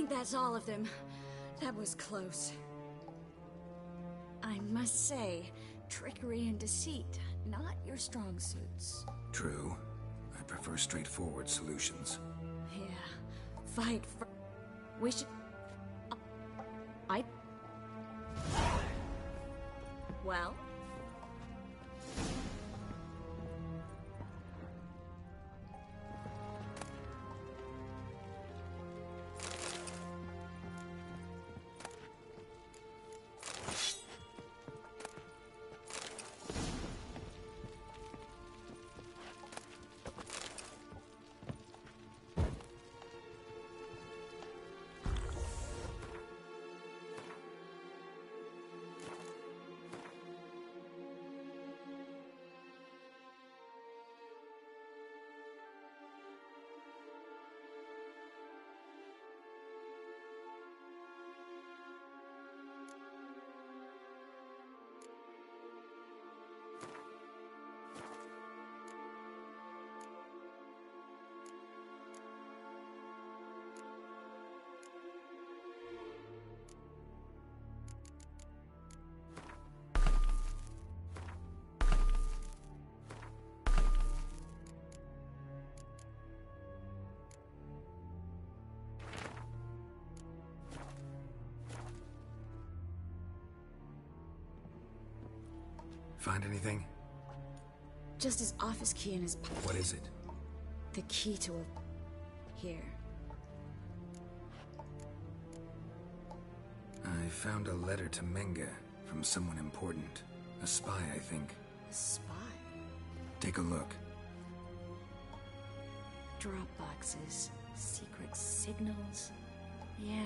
think that's all of them. That was close. I must say, trickery and deceit, not your strong suits. True. I prefer straightforward solutions. Yeah. Fight for... We should... Well? Find anything? Just his office key in his pocket. What is it? The key to a... Here. I found a letter to Menga from someone important. A spy, I think. A spy? Take a look. Drop boxes. Secret signals. Yeah.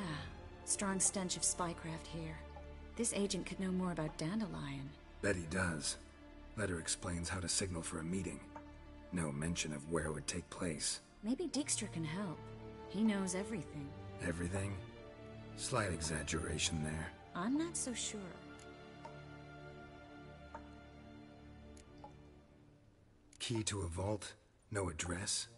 Strong stench of spycraft here. This agent could know more about Dandelion. Bet he does. Letter explains how to signal for a meeting. No mention of where it would take place. Maybe Dijkstra can help. He knows everything. Everything? Slight exaggeration there. I'm not so sure. Key to a vault? No address?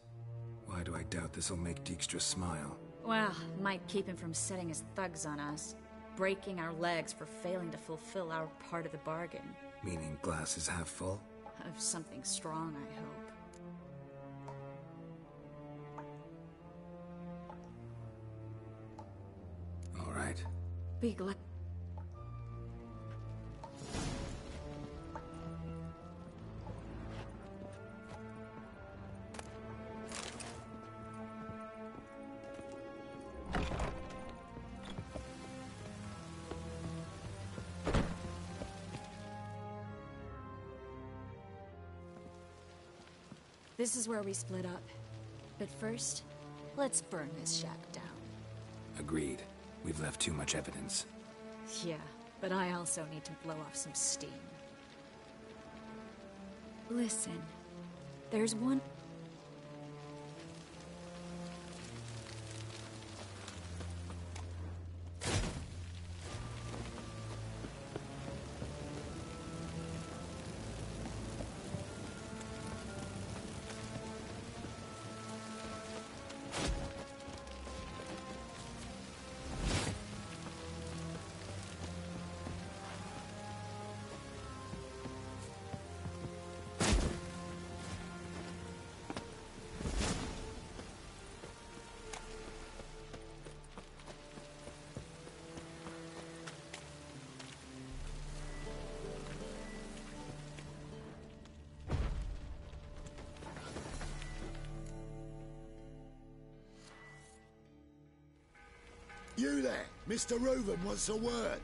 Why do I doubt this'll make Dijkstra smile? Well, might keep him from setting his thugs on us. Breaking our legs for failing to fulfill our part of the bargain. Meaning glass is half full? Of something strong, I hope. All right. Be glad. This is where we split up. But first, let's burn this shack down. Agreed. We've left too much evidence. Yeah, but I also need to blow off some steam. Listen, there's one... You there! Mr. Reuven wants a word.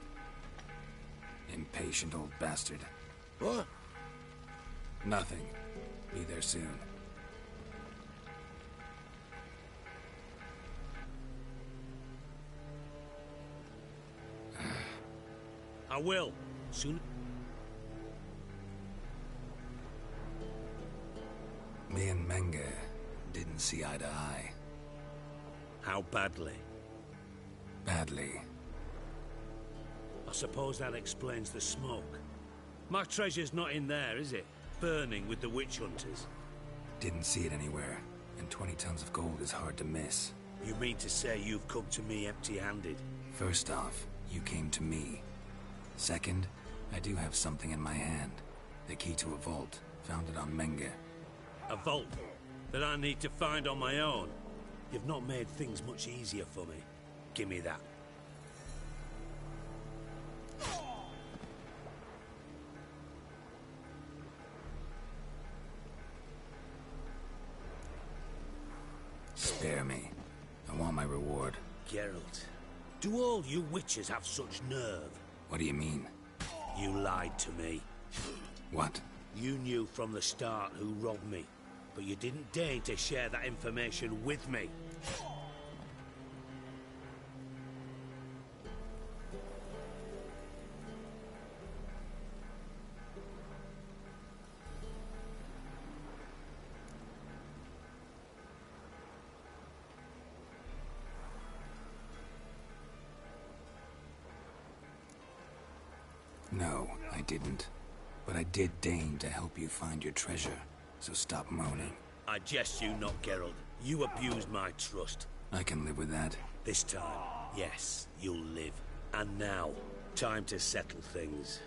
Impatient old bastard. What? Nothing. Be there soon. I will. Soon. Me and Menga didn't see eye to eye. How badly? Badly. I suppose that explains the smoke. My treasure's not in there, is it? Burning with the witch hunters. Didn't see it anywhere. And 20 tons of gold is hard to miss. You mean to say you've come to me empty-handed? First off, you came to me. Second, I do have something in my hand. The key to a vault, found it on Menge. A vault that I need to find on my own? You've not made things much easier for me. Give me that. Spare me. I want my reward. Geralt, do all you witches have such nerve? What do you mean? You lied to me. What? You knew from the start who robbed me, but you didn't deign to share that information with me. No, I didn't. But I did deign to help you find your treasure, so stop moaning. I jest you not, Geralt. You abused my trust. I can live with that. This time, yes, you'll live. And now, time to settle things.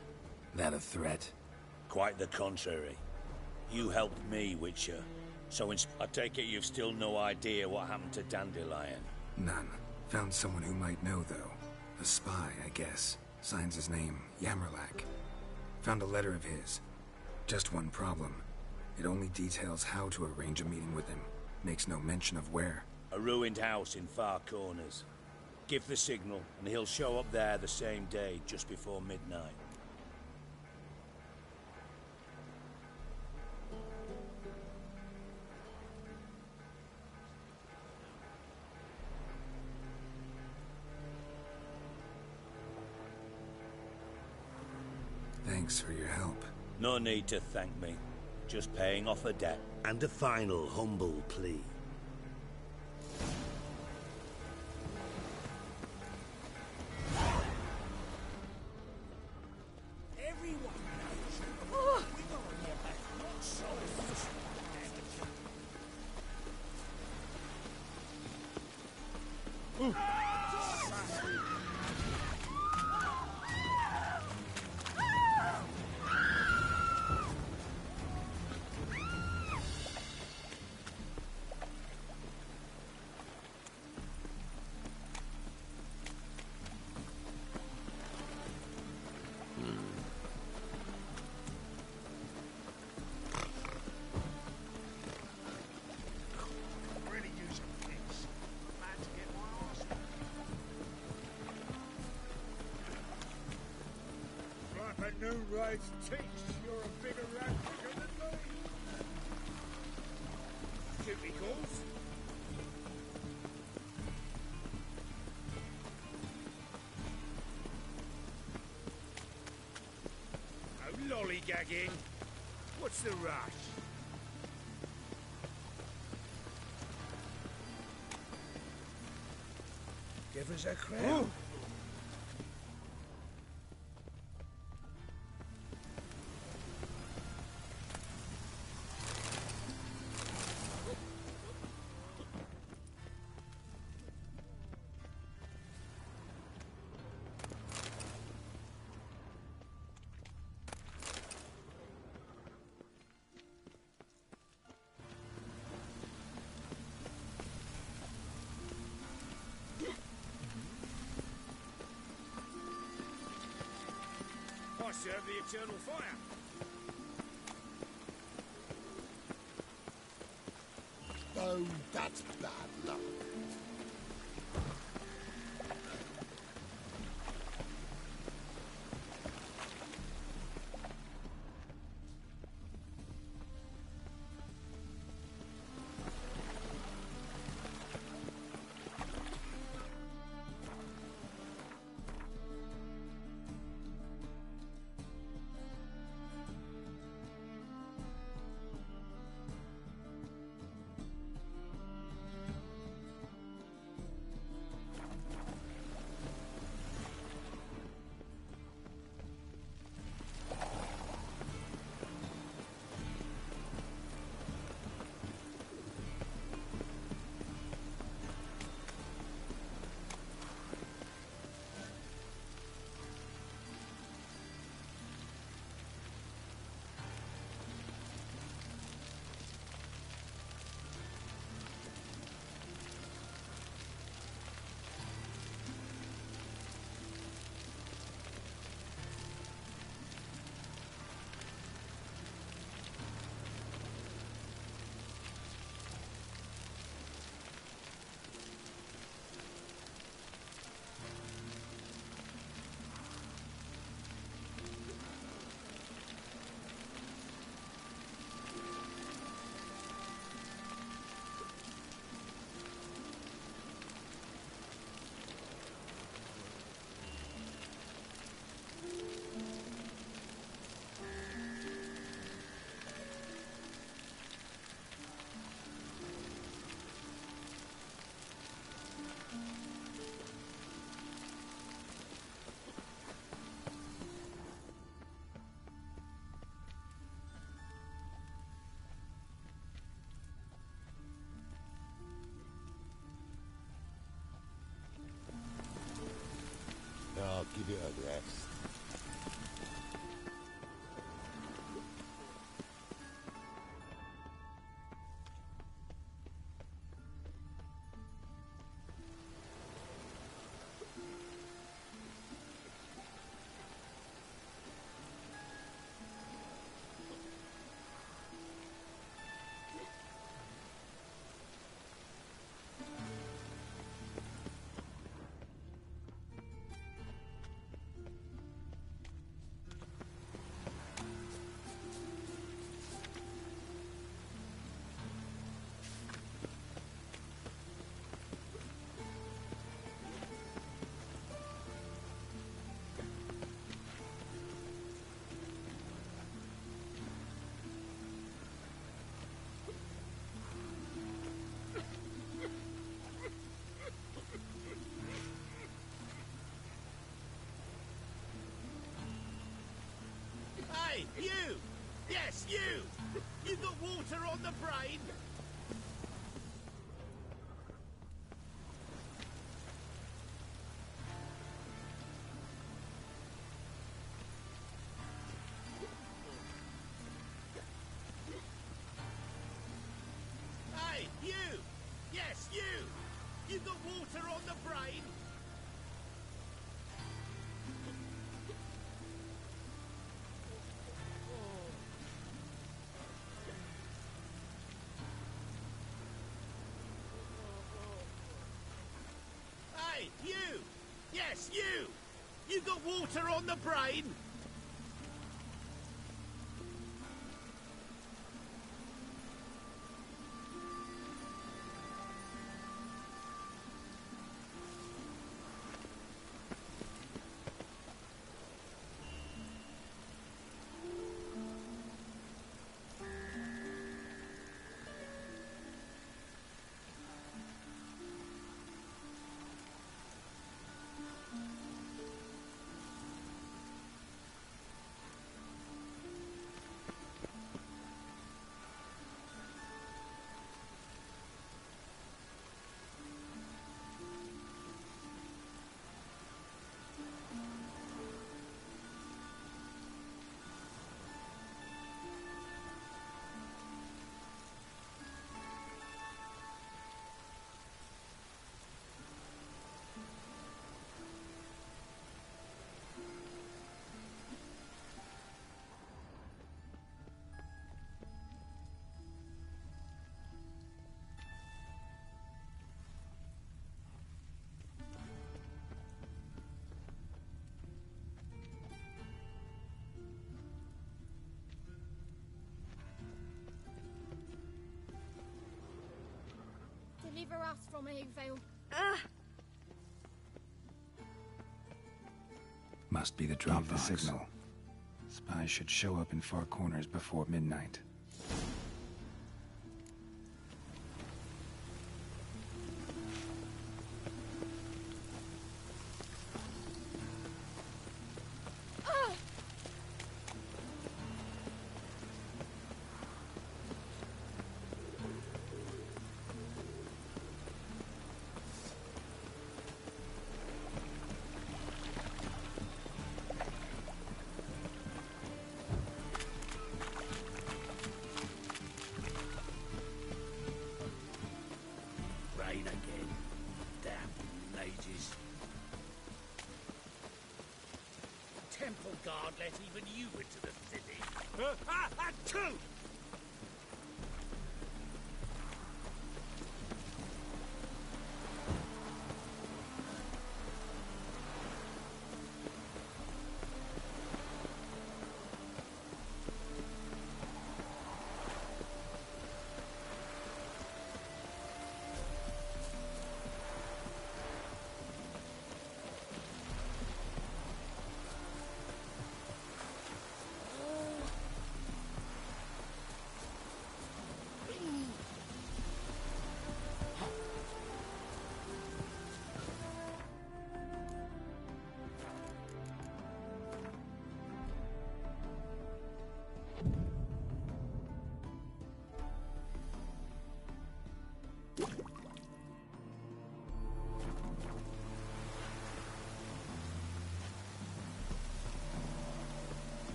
That a threat? Quite the contrary. You helped me, Witcher. So I take it you've still no idea what happened to Dandelion? None. Found someone who might know, though. A spy, I guess. Signs his name, Yamerlak. Found a letter of his. Just one problem. It only details how to arrange a meeting with him. Makes no mention of where. A ruined house in Far Corners. Give the signal, and he'll show up there the same day, just before midnight. Thanks for your help. No need to thank me. Just paying off a debt. And a final humble plea. No rights teach. You're a bigger rat quicker than me. Typicals. No lollygagging. What's the rush? Give us a crown. Ooh. I serve the eternal fire. Oh, that's bad luck. Yes, you! You got water on the brain? Hey, you! Yes, you! You got water on the brain? Hey, you! Yes, you! You got water on the brain? Deliver us from evil. Must be the drop the signal. Spies should show up in far corners before midnight. Rain again. Damn mages. Temple guard let even you into the city. Two!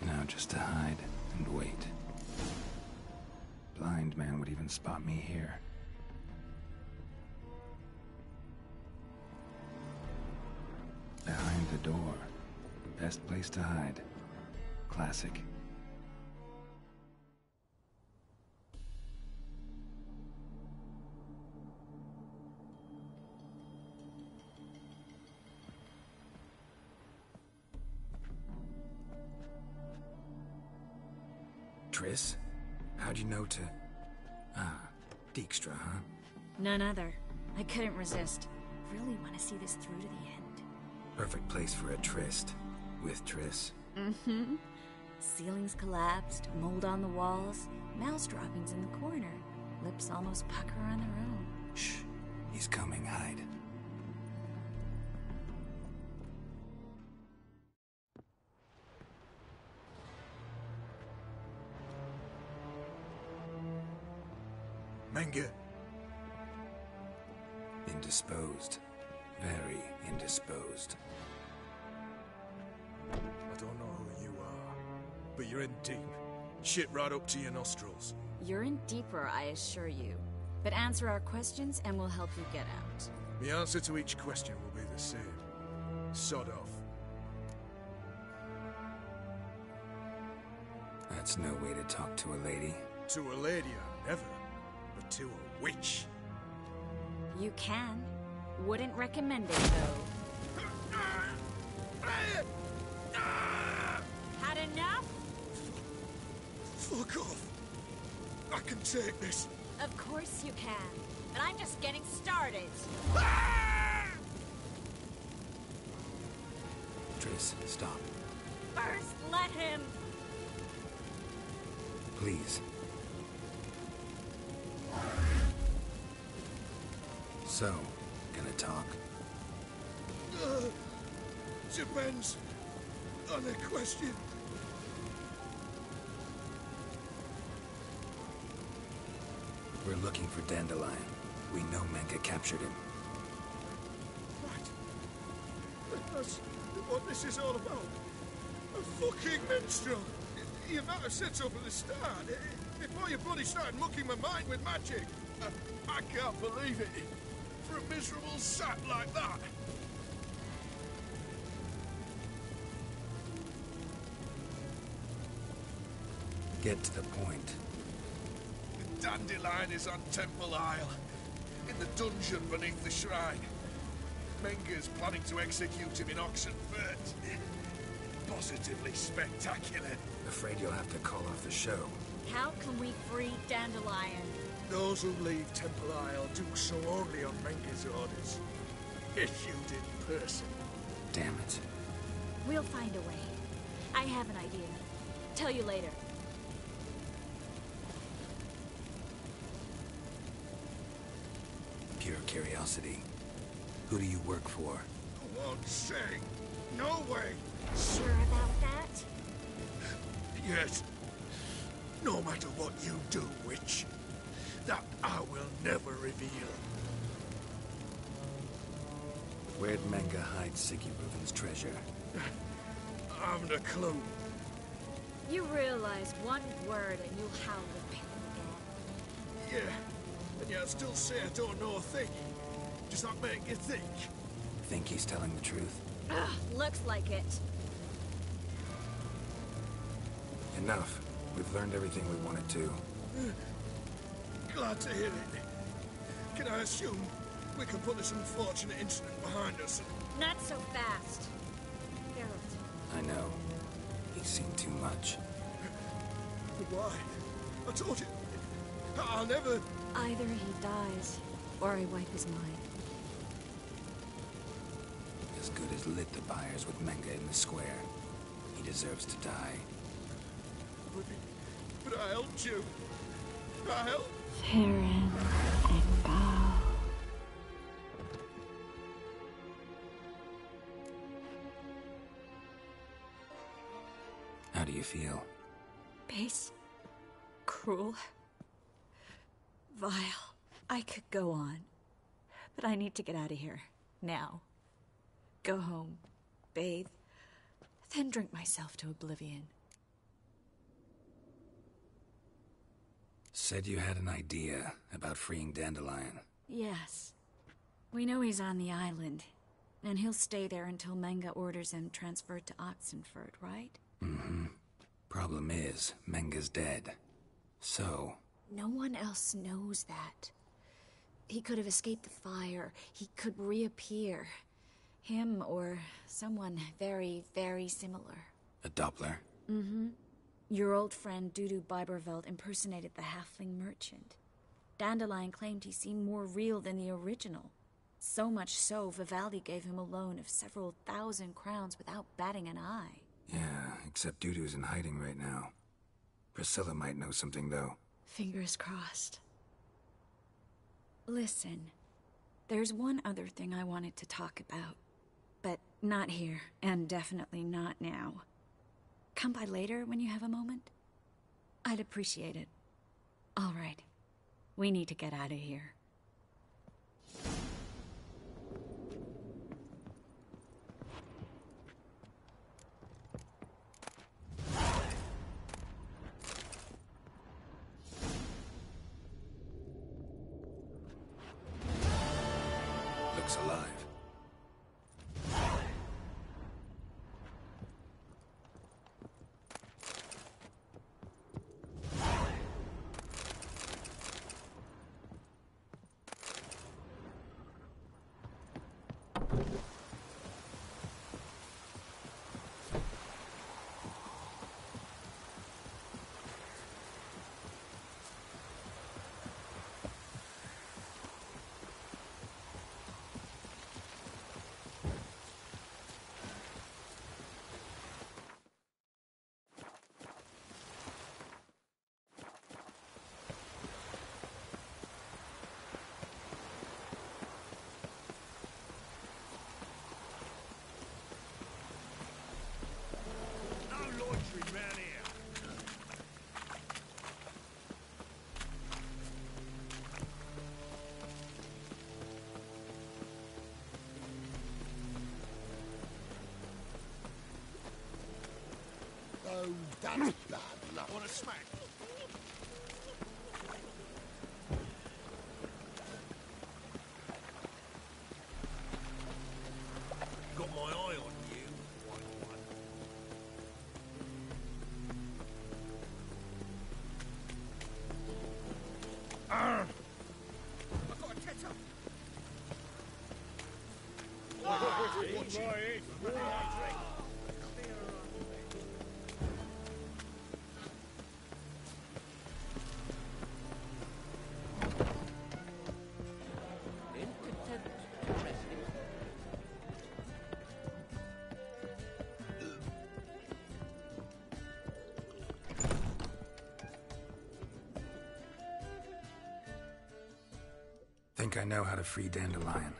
Now just to hide and wait. Blind man would even spot me here. Behind the door. Best place to hide. Classic. Triss? How'd you know to... Ah, Dijkstra, huh? None other. I couldn't resist. Really want to see this through to the end. Perfect place for a tryst. With Triss. Mm-hmm. Ceilings collapsed, mold on the walls, mouse droppings in the corner. Lips almost pucker on their own. Shh. He's coming, hide. Menge? Indisposed. Very indisposed. I don't know who you are, but you're in deep. Shit right up to your nostrils. You're in deeper, I assure you. But answer our questions and we'll help you get out. The answer to each question will be the same. Sod off. That's no way to talk to a lady. To a lady, I never. But to a witch. You can. Wouldn't recommend it, though. Had enough? Fuck off. I can take this. Of course you can. But I'm just getting started. Triss, stop. First, let him. Please. So, gonna talk? Depends on the question. We're looking for Dandelion. We know Menge captured him. Right. That's what this is all about. A fucking minstrel. You might have said so from the start. Before you bloody started mucking my mind with magic. I can't believe it. For a miserable sap like that. Get to the point. The Dandelion is on Temple Isle. In the dungeon beneath the shrine. Menge's planning to execute him in Oxenfurt. Positively spectacular. Afraid you'll have to call off the show. How can we free Dandelion? Those who leave Temple Isle do so only on Menge's orders. Issued in person. Damn it. We'll find a way. I have an idea. Tell you later. Pure curiosity. Who do you work for? I won't say. No way. Sure about that? Yes. No matter what you do, witch. That I will never reveal. Where'd Menge hide Siggy Reuven's treasure? I haven't a clue. You realize one word and you'll howl with pain again. Yeah. And yet I still say I don't know a thing. Does that make you think? Think he's telling the truth? Ugh, looks like it. Enough. We've learned everything we wanted to. Glad to hear it. Can I assume we can put this unfortunate incident behind us? Not so fast. Geralt. I know. He's seen too much. But why? I told you. I'll never... Either he dies, or I wipe his mind. As good as lit the pyres with Menge in the square. He deserves to die. But I helped you. I helped. Farron and Bow. How do you feel? Base. Cruel. Vile. I could go on. But I need to get out of here. Now. Go home. Bathe. Then drink myself to oblivion. Said you had an idea about freeing Dandelion. Yes. We know he's on the island. And he'll stay there until Menge orders him transferred to Oxenfurt, right? Mm-hmm. Problem is, Menge's dead. So... No one else knows that. He could have escaped the fire. He could reappear. Him or someone very, very similar. A Doppler? Mm-hmm. Your old friend Dudu Biberveld impersonated the halfling merchant. Dandelion claimed he seemed more real than the original. So much so, Vivaldi gave him a loan of several thousand crowns without batting an eye. Yeah, except Dudu's in hiding right now. Priscilla might know something, though. Fingers crossed. Listen, there's one other thing I wanted to talk about. But not here, and definitely not now. Come by later when you have a moment? I'd appreciate it. All right. We need to get out of here. Looks alive. No loitering round here. Oh, that's bad luck. Want a smack? Got my eye on you, white one. I've got a tether. Think I know how to free Dandelion.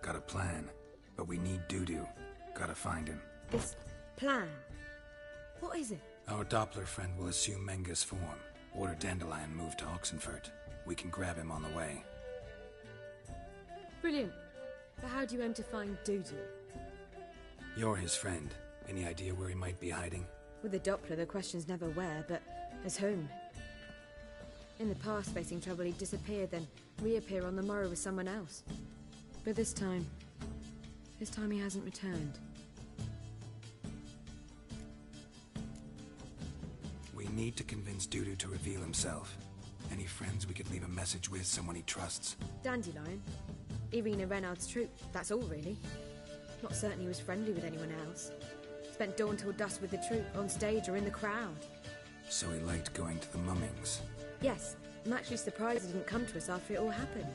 Got a plan, but we need Dudu. Gotta find him. This plan? What is it? Our Doppler friend will assume Menga's form. Order Dandelion moved to Oxenfurt. We can grab him on the way. Brilliant. But how do you aim to find Dudu? You're his friend. Any idea where he might be hiding? With the Doppler, the question's never where, but as whom. In the past, facing trouble, he'd disappear, then reappear on the morrow with someone else. But this time he hasn't returned. We need to convince Dudu to reveal himself. Any friends we could leave a message with, someone he trusts? Dandelion? Irina Renard's troop, that's all really. Not certain he was friendly with anyone else. Spent dawn till dusk with the troop, on stage or in the crowd. So he liked going to the mummings. Yes, I'm actually surprised he didn't come to us after it all happened.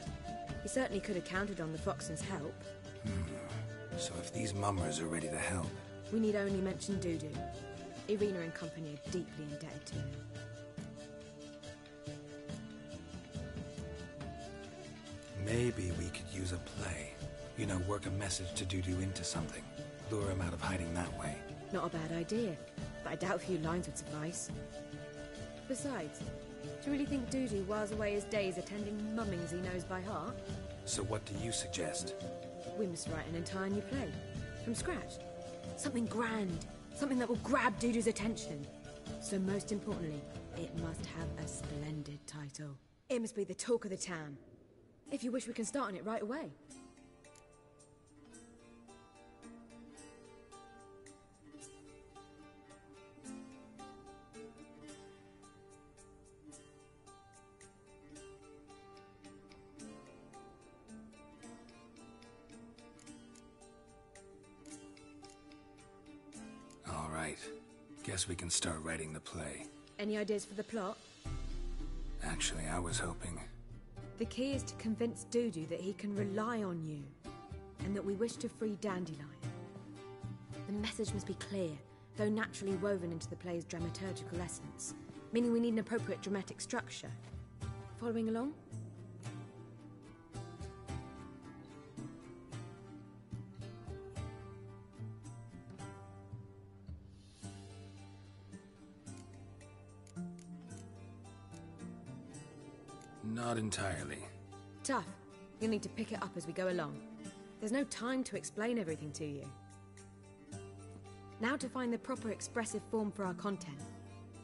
He certainly could have counted on the Foxton's help. So if these mummers are ready to help... We need only mention Dudu. Irina and company are deeply indebted to him. Maybe we could use a play. You know, work a message to Dudu into something. Lure him out of hiding that way. Not a bad idea, but I doubt a few lines would suffice. Besides, do you really think Dudu whiles away his days attending mummings he knows by heart? So what do you suggest? We must write an entire new play. From scratch. Something grand. Something that will grab Dudu's attention. So most importantly, it must have a splendid title. It must be the talk of the town. If you wish, we can start on it right away. All right. Guess we can start writing the play. Any ideas for the plot? Actually, I was hoping... The key is to convince Dudu that he can rely on you, and that we wish to free Dandelion. The message must be clear, though naturally woven into the play's dramaturgical essence, meaning we need an appropriate dramatic structure. Following along? Not entirely. Tough. You'll need to pick it up as we go along. There's no time to explain everything to you. Now to find the proper expressive form for our content.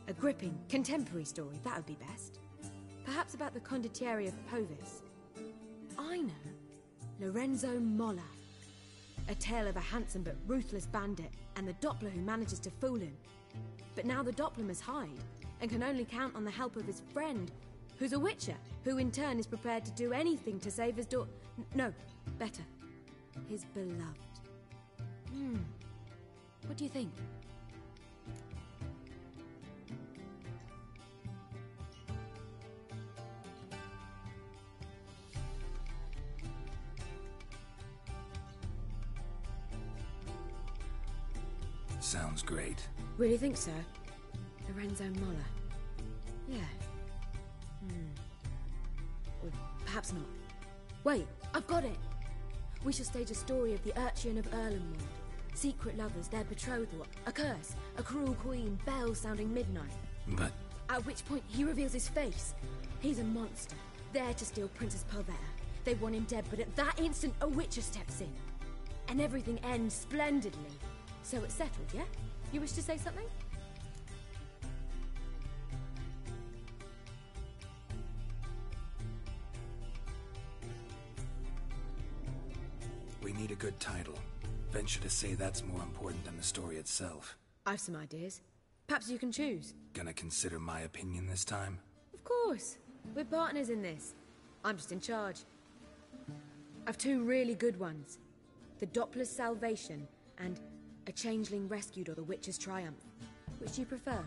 A gripping, contemporary story, that would be best. Perhaps about the condottieri of Povis. I know. Lorenzo Molla. A tale of a handsome but ruthless bandit, and the Doppler who manages to fool him. But now the Doppler must hide, and can only count on the help of his friend, who's a witcher, who in turn is prepared to do anything to save his no, better. His beloved. What do you think? Sounds great. Really think so? Lorenzo Molla. Yeah. Or perhaps not. Wait, I've got it! We shall stage a story of the Urchin of Erlenwood. Secret lovers, their betrothal, a curse, a cruel queen, bells sounding midnight. But... At which point he reveals his face. He's a monster, there to steal Princess Pavetta. They want him dead, but at that instant a witcher steps in. And everything ends splendidly. So it's settled, yeah? You wish to say something? we need a good title. Venture to say that's more important than the story itself. I've some ideas. Perhaps you can choose. Gonna consider my opinion this time? Of course. We're partners in this. I'm just in charge. I've two really good ones. The Doppler's Salvation and A Changeling Rescued or The Witcher's Triumph. Which do you prefer?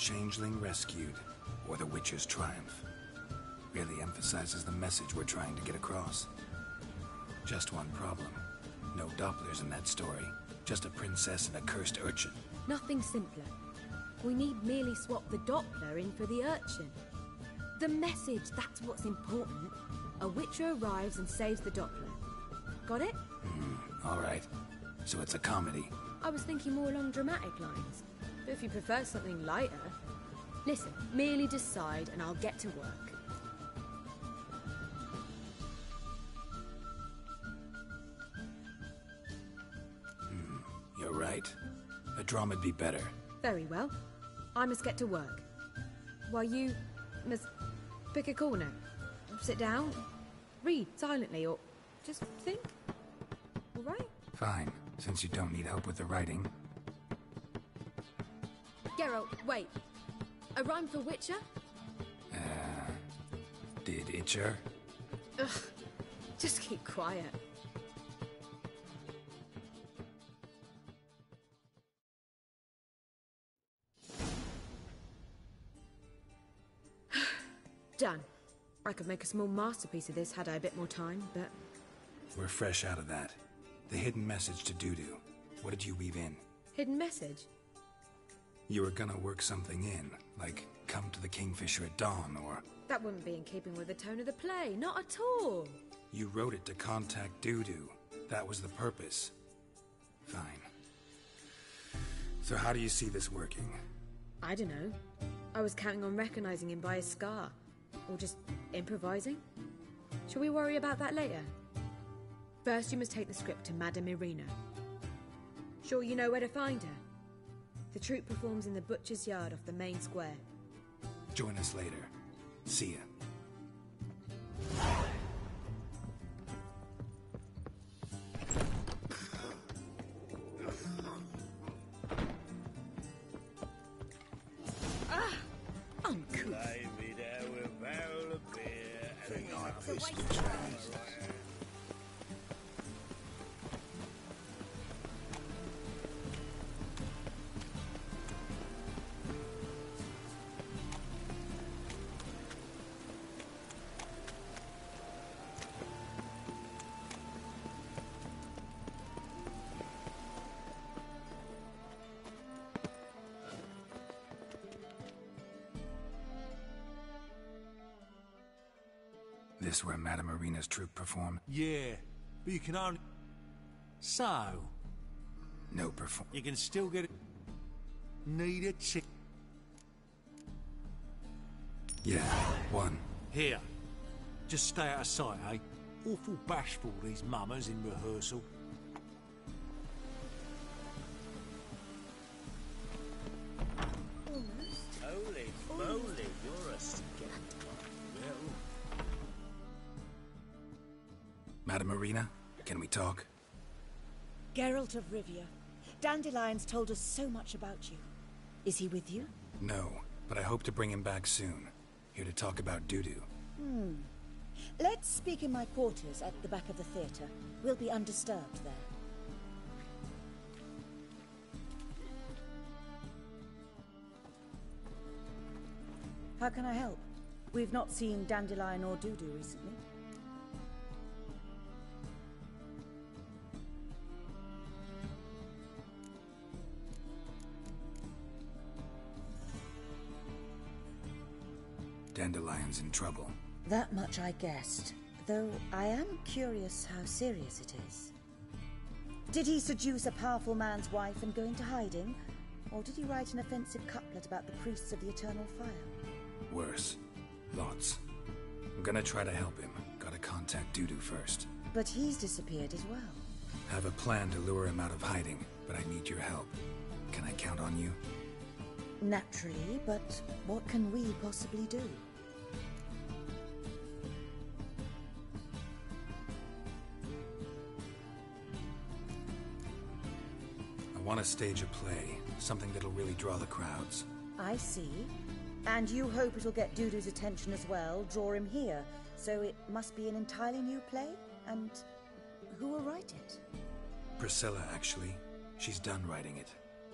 Changeling Rescued, or The Witcher's Triumph. Really emphasizes the message we're trying to get across. Just one problem. No Dopplers in that story. Just a princess and a cursed urchin. Nothing simpler. We need merely swap the Doppler in for the urchin. The message, that's what's important. A witcher arrives and saves the Doppler. Got it? Alright. So it's a comedy. I was thinking more along dramatic lines. But if you prefer something lighter... Listen, merely decide and I'll get to work. You're right. A drama'd be better. Very well. I must get to work. While you must pick a corner. Sit down, read silently, or just think. All right? Fine, since you don't need help with the writing. Geralt, wait. A rhyme for Witcher? Did Itcher? Ugh, just keep quiet. Done. I could make a small masterpiece of this had I a bit more time, but... We're fresh out of that. The hidden message to Dudu. What did you weave in? Hidden message? You were gonna work something in, like come to the Kingfisher at dawn, or... That wouldn't be in keeping with the tone of the play, not at all. You wrote it to contact Dudu. That was the purpose. Fine. So how do you see this working? I don't know. I was counting on recognizing him by his scar. Or just improvising. Shall we worry about that later? First you must take the script to Madame Irina. Sure you know where to find her? The troupe performs in the butcher's yard off the main square. Join us later. See ya. Uncouth. This where Madame Marina's troupe perform? Yeah, but you can only... So, No perform... you can still get it... Need a chick... Yeah, one. Here. Just stay out of sight, eh? Awful bashful, these mummers in rehearsal. Holy moly, you're a scat. Well, Madame Marina, can we talk? Geralt of Rivia. Dandelion's told us so much about you. Is he with you? No, but I hope to bring him back soon. Here to talk about Dudu. Let's speak in my quarters at the back of the theatre. We'll be undisturbed there. How can I help? We've not seen Dandelion or Dudu recently. Dandelion's in trouble. That much I guessed, though I am curious how serious it is. Did he seduce a powerful man's wife and go into hiding? Or did he write an offensive couplet about the priests of the eternal fire? Worse. Lots. I'm gonna try to help him. Gotta contact Dudu first. But he's disappeared as well. Have a plan to lure him out of hiding, but I need your help. Can I count on you? Naturally, but what can we possibly do? I want to stage a play, something that'll really draw the crowds. I see. And you hope it'll get Dudu's attention as well, draw him here. So it must be an entirely new play? And who will write it? Priscilla, actually. She's done writing it.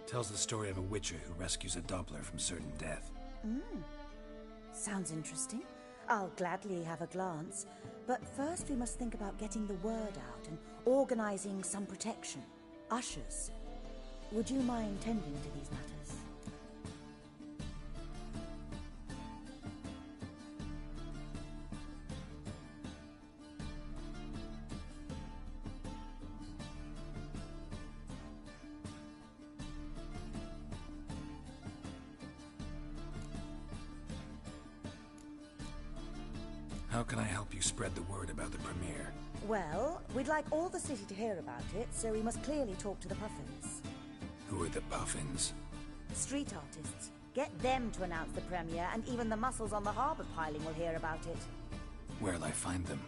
Tells the story of a witcher who rescues a Doppler from certain death. Sounds interesting. I'll gladly have a glance. But first we must think about getting the word out and organizing some protection. Ushers. Would you mind tending to these matters? How can I help you spread the word about the premiere? Well, we'd like all the city to hear about it, so we must clearly talk to the Puffins. Who are the Puffins? Street artists. Get them to announce the premiere, and even the muscles on the harbour piling will hear about it. Where'll I find them?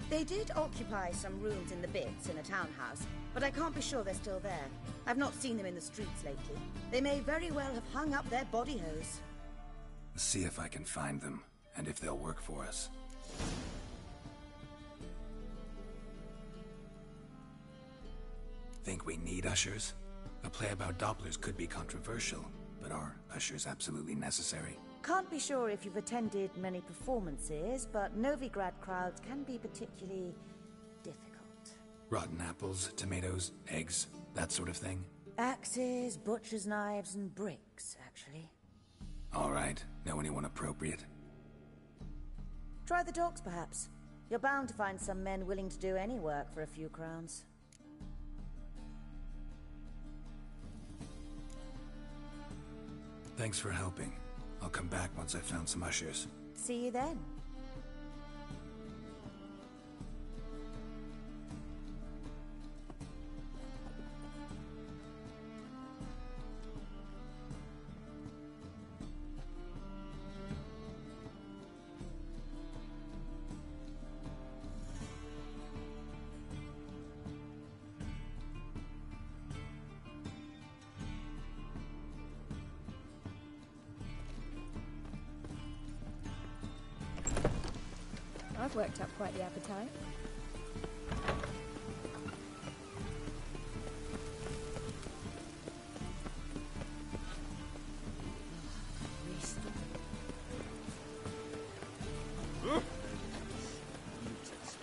They did occupy some rooms in the Bits in a townhouse, but I can't be sure they're still there. I've not seen them in the streets lately. They may very well have hung up their body hose. See if I can find them, and if they'll work for us. Think we need ushers? A play about Dopplers could be controversial, but are ushers absolutely necessary? Can't be sure if you've attended many performances, but Novigrad crowds can be particularly difficult. Rotten apples, tomatoes, eggs, that sort of thing? Axes, butcher's knives, and bricks, actually. All right. Know anyone appropriate? Try the docks, perhaps. You're bound to find some men willing to do any work for a few crowns. Thanks for helping. I'll come back once I've found some ushers. See you then. I've worked up quite the appetite.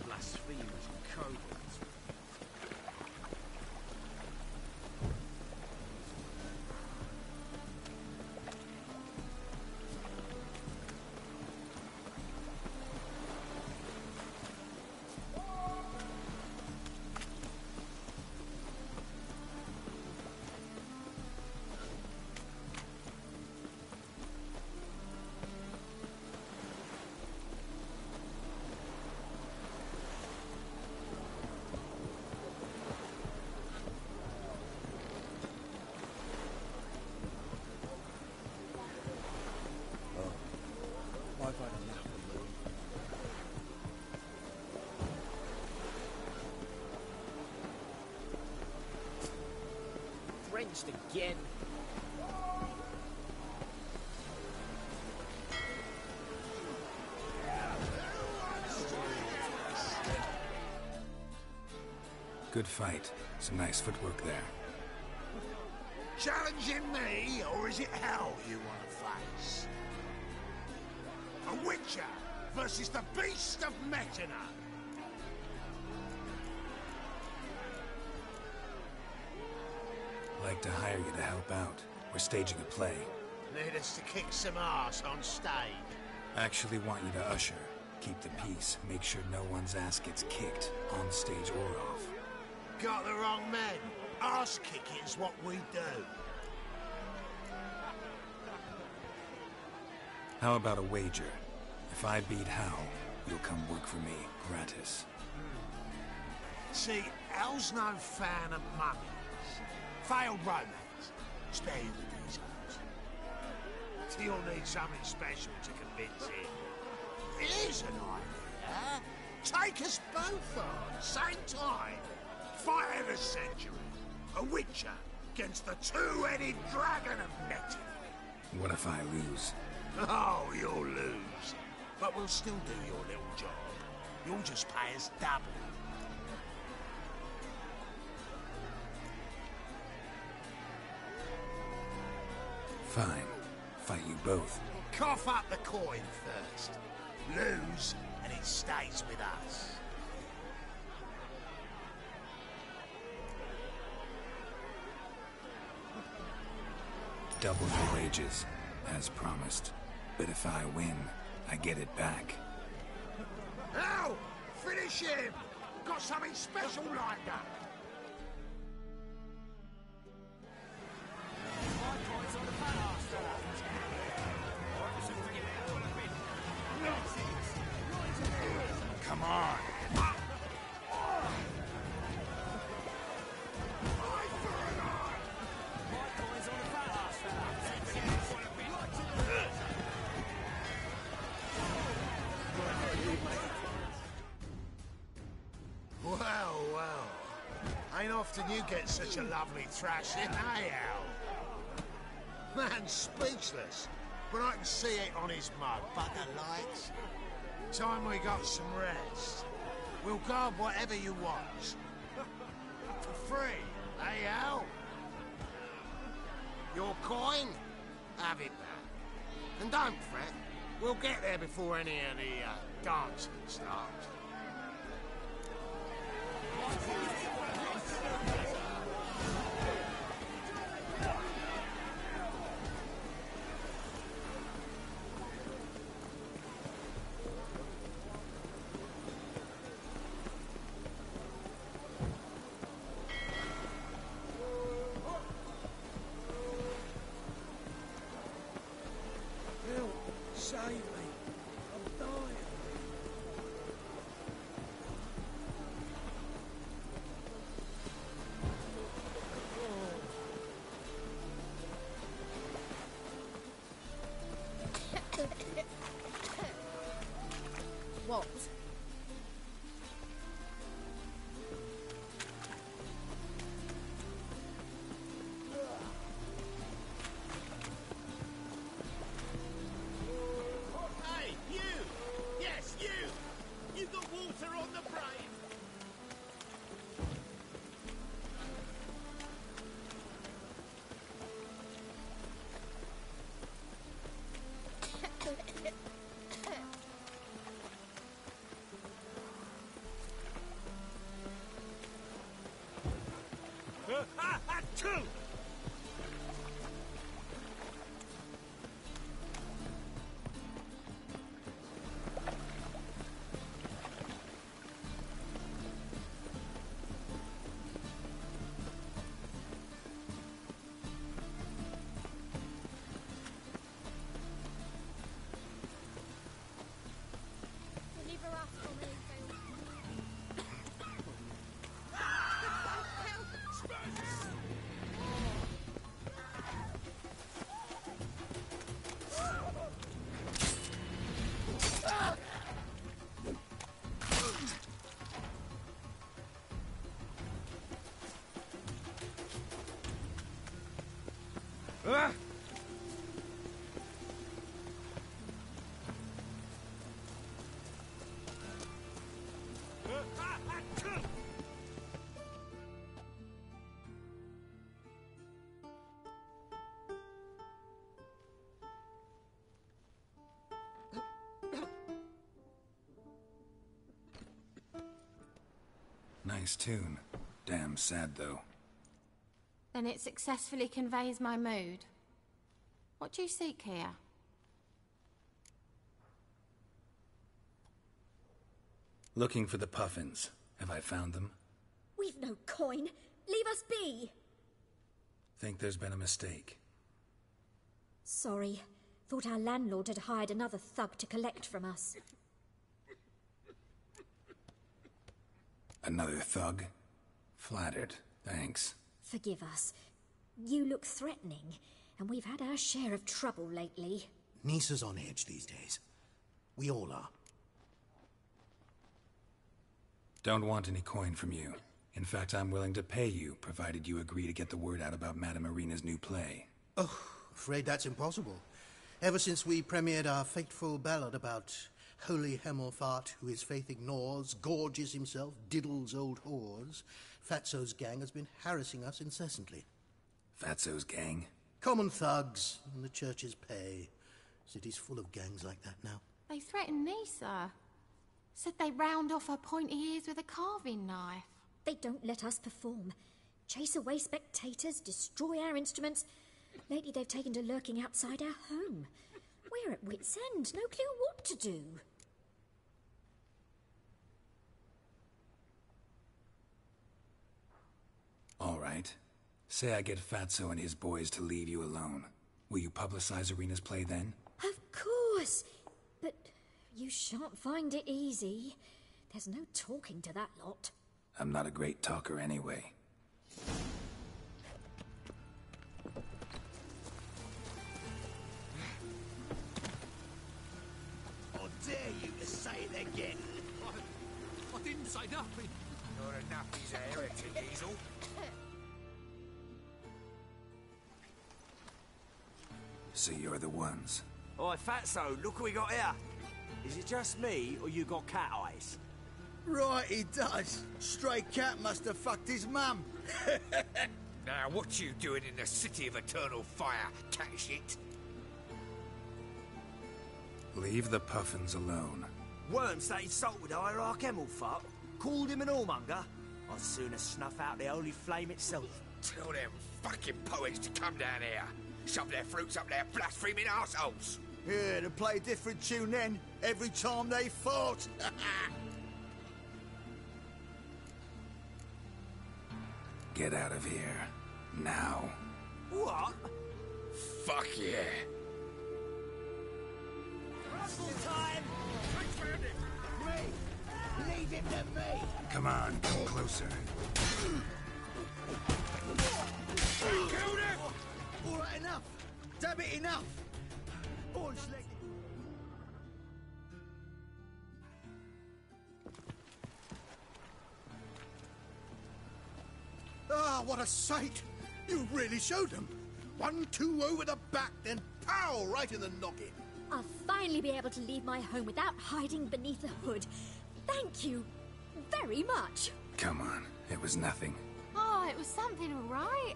Blasphemous kobolds. Singed again. Good fight. Some nice footwork there. Challenging me, or is it hell you want to face? A Witcher versus the Beast of Metina. Like to hire you to help out. We're staging a play. Need us to kick some ass on stage. Actually want you to usher. Keep the peace. Make sure no one's ass gets kicked, on stage or off. Got the wrong men. Ass kicking's what we do. How about a wager? If I beat Hal, you'll come work for me, gratis. See, Hal's no fan of mummies. Failed romance. Spare you the details. He'll need something special to convince him. Here's an idea. Take us both on, same time. Fight of the century. A Witcher against the two-headed dragon of Metin. What if I lose? Oh, you'll lose. But we'll still do your little job. You'll just pay us double. Fine. Fight you both. Cough up the coin first. Lose, and it stays with us. Double your wages, as promised. But if I win, I get it back. Now, finish him! Got something special lined up. Come on. Well, well. Ain't often you get such a lovely thrashing, eh, Al? Man's speechless, but I can see it on his mug. Bugger likes. Time we got some rest. We'll guard whatever you want. For free, eh, Al? Your coin? Have it back. And don't fret. We'll get there before any of the dancing starts. Save me. I'm dying. What? Hey, you! Yes, you! You got water on the brain? Nice tune. Damn sad, though. Then it successfully conveys my mood. What do you seek here? Looking for the puffins. Have I found them? We've no coin. Leave us be. Think there's been a mistake. Sorry. Thought our landlord had hired another thug to collect from us. Another thug? Flattered. Thanks. Forgive us. You look threatening, and we've had our share of trouble lately. Nisa's on edge these days. We all are. Don't want any coin from you. In fact, I'm willing to pay you, provided you agree to get the word out about Madame Irina's new play. Oh, afraid that's impossible. Ever since we premiered our fateful ballad about holy Hemelfart, who his faith ignores, gorges himself, diddles old whores, Fatso's gang has been harassing us incessantly. Fatso's gang? Common thugs in the church's pay. City's full of gangs like that now. They threatened Nisa. Said they round off her pointy ears with a carving knife. They don't let us perform. Chase away spectators, destroy our instruments. Lately they've taken to lurking outside our home. We're at wit's end, no clue what to do. All right. Say I get Fatso and his boys to leave you alone. Will you publicize Irina's play then? Of course. But you shan't find it easy. There's no talking to that lot. I'm not a great talker anyway. I dare you to say it again. I didn't say nothing. Not enough he's a heretic, Hazel. So you're the ones. Oi, Fatso, look what we got here. Is it just me, or you got cat eyes? Right, he does. Stray cat must have fucked his mum. Now, what you doing in the city of eternal fire, cat shit? Leave the puffins alone. Worms that insulted Hierarch Hemelfart, called him an whoremonger. I'd sooner snuff out the holy flame itself. Tell them fucking poets to come down here. Shove their fruits up their blaspheming arseholes. Yeah, to play a different tune then, every time they fought. Get out of here. Now. What? Fuck yeah. Time! Me! Leave him to me! Come on, come closer. Killed him! All right, enough. Damn it, enough. Boys, leg. Ah, what a sight! You really showed them. 1-2 over the back, then pow, right in the noggin. I'll finally be able to leave my home without hiding beneath a hood. Thank you very much. Come on, it was nothing. Oh, it was something, all right.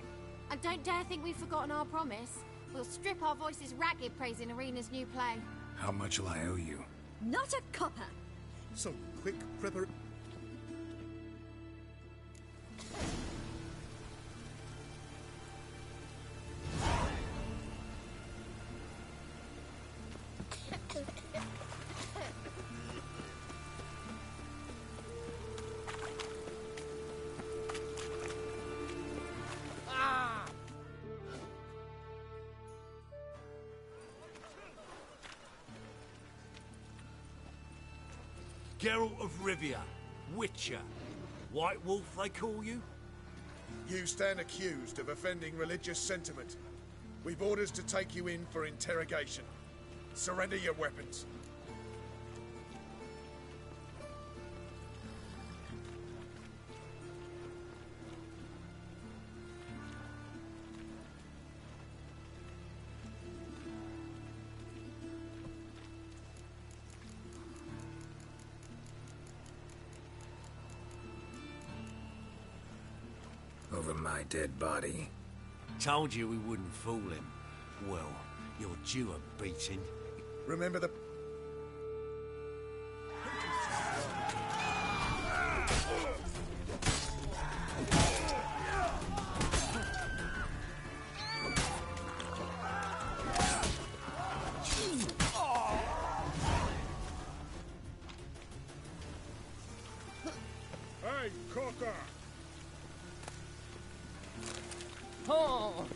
And don't dare think we've forgotten our promise. We'll strip our voices ragged praising Irina's new play. How much will I owe you? Not a copper. Some quick preparation. Geralt of Rivia, Witcher. White Wolf, they call you? You stand accused of offending religious sentiment. We've orders to take you in for interrogation. Surrender your weapons. Over my dead body. Told you we wouldn't fool him. Well, you're due a beating. Remember the... Hey, cocker! Oh!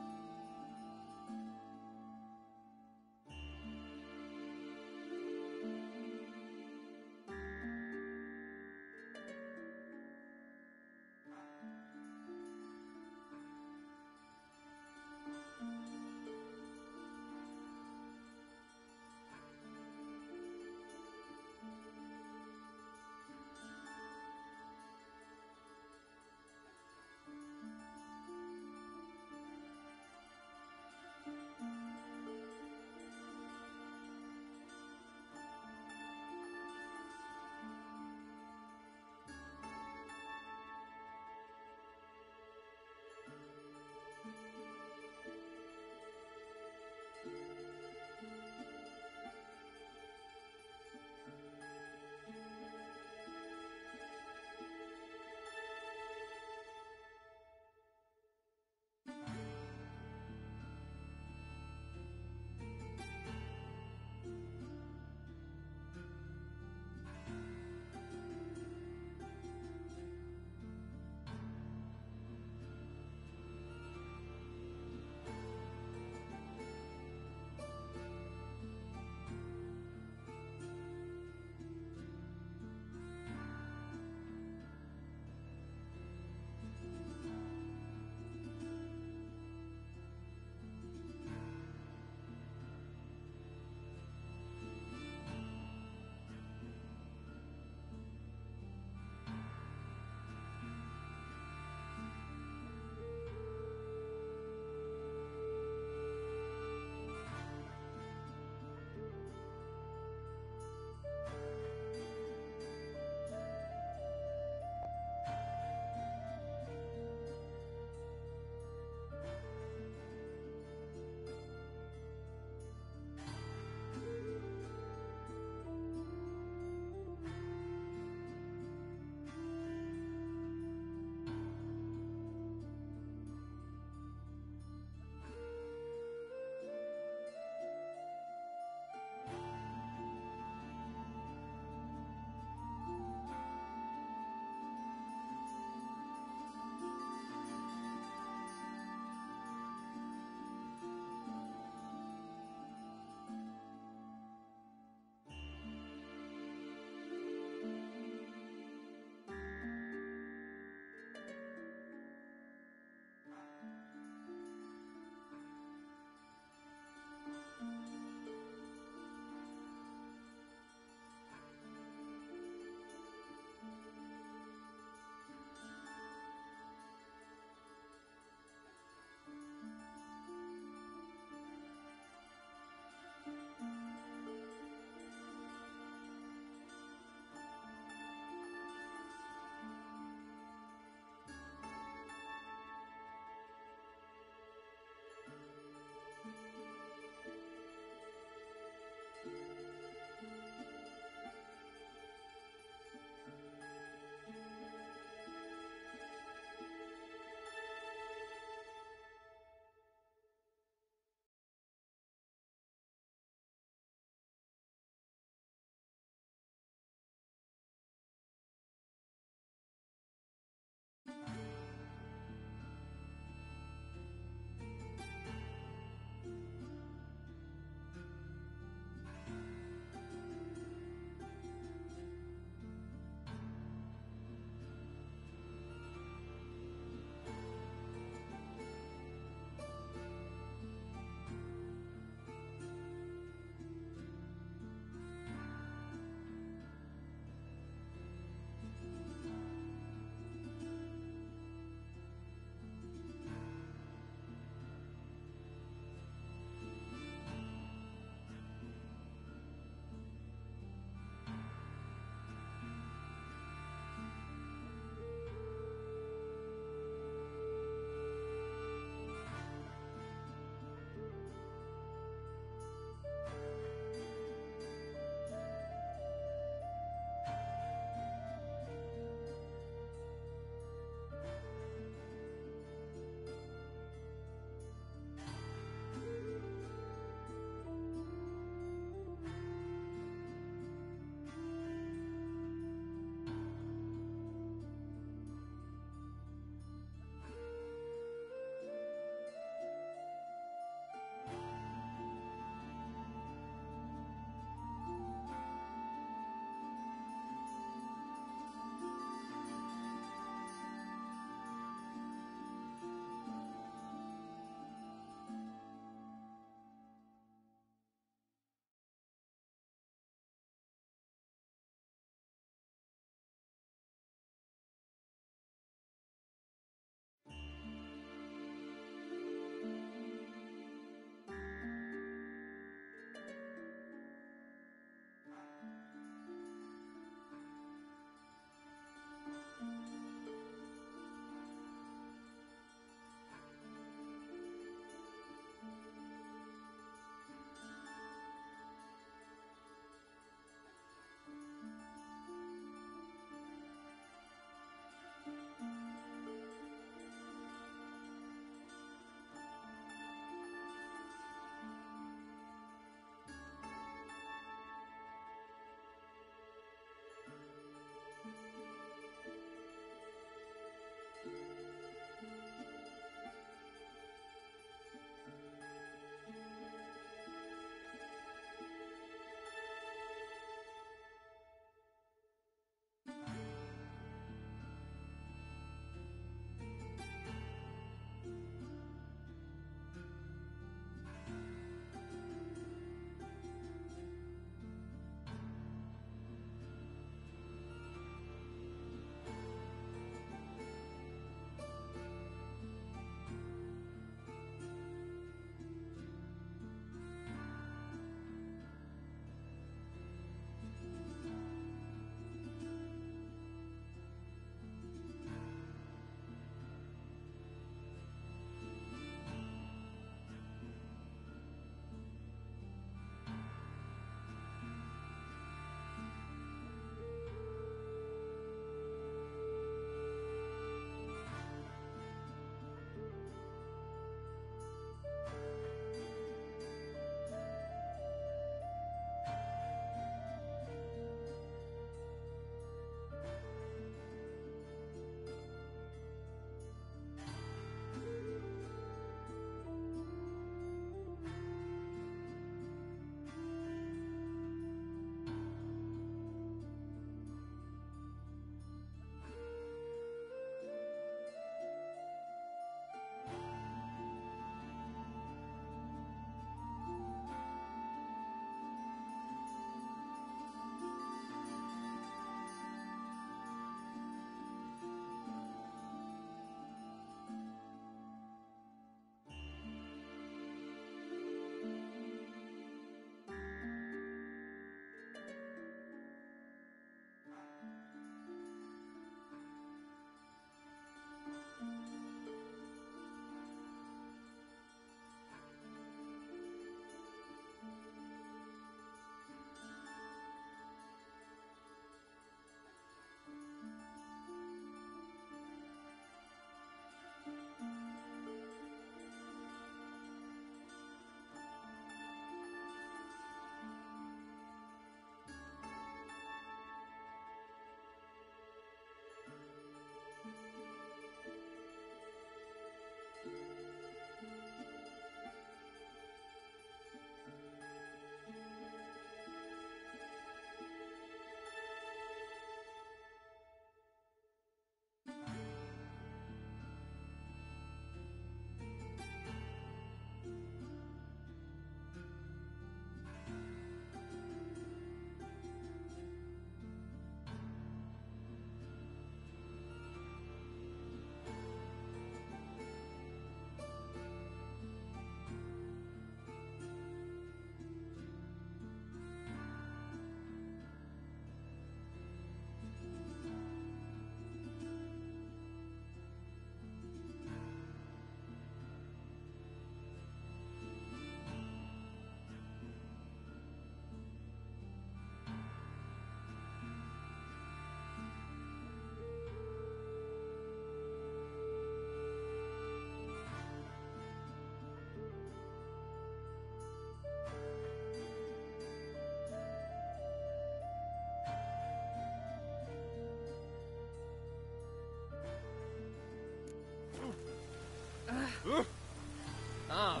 Ah.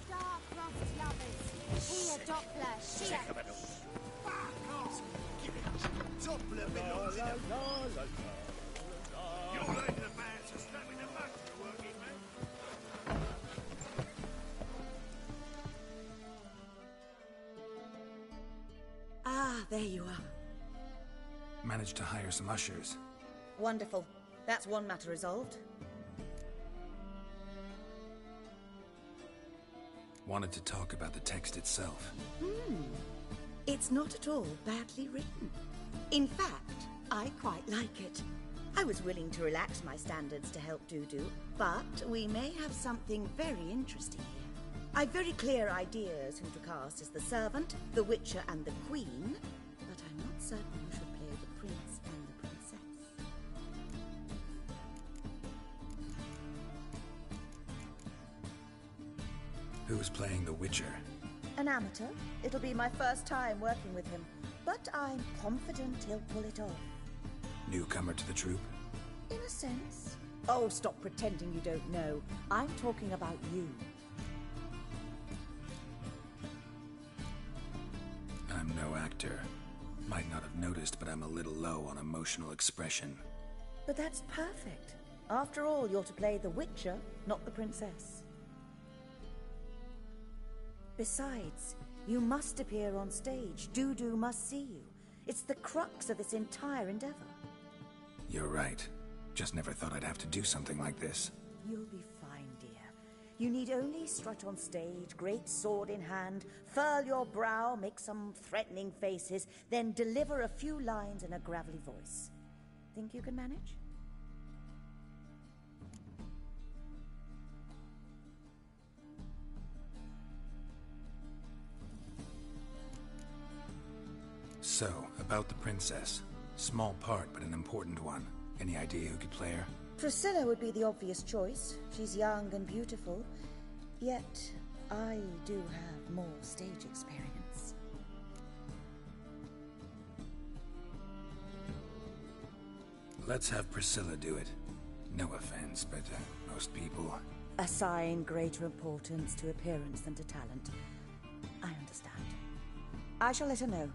Starcroft lovers. Here, Doppler. Here. Doppler belongs in a... You're like the man for slapping the back to the working man. Ah, there you are. Managed to hire some ushers. Wonderful. That's one matter resolved. Wanted to talk about the text itself. It's not at all badly written. In fact, I quite like it. I was willing to relax my standards to help Dudu, but we may have something very interesting here. I've very clear ideas who to cast as the servant, the witcher, and the queen, but I'm not certain who should play the prince and the princess. Who's playing the Witcher? An amateur. It'll be my first time working with him, but I'm confident he'll pull it off. Newcomer to the troupe? In a sense. Oh, stop pretending you don't know. I'm talking about you. I'm no actor. Might not have noticed, but I'm a little low on emotional expression. But that's perfect. After all, you're to play the Witcher, not the princess. Besides, you must appear on stage. Dudu must see you. It's the crux of this entire endeavor. You're right. Just never thought I'd have to do something like this. You'll be fine, dear. You need only strut on stage, great sword in hand, furl your brow, make some threatening faces, then deliver a few lines in a gravelly voice. Think you can manage? So, about the princess. Small part, but an important one. Any idea who could play her? Priscilla would be the obvious choice. She's young and beautiful. Yet, I do have more stage experience. Let's have Priscilla do it. No offense, but most people... Assign greater importance to appearance than to talent. I understand. I shall let her know.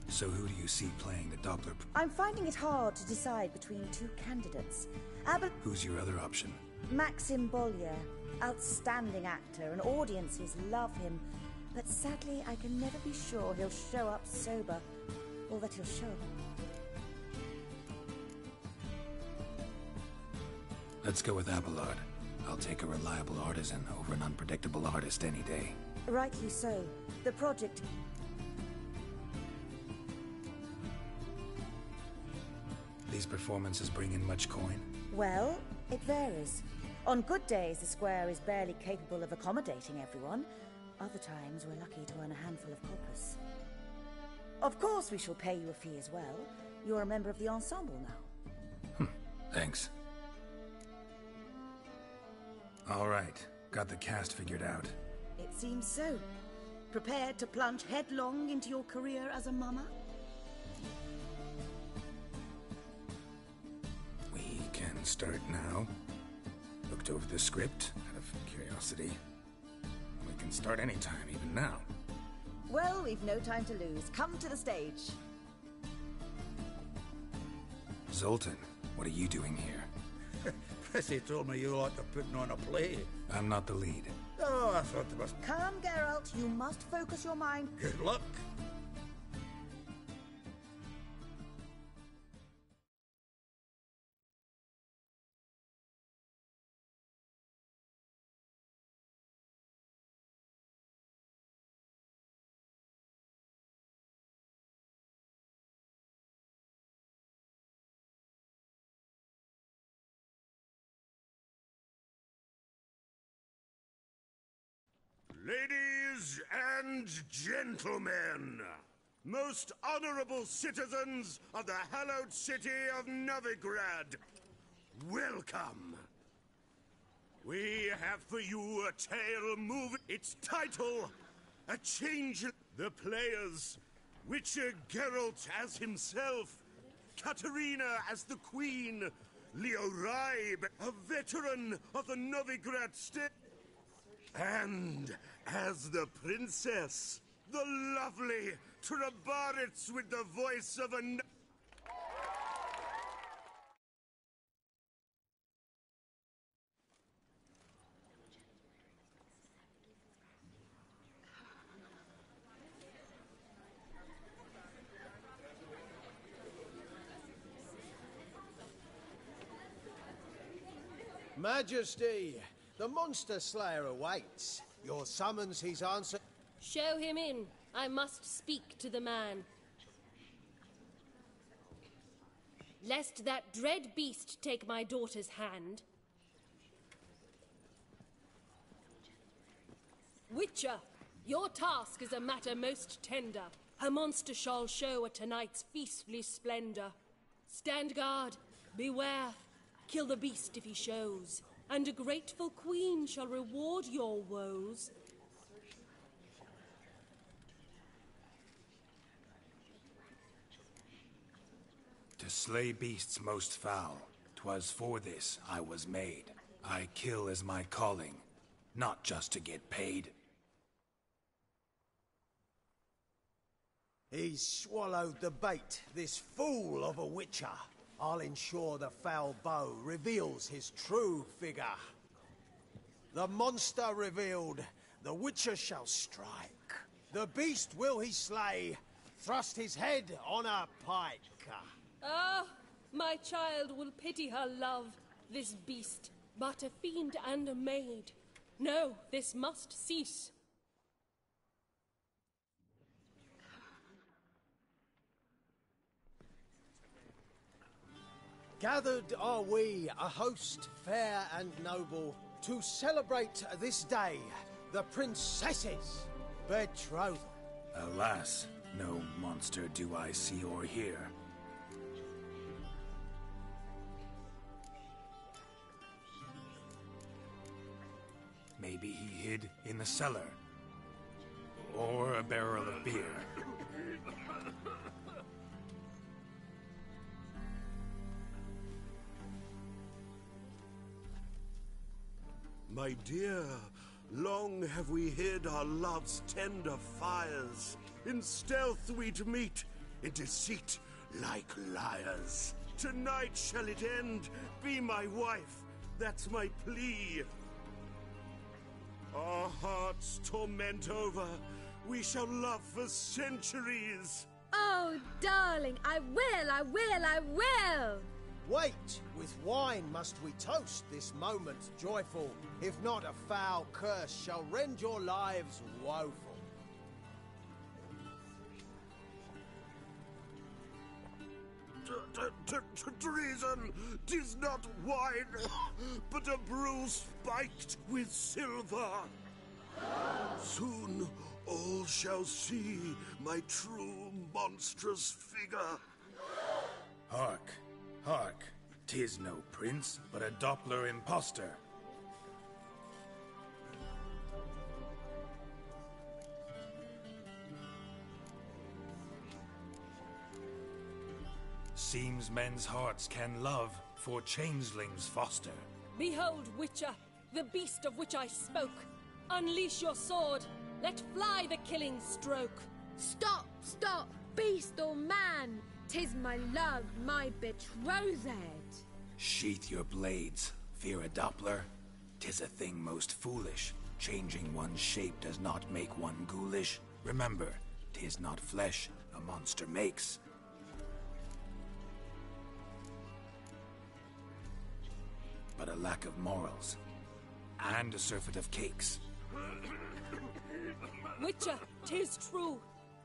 So who do you see playing the Doppler? I'm finding it hard to decide between two candidates. Who's your other option? Maxim Bollier. Outstanding actor, and audiences love him. But sadly, I can never be sure he'll show up sober, or that he'll show up. Let's go with Abelard. I'll take a reliable artisan over an unpredictable artist any day. Rightly so. The project... These performances bring in much coin? Well, it varies. On good days, the square is barely capable of accommodating everyone. Other times, we're lucky to earn a handful of coppers. Of course, we shall pay you a fee as well. You're a member of the ensemble now. Thanks. All right. Got the cast figured out. It seems so. Prepared to plunge headlong into your career as a mama? We can start now. Looked over the script, out of curiosity. We can start anytime, even now. Well, we've no time to lose. Come to the stage. Zoltan, what are you doing here? Prissy told me you like to putting on a play. I'm not the lead. Oh, I thought there was... Come, Geralt. You must focus your mind. Good luck. Ladies and gentlemen, most honorable citizens of the hallowed city of Novigrad, welcome. We have for you a tale movie. Its title, A Change. The players, Witcher Geralt as himself, Katarina as the Queen, Leo Raib, a veteran of the Novigrad state, and as the Princess, the lovely Trabaritz with the voice of a... Majesty, the Monster Slayer awaits. Your summons his answer. Show him in. I must speak to the man. Lest that dread beast take my daughter's hand. Witcher, your task is a matter most tender. A monster shall show at tonight's feastly splendor. Stand guard, beware. Kill the beast if he shows, and a grateful queen shall reward your woes. To slay beasts most foul, 'twas for this I was made. I kill as my calling, not just to get paid. He's swallowed the bait, this fool of a Witcher. I'll ensure the foul bow reveals his true figure. The monster revealed, the Witcher shall strike. The beast will he slay, thrust his head on a pike. Ah, my child will pity her love, this beast, but a fiend and a maid. No, this must cease. Gathered are we, a host fair and noble, to celebrate this day, the princess's betrothal. Alas, no monster do I see or hear. Maybe he hid in the cellar. Or a barrel of beer. My dear, long have we hid our love's tender fires. In stealth we'd meet, in deceit like liars. Tonight shall it end, be my wife, that's my plea. Our hearts torment over, we shall love for centuries. Oh, darling, I will! Wait, with wine must we toast this moment joyful. If not, a foul curse shall rend your lives woeful. Treason! 'Tis not wine, but a brew spiked with silver. Soon all shall see my true monstrous figure. Hark, hark. 'Tis no prince, but a Doppler impostor. Seems men's hearts can love, for changelings foster. Behold, Witcher, the beast of which I spoke. Unleash your sword. Let fly the killing stroke. Stop, stop, beast or man. 'Tis my love, my betrothed. Sheath your blades, fear a Doppler. 'Tis a thing most foolish. Changing one's shape does not make one ghoulish. Remember, 'tis not flesh a monster makes. But a lack of morals, and a surfeit of cakes. Witcher, 'tis true.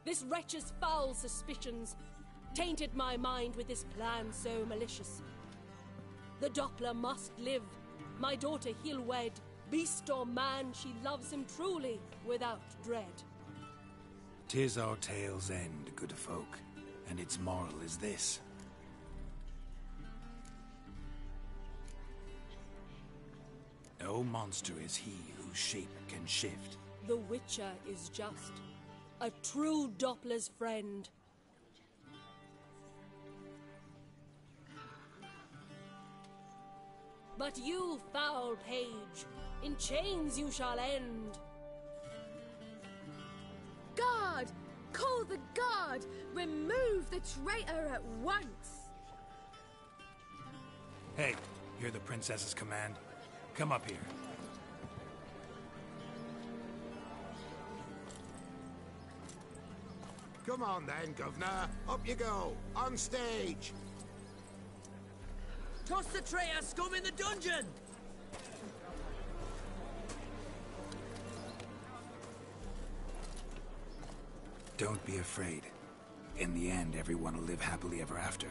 This wretch's foul suspicions tainted my mind with this plan so malicious. The Doppler must live. My daughter he'll wed. Beast or man, she loves him truly, without dread. 'Tis our tale's end, good folk, and its moral is this. No monster is he whose shape can shift. The Witcher is just a true Doppler's friend. But you, foul page, in chains you shall end. Guard! Call the guard! Remove the traitor at once! Hey, hear the princess's command? Come up here. Come on then, Governor. Up you go. On stage. Toss the traitor scum in the dungeon! Don't be afraid. In the end, everyone will live happily ever after.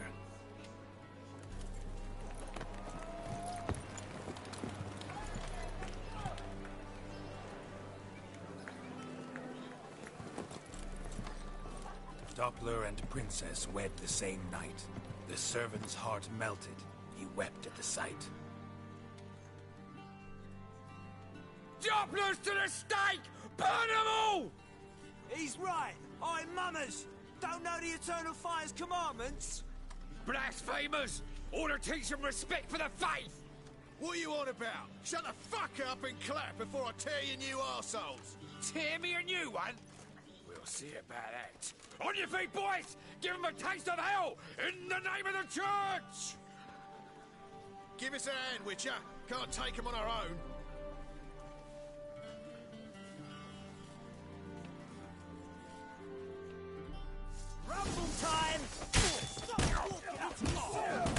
Doppler and Princess wed the same night. The servant's heart melted. He wept at the sight. Dopplers to the stake! Burn them all! He's right. I'm mummers. Don't know the Eternal Fire's commandments? Blasphemers! Order teach them respect for the faith! What are you on about? Shut the fuck up and clap before I tear you new arseholes! Tear me a new one? We'll see about that. On your feet, boys! Give them a taste of hell in the name of the church! Give us a hand, Witcher. Can't take them on our own. Rumble time! Stop walking up to the sword!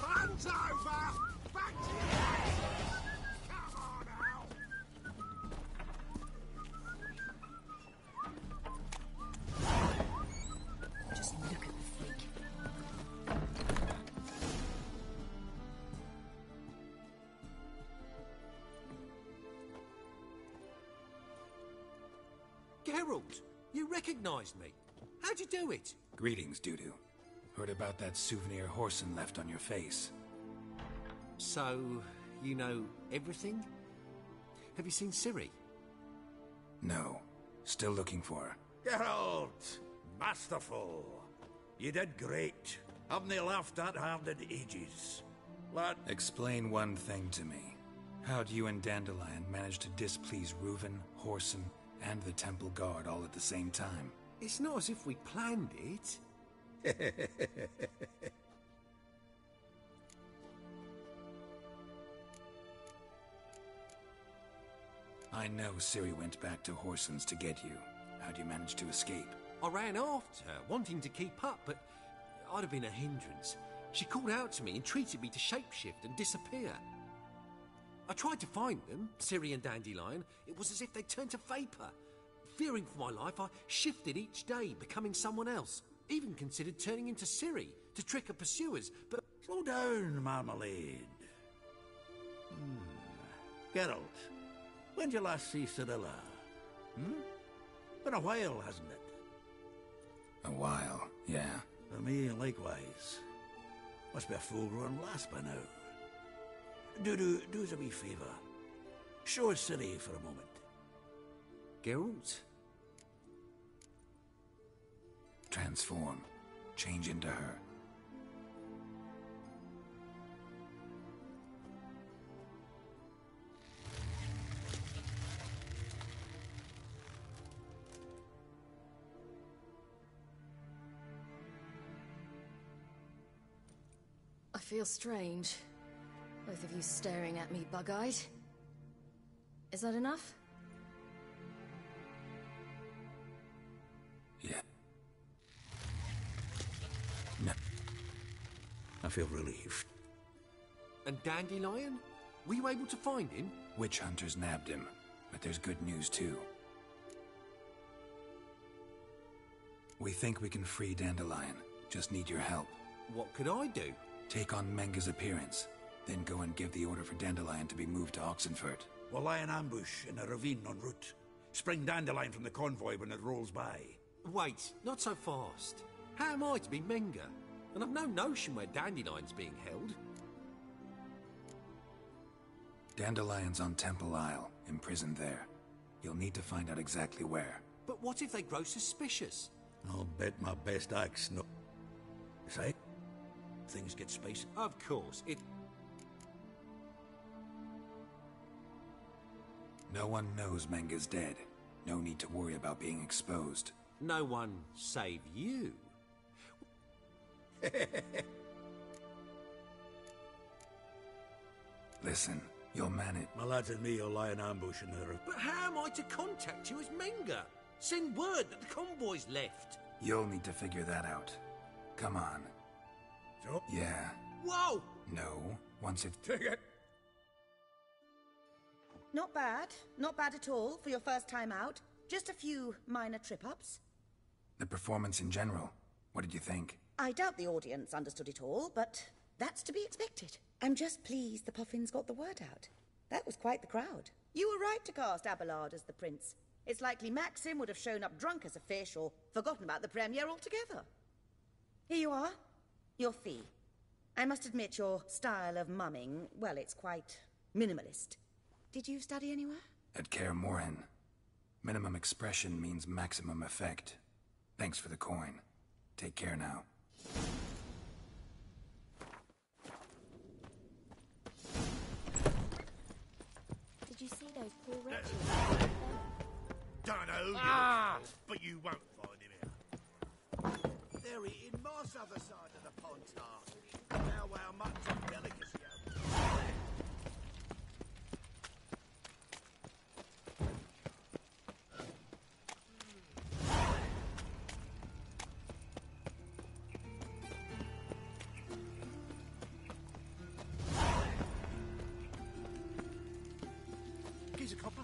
Hands over! Back to your base! Come on now! Just look at the freak. Geralt, you recognized me. How'd you do it? Greetings, Dudu. Heard about that souvenir Whoreson left on your face. So, you know everything? Have you seen Ciri? No. Still looking for her. Geralt! Masterful! You did great. Haven't they laughed that hard in ages? Lad... Explain one thing to me. How'd you and Dandelion manage to displease Reuven, Whoreson, and the Temple Guard all at the same time? It's not as if we planned it. I know Ciri went back to Whoreson's to get you. How'd you manage to escape? I ran after her, wanting to keep up, but I'd have been a hindrance. She called out to me and treated me to shapeshift and disappear. I tried to find them, Ciri and Dandelion. It was as if they turned to vapour. Fearing for my life, I shifted each day, becoming someone else. Even considered turning into Ciri to trick her pursuers, but... Slow down, Marmalade. Geralt, when did you last see Cyrilla? Been a while, hasn't it? A while, yeah. For me, likewise. Must be a full-grown lass by now. Do us a wee favour. Show us Ciri for a moment. Geralt? Transform. Change into her. I feel strange. Both of you staring at me bug-eyed. Is that enough? Yeah. No. I feel relieved. And Dandelion? Were you able to find him? Witch hunters nabbed him, but there's good news too. We think we can free Dandelion. Just need your help. What could I do? Take on Menga's appearance. Then go and give the order for Dandelion to be moved to Oxenfurt. We'll lie in ambush in a ravine en route. Spring Dandelion from the convoy when it rolls by. Wait, not so fast. How am I to be Menga? And I've no notion where Dandelion's being held. Dandelion's on Temple Isle, imprisoned there. You'll need to find out exactly where. But what if they grow suspicious? I'll bet my best axe no... Say? Things get spicy. Of course, No one knows Menga's dead. No need to worry about being exposed. No one save you. Listen, you'll manage. My lads and me will lie in ambush in the... But how am I to contact you as Menga? Send word that the convoy's left. You'll need to figure that out. Come on. So? Yeah. Whoa! No, once it's... Take it! Not bad. Not bad at all for your first time out. Just a few minor trip-ups. The performance in general, what did you think? I doubt the audience understood it all, but that's to be expected. I'm just pleased the Puffins got the word out. That was quite the crowd. You were right to cast Abelard as the prince. It's likely Maxim would have shown up drunk as a fish or forgotten about the premiere altogether. Here you are. Your fee. I must admit your style of mumming, well, it's quite minimalist. Did you study anywhere? At Kaer Morhen. Minimum expression means maximum effect. Thanks for the coin. Take care now. Did you see those poor wretches? Don't know, but you won't find him here. They're eating moss other side of the pond, now our mutton's a delicacy. He's a copper.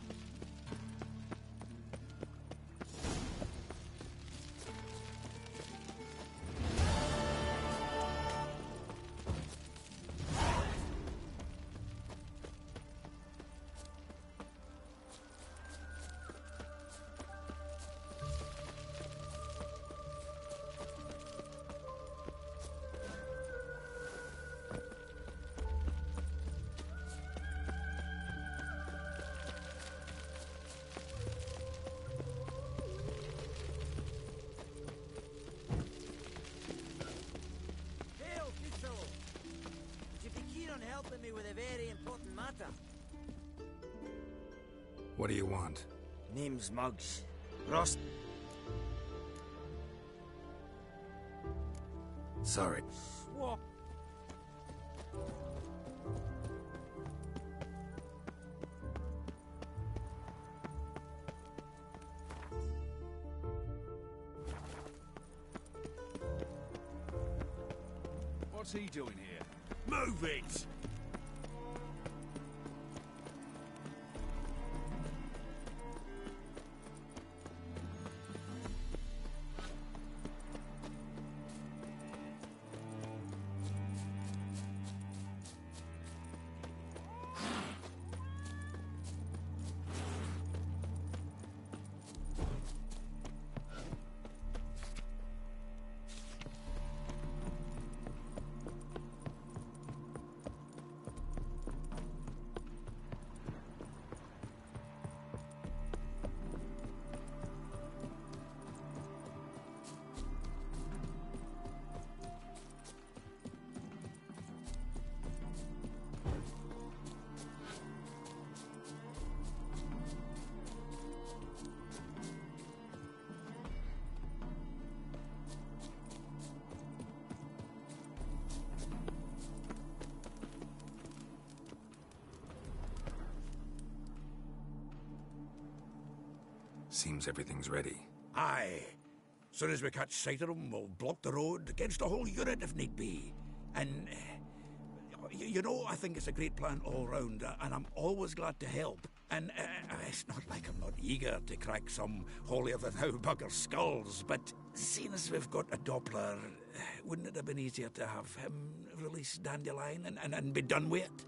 Helping me with a very important matter. What do you want? Name's Muggs. Ross. Sorry. Swap. What's he doing here? Move it! Seems everything's ready. Aye. Soon as we catch sight of them, we'll block the road against the whole unit if need be. And, you know, I think it's a great plan all round, and I'm always glad to help. And it's not like I'm not eager to crack some holier-than-thou bugger skulls, but seeing as we've got a Doppler, wouldn't it have been easier to have him release Dandelion and be done with it?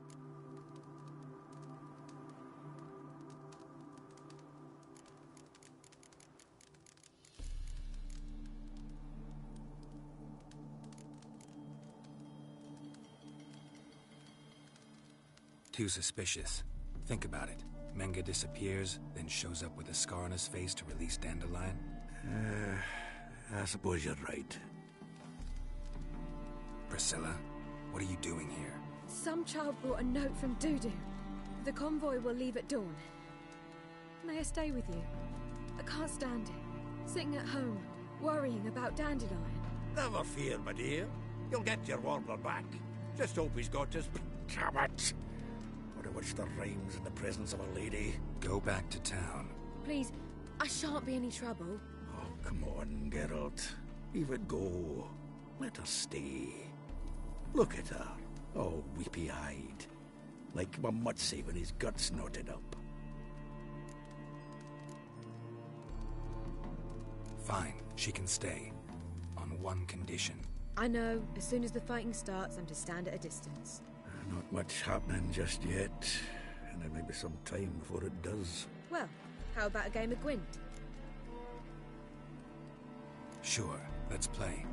Too suspicious. Think about it. Menga disappears, then shows up with a scar on his face to release Dandelion. I suppose you're right. Priscilla, what are you doing here? Some child brought a note from Dudu. The convoy will leave at dawn. May I stay with you? I can't stand it. Sitting at home, worrying about Dandelion. Never fear, my dear. You'll get your warbler back. Just hope he's got his... Damn it! What a which there rhymes in the presence of a lady. Go back to town. Please, I shan't be any trouble. Oh, come on, Geralt. Leave it go. Let her stay. Look at her, all weepy-eyed. Like my mutsy with his guts knotted up. Fine, she can stay. On one condition. I know, as soon as the fighting starts, I'm to stand at a distance. Not much happening just yet. And there may be some time before it does. Well, how about a game of Gwent? Sure, let's play.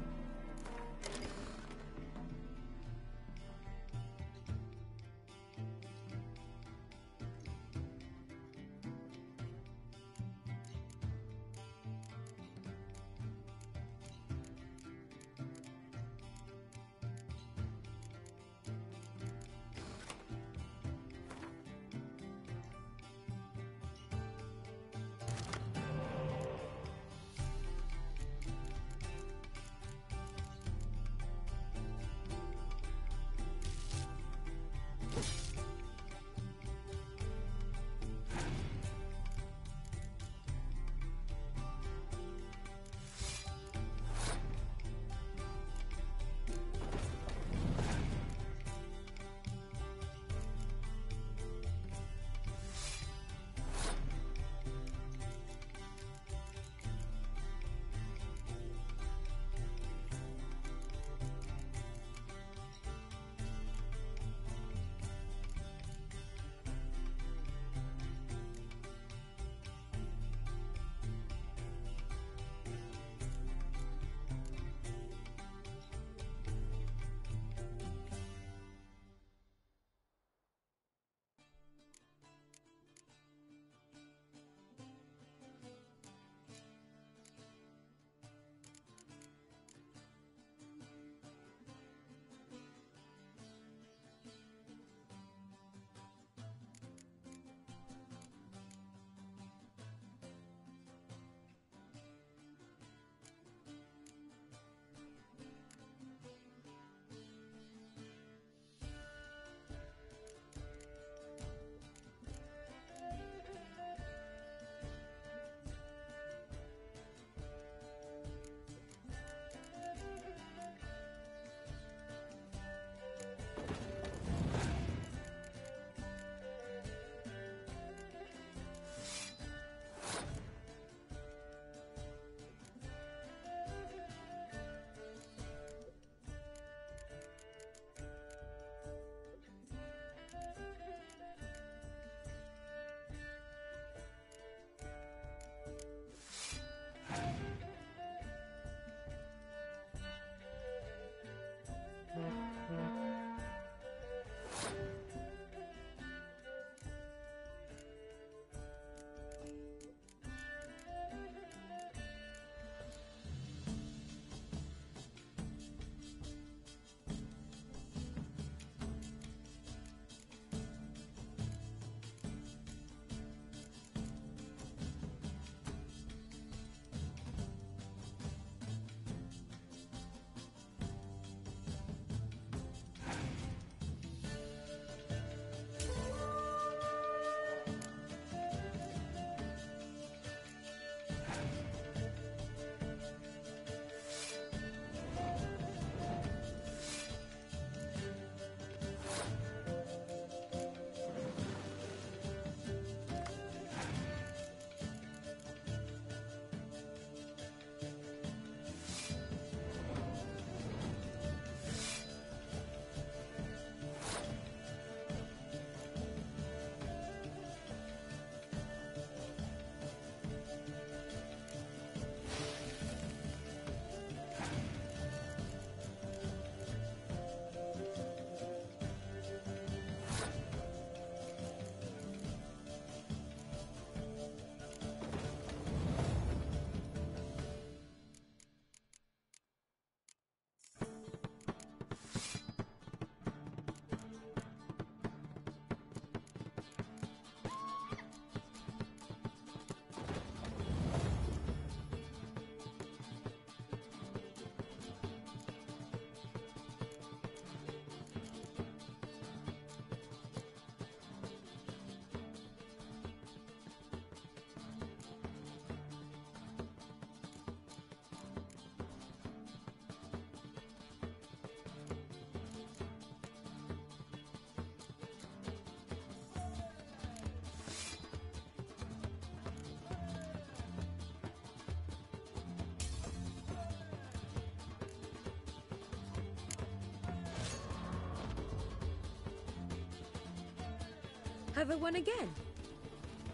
Have it won again?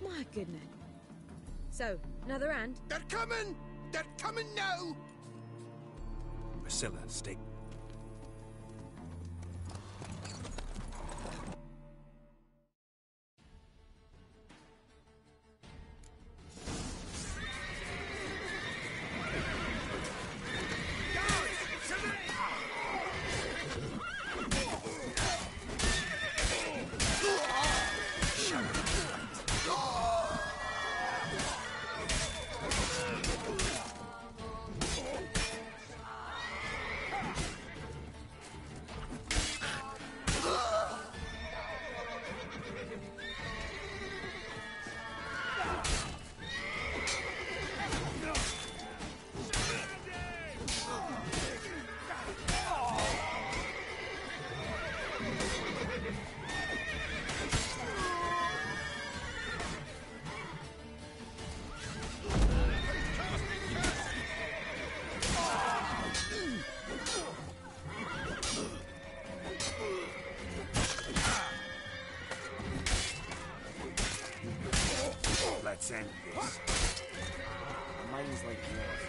My goodness. So, another hand? They're coming! They're coming now! Priscilla, stay... Let's end this. Mine's like yours.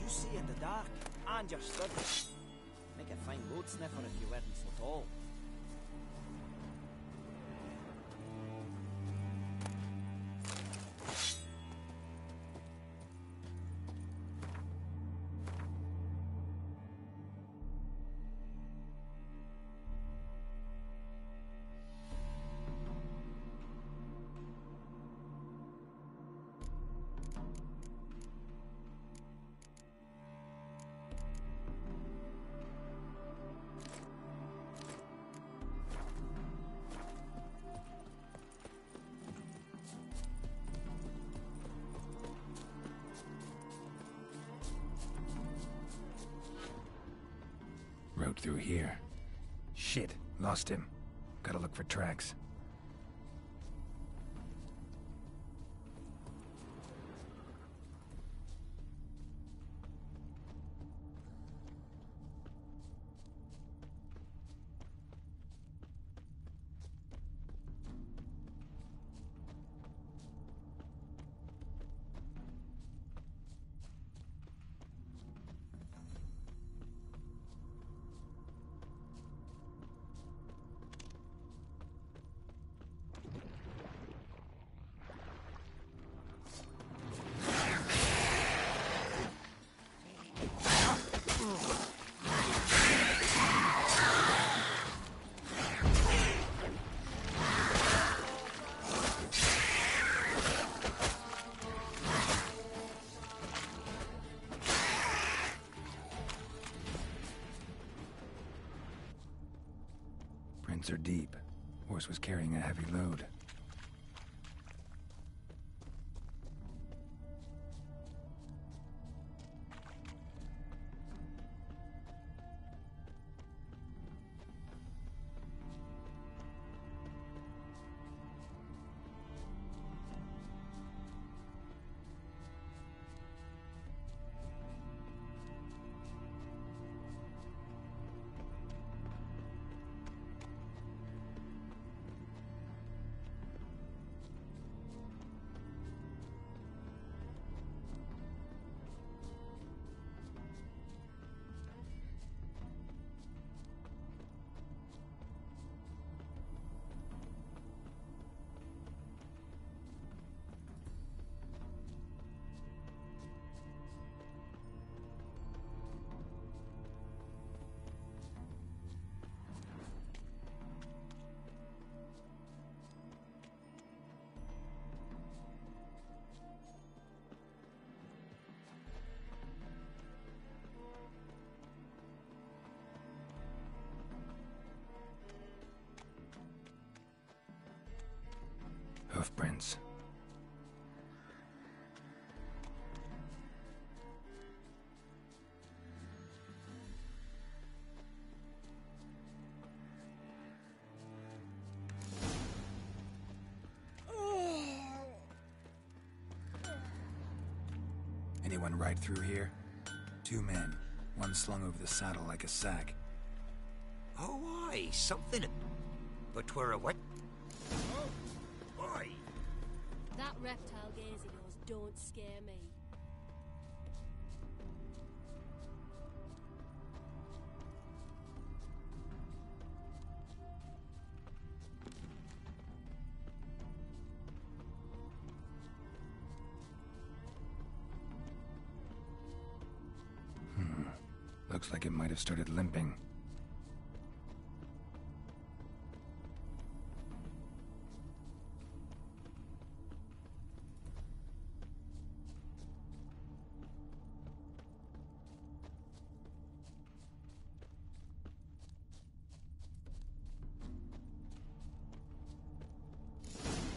See in the dark, and you're stood. Make a fine road sniffer if you weren't so tall. Road through here. Shit, lost him. Gotta look for tracks. Prints are deep. Horse was carrying a heavy load. footprints. Anyone ride through here? 2 men, one slung over the saddle like a sack. Oh, aye, something. But 'twere a what? Oh, aye. That reptile gaze of yours don't scare me. Looks like it might have started limping.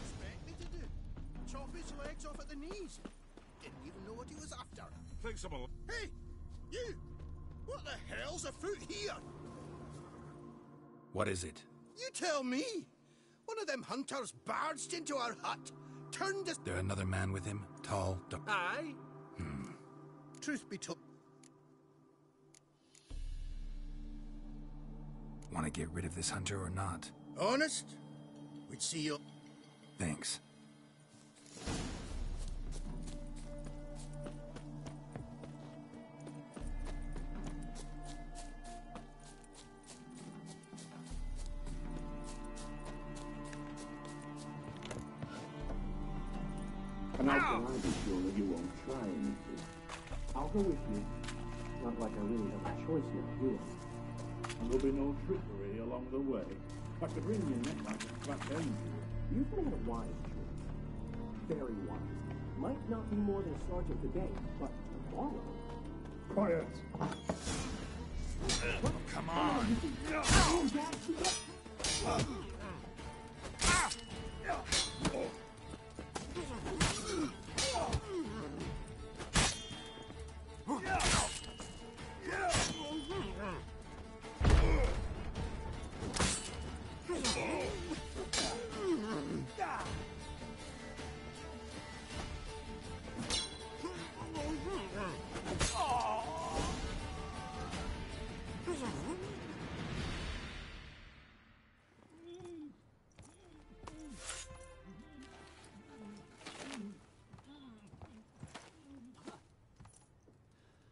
Expect me to do? Chop his legs off at the knees. Didn't even know what he was after. Flexible. Hey, you! What the hell's afoot here? What is it? You tell me. One of them hunters barged into our hut, turned us... There another man with him? Tall? Aye. Truth be told... Want to get rid of this hunter or not? Honest? We'd see you... Thanks. And how can I be sure that you won't try anything? I'll go with you. Not like I really have a choice now, do I? And there'll be no trickery along the way. I could wring your neck like a flat end. You've had a wise choice. Very wise. Might not be more than a sergeant today, but tomorrow... Quiet! Come on!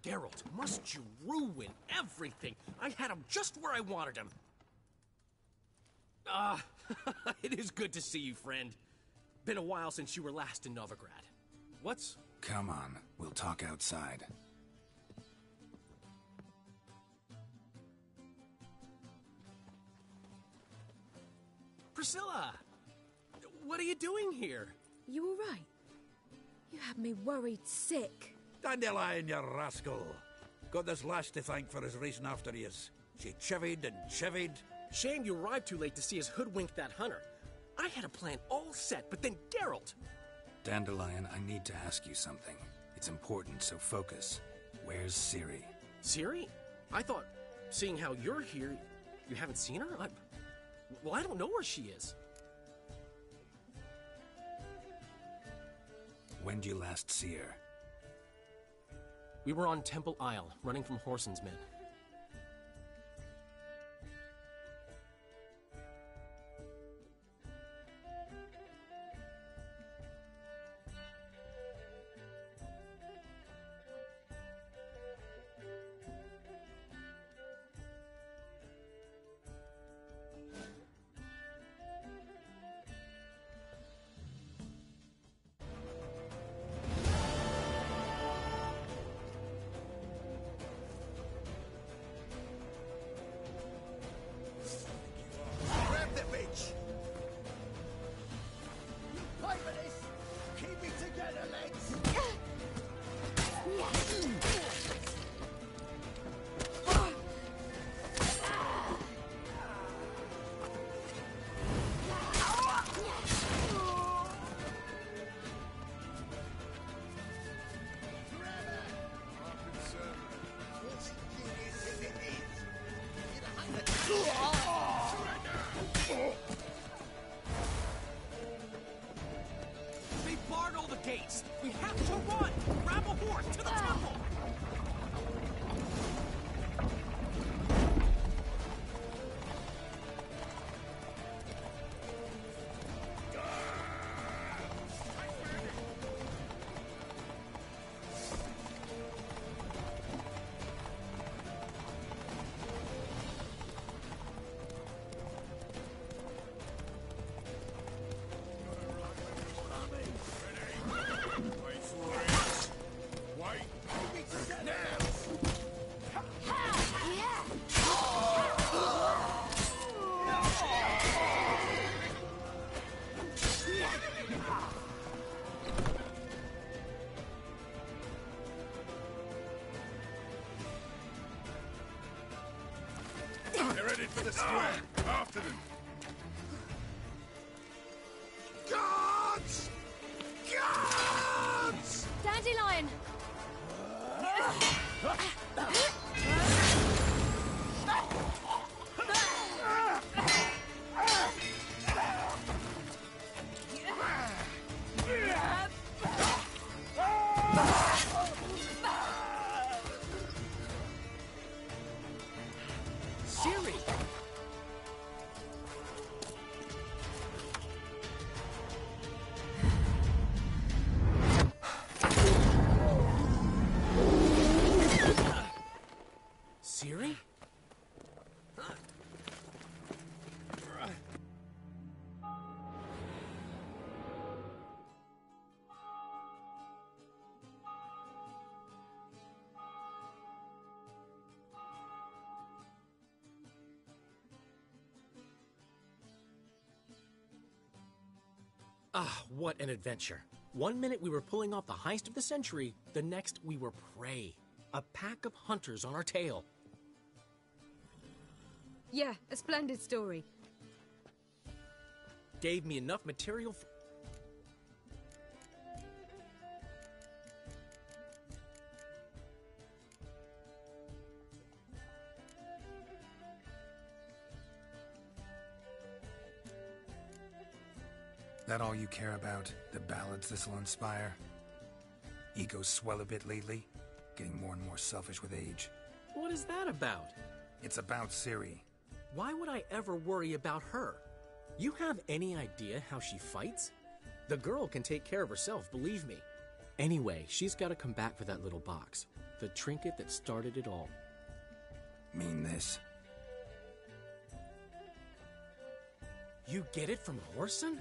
Geralt, must you ruin everything? I had him just where I wanted him. It is good to see you, friend. Been a while since you were last in Novigrad. What's... Come on, we'll talk outside. Priscilla! What are you doing here? You all right? You had me worried sick. Dandelion, you rascal. Got this lass to thank for his racing after yous. She chivied and chivied. Shame you arrived too late to see us hoodwink that hunter. I had a plan all set, but then Geralt... Dandelion, I need to ask you something. It's important, so focus. Where's Ciri? Ciri? I thought, seeing how you're here, you haven't seen her? Well, I don't know where she is. When'd you last see her? We were on Temple Isle, running from Whoreson's men. For the square! After them! Guards! Guards! Dandelion! Siri! Siri? Ah, what an adventure. 1 minute we were pulling off the heist of the century, the next we were prey. A pack of hunters on our tail. Yeah, a splendid story. Gave me enough material for... That all you care about? The ballads this'll inspire? Egos swell a bit lately? Getting more and more selfish with age. What is that about? It's about Ciri. Why would I ever worry about her? You have any idea how she fights? The girl can take care of herself, believe me. Anyway, she's got to come back for that little box. The trinket that started it all. Mean this? You get it from Whoreson?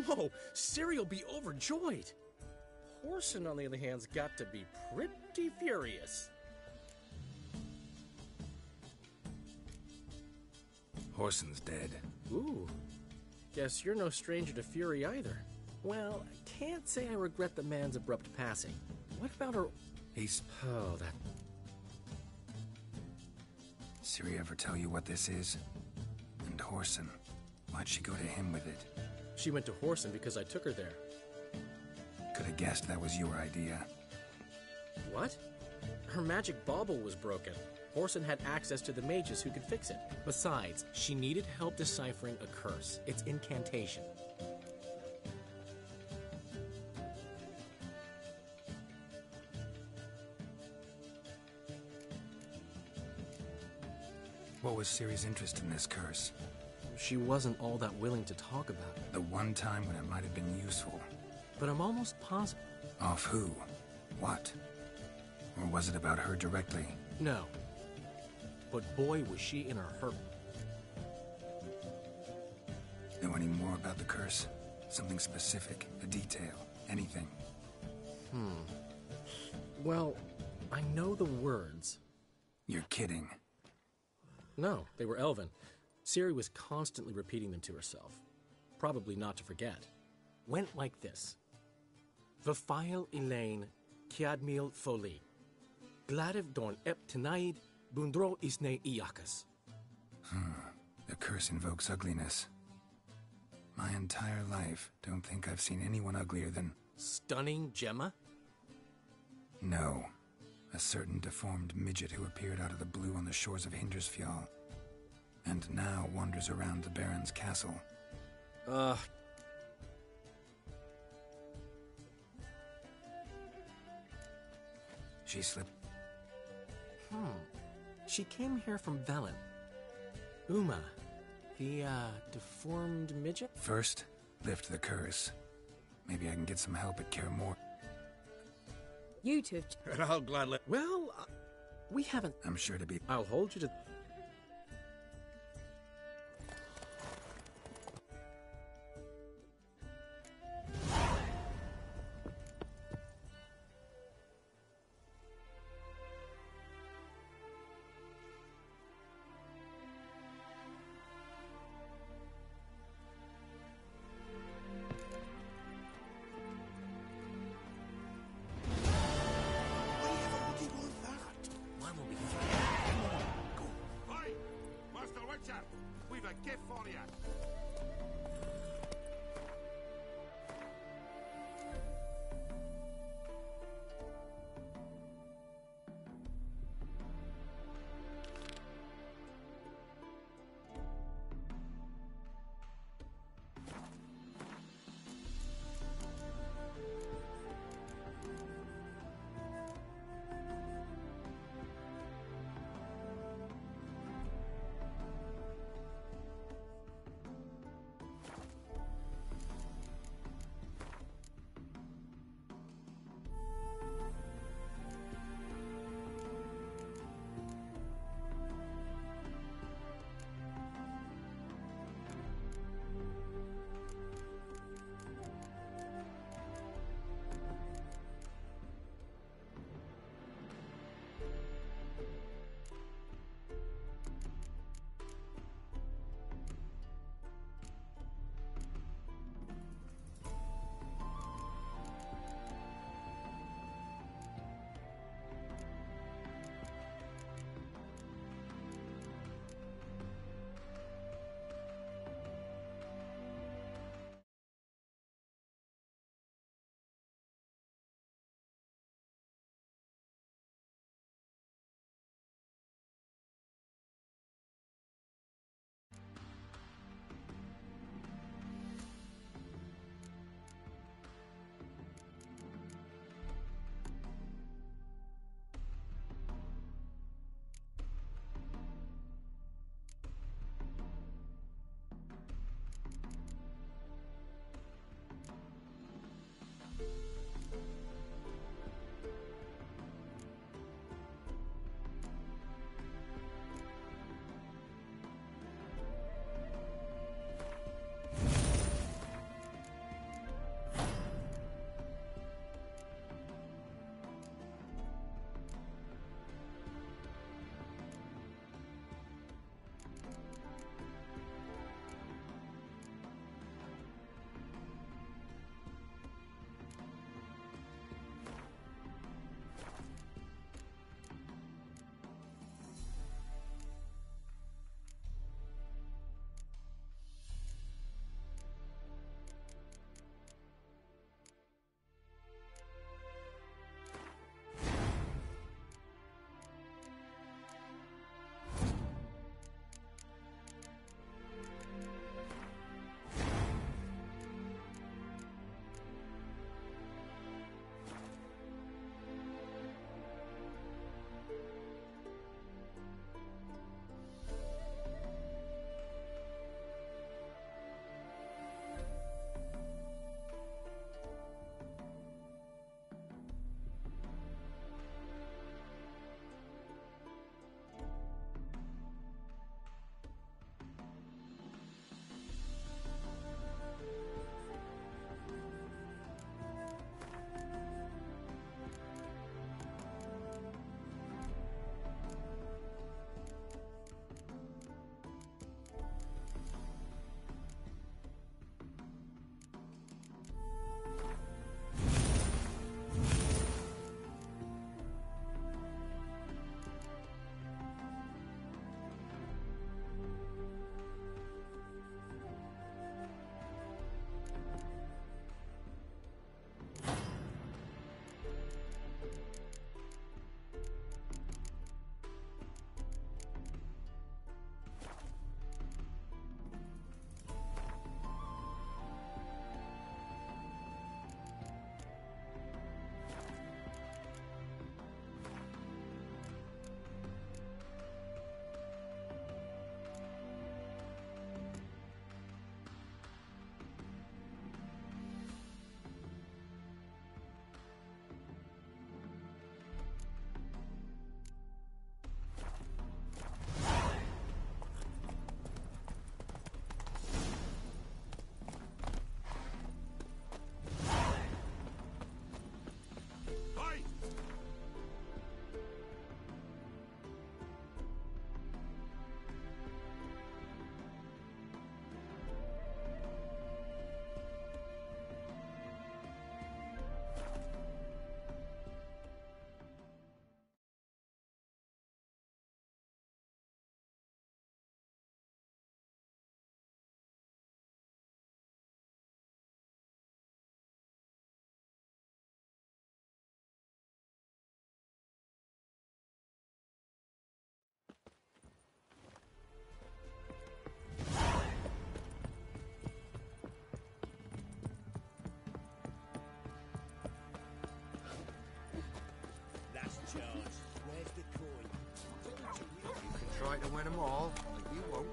Whoa, Ciri will be overjoyed. Whoreson, on the other hand, has got to be pretty furious. Whoreson's dead. Ooh, guess you're no stranger to fury either. Well, I can't say I regret the man's abrupt passing. What about her... He's... Oh, that... Ciri ever tell you what this is? And Whoreson, why'd she go to him with it? She went to Whoreson because I took her there. Could have guessed that was your idea. What? Her magic bauble was broken. Whoreson had access to the mages who could fix it. Besides, she needed help deciphering a curse. Its incantation. What was Ciri's interest in this curse? She wasn't all that willing to talk about it. The one time when it might have been useful. But I'm almost positive. Off who? What? Or was it about her directly? No. But boy, was she in a hurry. Know any more about the curse? Something specific, a detail, anything? Well, I know the words. You're kidding. No, they were Elven. Ciri was constantly repeating them to herself. Probably not to forget. Went like this. Vafile Elaine Kiadmil Foli. Gladiv Dorn Ep Tenaid Bundro Isne Iakas. The curse invokes ugliness. My entire life, don't think I've seen anyone uglier than... Stunning Gemma? No. A certain deformed midget who appeared out of the blue on the shores of Hindersfjall. And now wanders around the Baron's castle. She slipped... She came here from Velen. Uma, the, deformed midget? First, lift the curse. Maybe I can get some help at Kaer Morhen. You two. I'll gladly... Well, we haven't... I'm sure to be... I'll hold you to... here for you. to win them all, but you won't.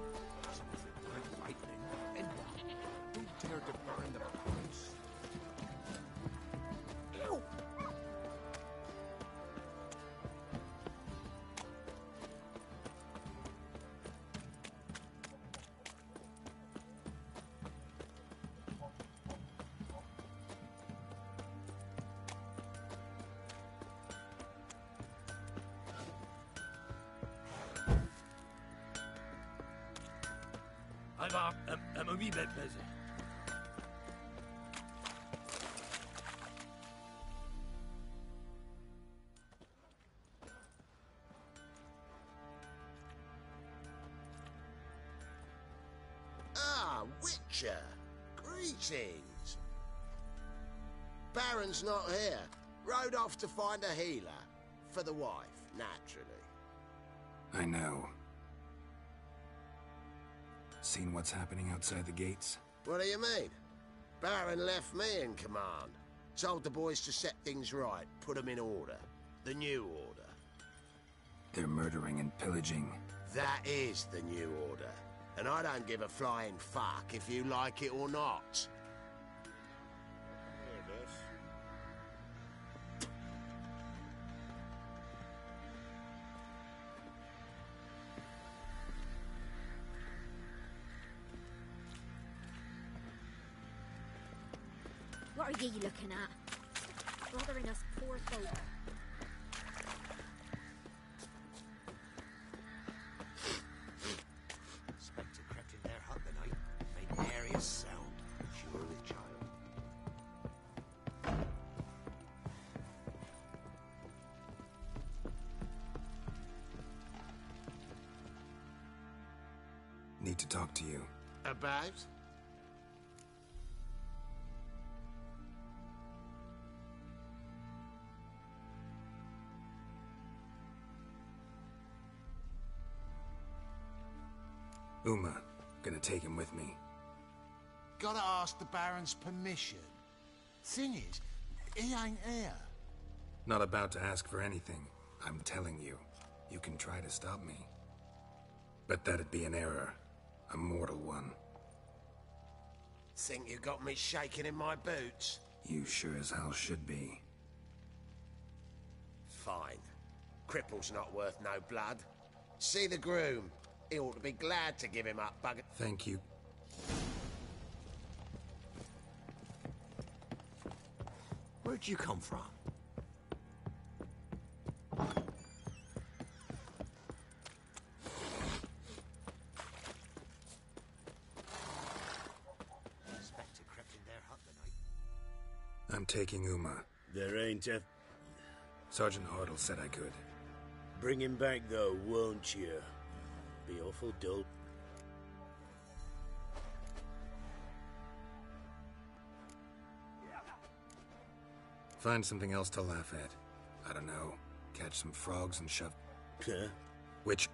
Some of it great lightning. And who dared to burn the prince? Ew! I'm a wee bit busy. Ah, Witcher. Greetings. Baron's not here. Rode off to find a healer. For the wife, naturally. I know. Seen what's happening outside the gates? What do you mean? Baron left me in command. Told the boys to set things right, put them in order. The new order. They're murdering and pillaging. That is the new order. And I don't give a flying fuck if you like it or not. There it is. What are ye looking at? Bothering us poor folk. Spectre crept in their hut the night. Made nary a sound. Surely, child. Need to talk to you. About? Uma. Gonna take him with me. Gotta ask the Baron's permission. Thing is, he ain't here. Not about to ask for anything. I'm telling you. You can try to stop me. But that'd be an error. A mortal one. Think you got me shaking in my boots? You sure as hell should be. Fine. Cripple's not worth no blood. See the groom. He ought to be glad to give him up, bugger. Thank you. Where'd you come from? Spectre crept in their hut the night. I'm taking Uma. There ain't a... Sergeant Hartle said I could. Bring him back, though, won't you? Be awful dull. Find something else to laugh at. I don't know. Catch some frogs and shove... Huh? Which...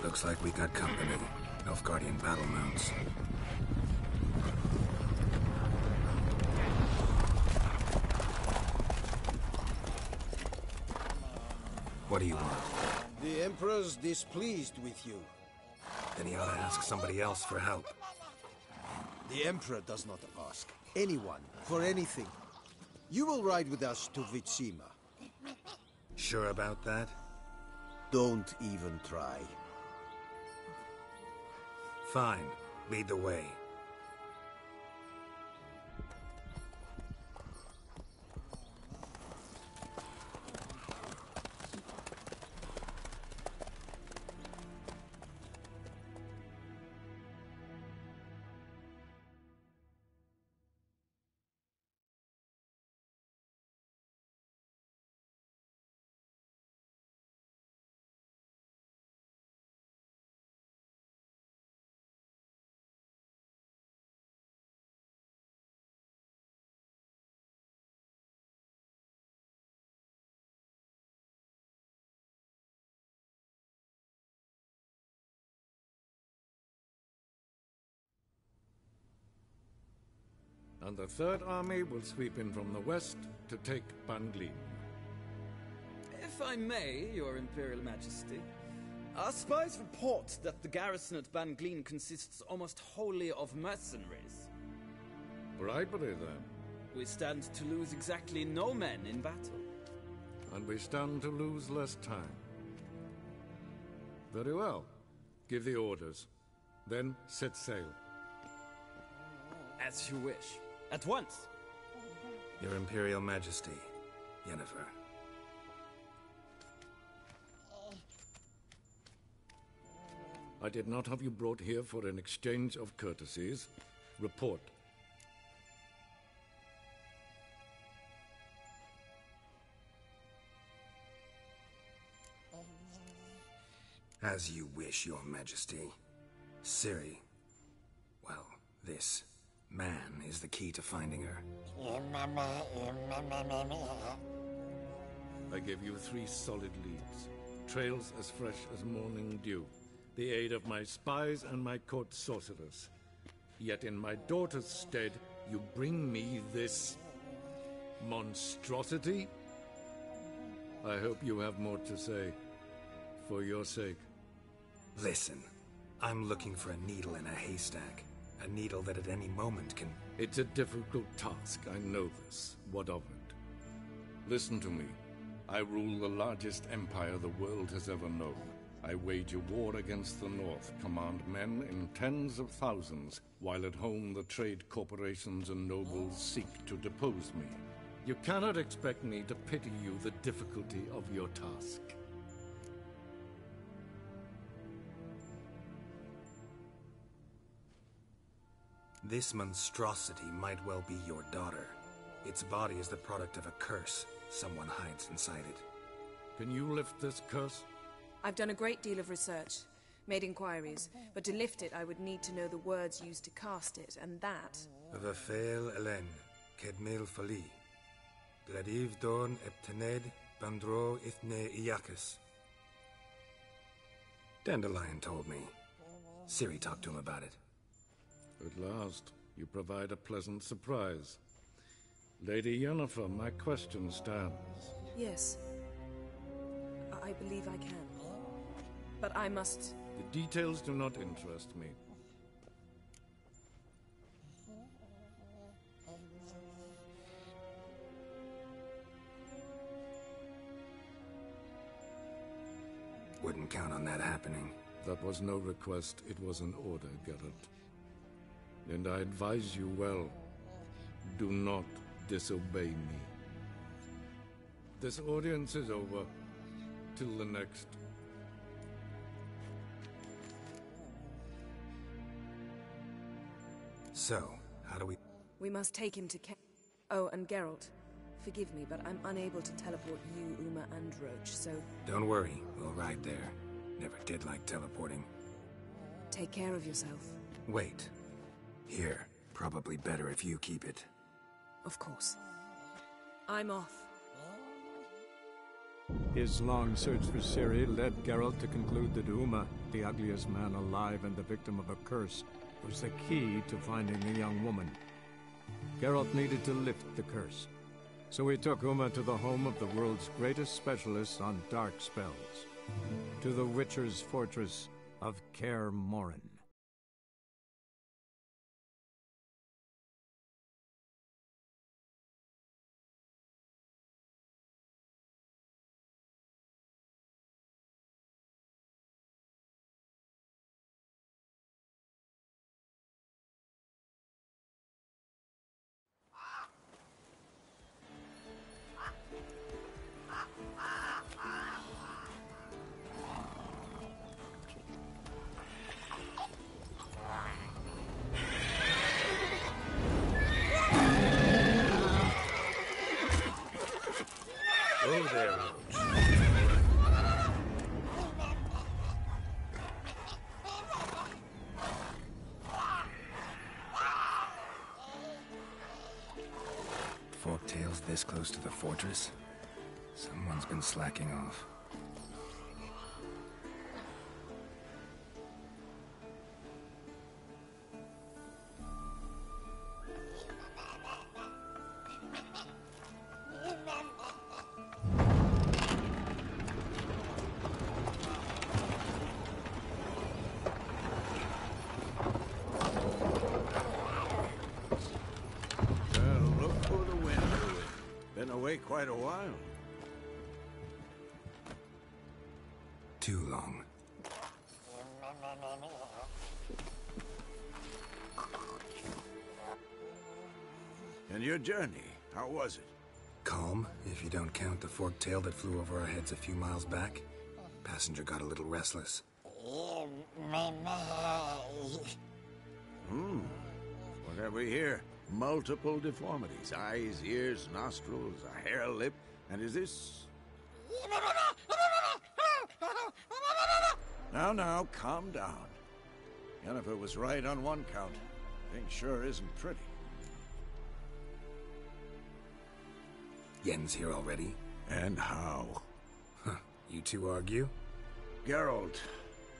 Looks like we got company. Nilfgaardian battle mounts. What do you want? The Emperor's displeased with you. Then he ought to ask somebody else for help. The Emperor does not ask anyone for anything. You will ride with us to Vitsima. Sure about that? Don't even try. Fine. Lead the way. and the Third Army will sweep in from the west to take Banglin. If I may, Your Imperial Majesty, our spies report that the garrison at Banglin consists almost wholly of mercenaries. Bribery, then. We stand to lose exactly no men in battle. And we stand to lose less time. Very well. Give the orders. Then set sail. As you wish. At once. Your Imperial Majesty, Yennefer. I did not have you brought here for an exchange of courtesies. Report. As you wish, Your Majesty. Ciri. Well, this man is the key to finding her. I give you 3 solid leads. Trails as fresh as morning dew. The aid of my spies and my court sorcerers. Yet in my daughter's stead, you bring me this monstrosity? I hope you have more to say. For your sake. Listen, I'm looking for a needle in a haystack. A needle that at any moment can... It's a difficult task, I know this. What of it? Listen to me. I rule the largest empire the world has ever known. I wage a war against the North, command men in tens of thousands, while at home the trade corporations and nobles seek to depose me. You cannot expect me to pity you the difficulty of your task. This monstrosity might well be your daughter. Its body is the product of a curse. Someone hides inside it. Can you lift this curse? I've done a great deal of research, made inquiries, but to lift it I would need to know the words used to cast it, and that... Vafel Elen, Kedmil Fali. Gladiv Dorn Eptened, Bandro Ithne Iacus. Dandelion told me. Ciri talked to him about it. At last, you provide a pleasant surprise. Lady Yennefer, my question stands. Yes. I believe I can. But I must... The details do not interest me. Wouldn't count on that happening. That was no request, it was an order, Geralt. And I advise you well. Do not disobey me. This audience is over. Till the next. So, how do we... We must take him to Oh, and Geralt. Forgive me, but I'm unable to teleport you, Uma, and Roach, so... Don't worry, we'll ride there. Never did like teleporting. Take care of yourself. Wait. Here. Probably better if you keep it. Of course. I'm off. His long search for Ciri led Geralt to conclude that Uma, the ugliest man alive and the victim of a curse, was the key to finding the young woman. Geralt needed to lift the curse, so he took Uma to the home of the world's greatest specialists on dark spells, to the Witcher's fortress of Kaer Morhen. Oh, there. Forktails this close to the fortress? Someone's been slacking off. wait quite a while. Too long. And your journey, how was it? Calm, if you don't count the forked tail that flew over our heads a few miles back. Passenger got a little restless. What have we here? Multiple deformities. Eyes, ears, nostrils, a hair lip. And is this... Now, calm down. Yennefer was right on one count. Thing sure isn't pretty. Yen's here already? And how? Huh. You two argue? Geralt,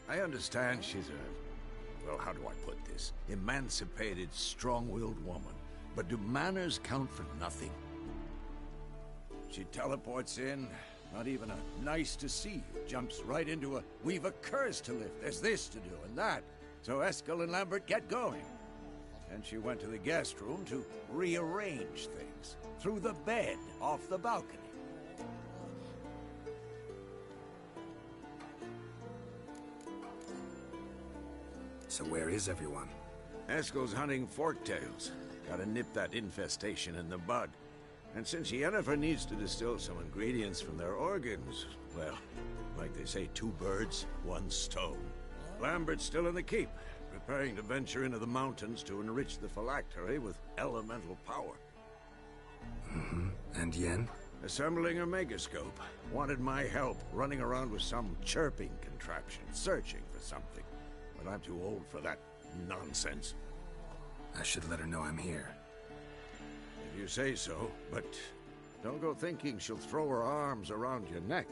I understand she's a... well, how do I put this? Emancipated, strong-willed woman. But do manners count for nothing? She teleports in, not even a nice to see you, jumps right into a we've a curse to lift, there's this to do and that. So Eskel and Lambert get going. And she went to the guest room to rearrange things. Through the bed, off the balcony. So where is everyone? Eskel's hunting forktails. Gotta nip that infestation in the bud. And since Yennefer needs to distill some ingredients from their organs, well, like they say, 2 birds, 1 stone. Lambert's still in the keep, preparing to venture into the mountains to enrich the phylactery with elemental power. And Yen? Assembling a megascope. Wanted my help running around with some chirping contraption, searching for something. But I'm too old for that nonsense. I should let her know I'm here. If you say so, but don't go thinking she'll throw her arms around your neck.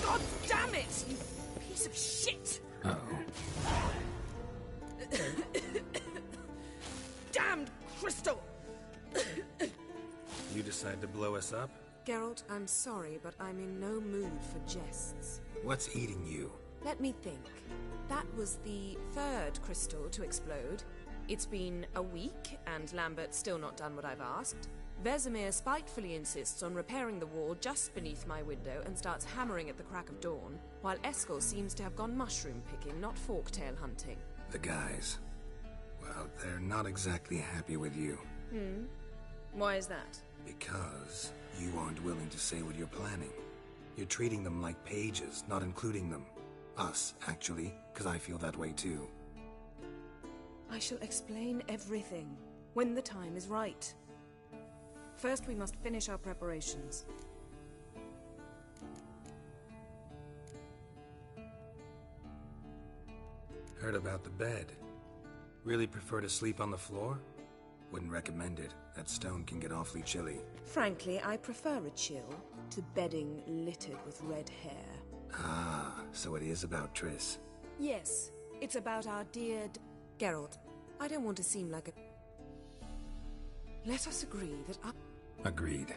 God damn it, you piece of shit! Uh-oh. Damned crystal! You decide to blow us up? Geralt, I'm sorry, but I'm in no mood for jests. What's eating you? Let me think. That was the 3rd crystal to explode. It's been a week, and Lambert's still not done what I've asked. Vesemir spitefully insists on repairing the wall just beneath my window and starts hammering at the crack of dawn, while Eskel seems to have gone mushroom picking, not forktail hunting. The guys. Well, they're not exactly happy with you. Why is that? Because you aren't willing to say what you're planning. You're treating them like pages, not including them. Us, actually, because I feel that way too. I shall explain everything, when the time is right. First, we must finish our preparations. Heard about the bed. Really prefer to sleep on the floor? Wouldn't recommend it. That stone can get awfully chilly. Frankly, I prefer a chill. to bedding littered with red hair. Ah, so it is about Triss. Yes, it's about our dear Geralt. I don't want to seem like a... Let us agree that I... Agreed.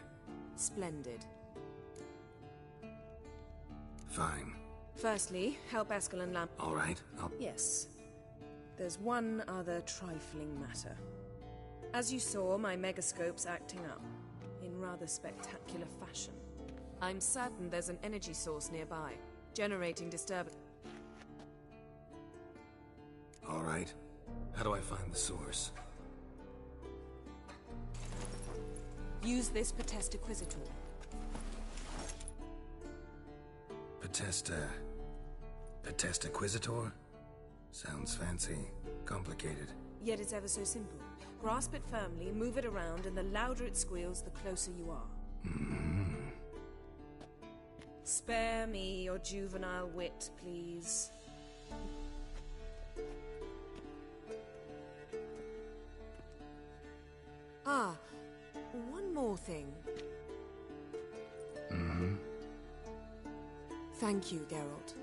Splendid. Fine. Firstly, help Eskel and Lamb... All right, Yes. There's one other trifling matter. As you saw, my megascope's acting up, in rather spectacular fashion. I'm certain there's an energy source nearby, generating disturbance. All right. How do I find the source? Use this Potest Acquisitor. Potest Acquisitor? Sounds fancy. Complicated. Yet it's ever so simple. Grasp it firmly, move it around, and the louder it squeals, the closer you are. Mm-hmm. Spare me your juvenile wit, please. Ah, one more thing. Mm-hmm. Thank you, Geralt.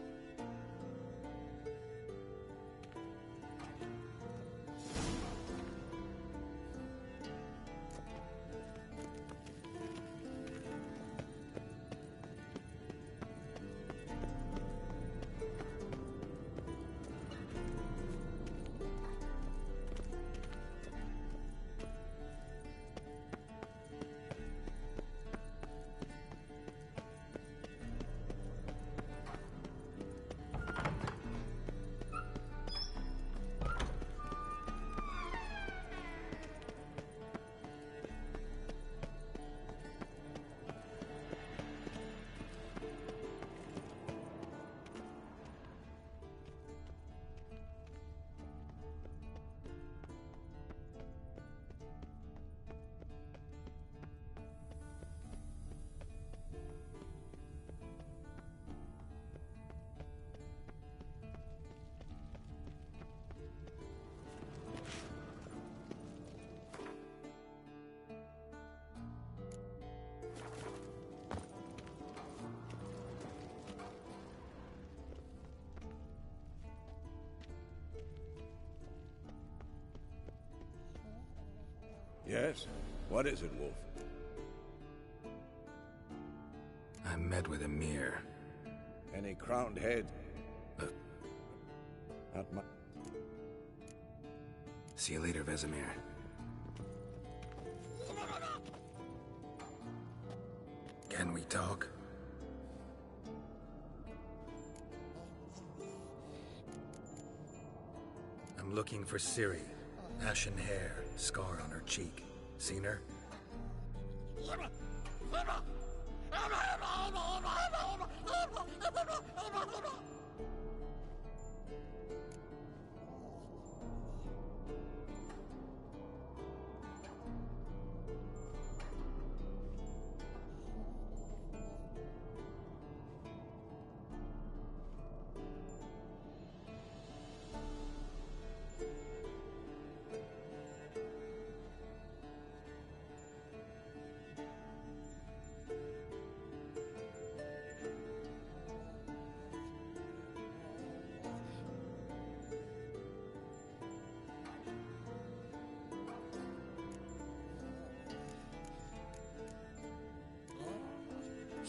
Yes? What is it, Wolf? I met with Emir. Any crowned head? Not my... See you later, Vesemir. Can we talk? I'm looking for Ciri. Ashen hair, scar on her cheek. Seen her?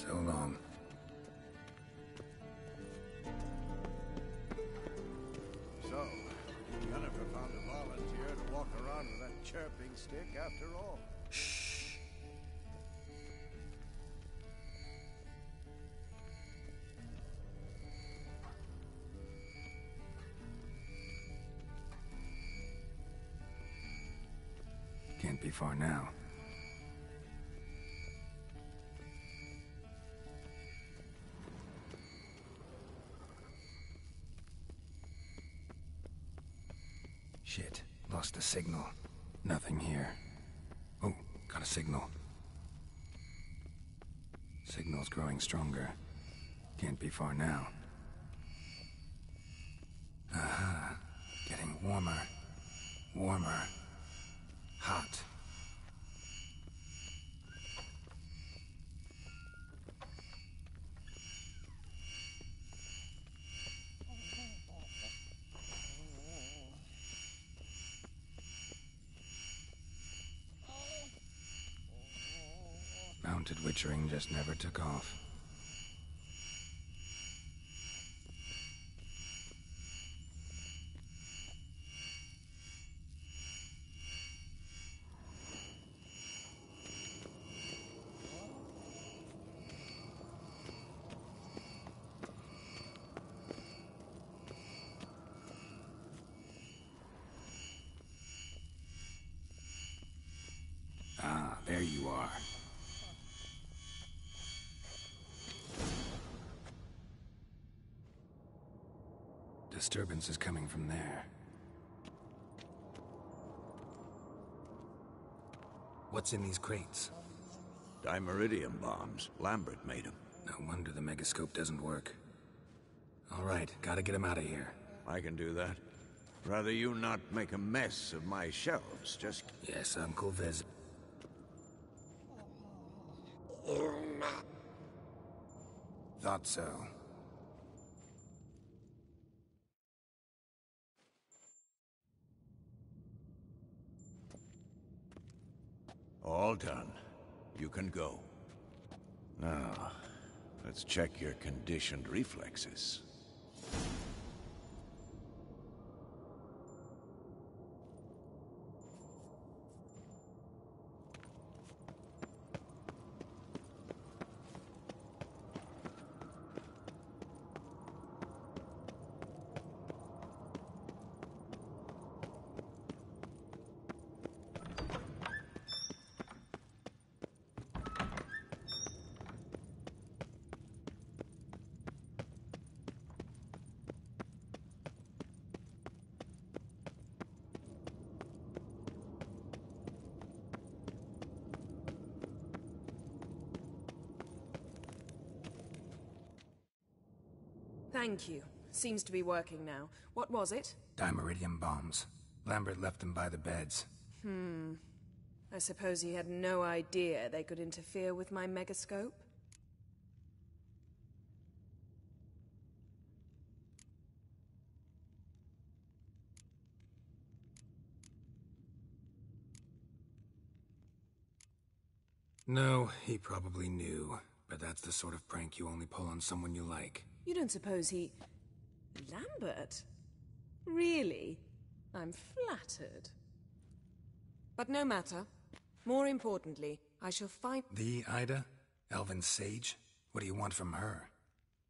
So long. So, Jennifer found a volunteer to walk around with that chirping stick after all. Shh. Can't be far now. Shit, lost the signal. Nothing here. Oh, got a signal. Signal's growing stronger. Can't be far now. Aha, getting warmer. Warmer. Hot. attempted witchering just never took off. Ah, there you are. Disturbance is coming from there. What's in these crates? Dimeridium bombs. Lambert made them. No wonder the megascope doesn't work. All right, gotta get him out of here. I can do that. Rather you not make a mess of my shelves, just... Yes, Uncle Vez. Thought so. All done. You can go. Now, let's check your conditioned reflexes. Thank you. Seems to be working now. What was it? Dimeridium bombs. Lambert left them by the beds. I suppose he had no idea they could interfere with my megascope? No, he probably knew. But that's the sort of prank you only pull on someone you like. You don't suppose he... Lambert? Really? I'm flattered. But no matter. More importantly, I shall find... The Ida? Elven sage? What do you want from her?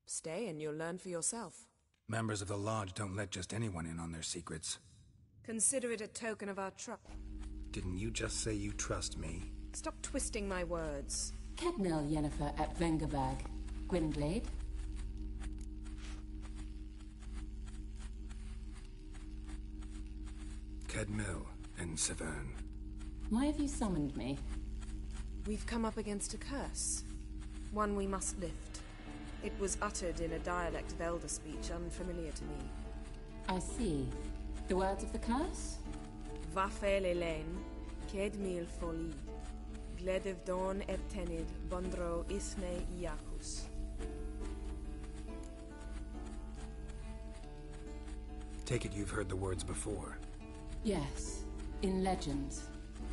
Stay and you'll learn for yourself. Members of the Lodge don't let just anyone in on their secrets. Consider it a token of our trust. Didn't you just say you trust me? Stop twisting my words. Kednil Yennefer at Vengerberg. Gwynblade. Kedmil and Severn. Why have you summoned me? We've come up against a curse. One we must lift. It was uttered in a dialect of Elder speech unfamiliar to me. I see. The words of the curse? Vafel Elaine, Kedmil Foli. Gledev Dawn Ertenid, Bondro Isne Iakus. Take it you've heard the words before. Yes, in legends.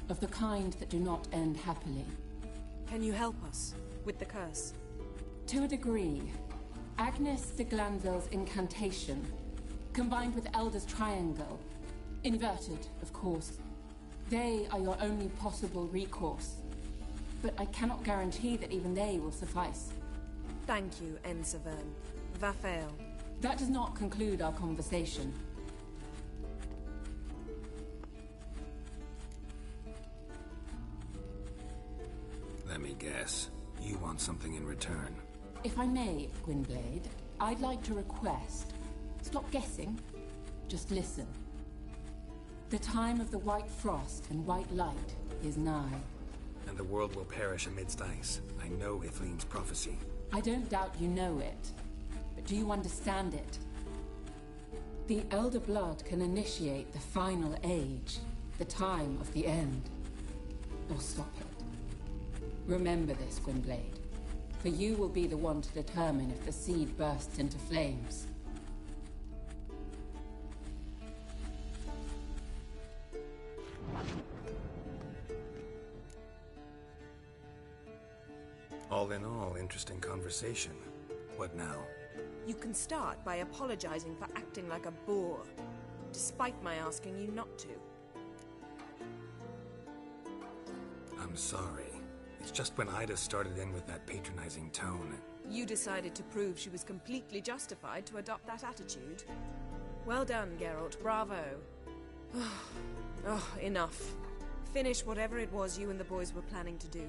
Of the kind that do not end happily. Can you help us with the curse? To a degree. Agnes de Glanville's incantation, combined with Elder's triangle, inverted, of course. They are your only possible recourse. But I cannot guarantee that even they will suffice. Thank you, Severn. Vafael. That does not conclude our conversation. Let me guess. You want something in return. If I may, Gwynblade, I'd like to request. Stop guessing. Just listen. The time of the white frost and white light is nigh. And the world will perish amidst ice. I know Ithleen's prophecy. I don't doubt you know it. But do you understand it? The Elder Blood can initiate the final age. The time of the end. Or stop it. Remember this, Gwynblade. For you will be the one to determine if the seed bursts into flames. All in all, interesting conversation. What now? You can start by apologizing for acting like a boor, despite my asking you not to. I'm sorry. It's just when Ida started in with that patronizing tone. You decided to prove she was completely justified to adopt that attitude. Well done, Geralt. Bravo. Oh, enough. Finish whatever it was you and the boys were planning to do.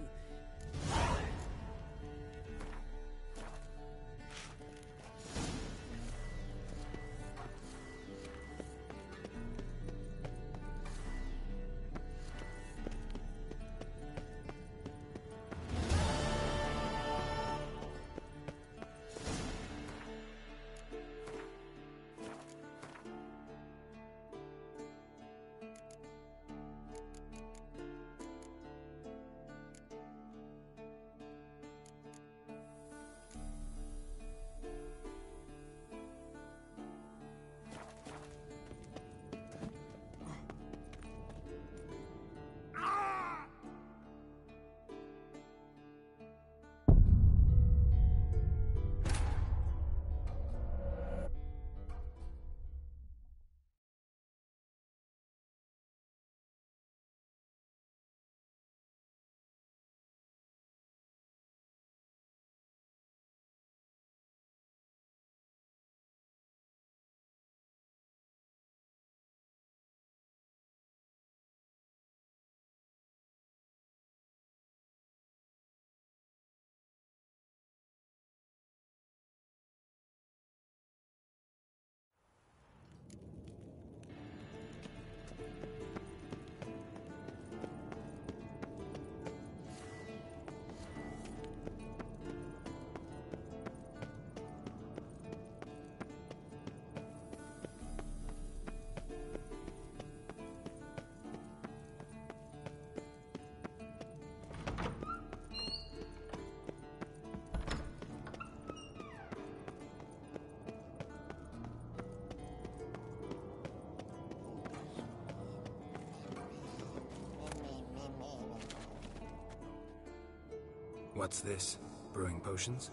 What's this? Brewing potions?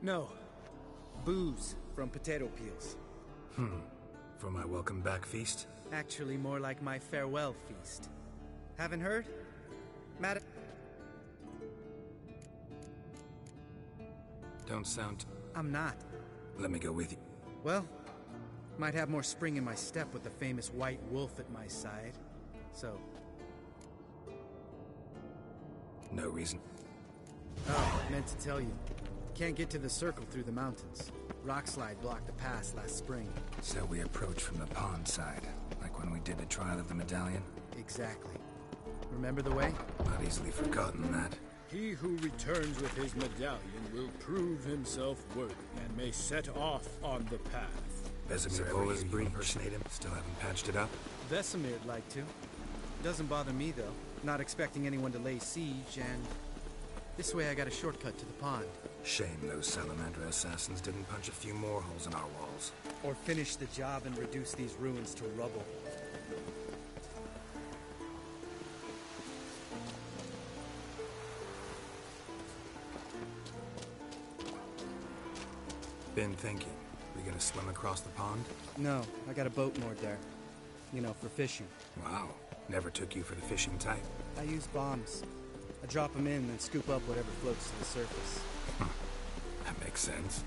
No. Booze from potato peels. For my welcome back feast? Actually, more like my farewell feast. Haven't heard? Mad. Don't sound... I'm not. Let me go with you. Well, might have more spring in my step with the famous white wolf at my side. So... No reason. Oh, meant to tell you. Can't get to the circle through the mountains. Rockslide blocked the pass last spring. So we approach from the pond side, like when we did the trial of the medallion? Exactly. Remember the way? Not easily forgotten, that. He who returns with his medallion will prove himself worthy and may set off on the path. Vesemir Vola's breed impersonate him? Still haven't patched it up? Vesemir'd like to. Doesn't bother me, though. Not expecting anyone to lay siege, and... this way I got a shortcut to the pond. Shame those Salamander assassins didn't punch a few more holes in our walls. Or finish the job and reduce these ruins to rubble. Been thinking. We gonna swim across the pond? No, I got a boat moored there. You know, for fishing. Wow. Never took you for the fishing type. I use bombs. I drop them in, then scoop up whatever floats to the surface. That makes sense.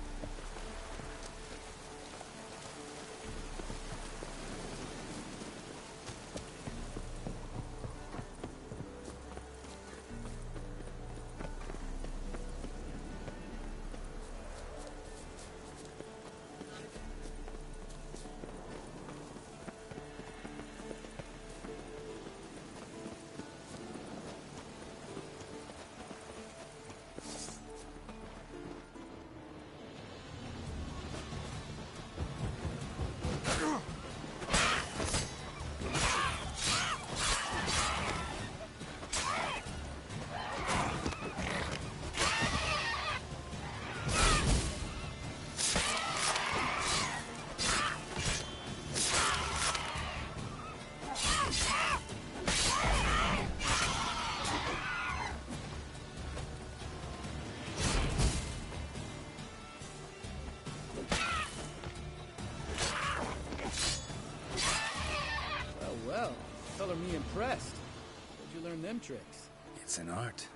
impressed. Where'd you learn them tricks? It's an art.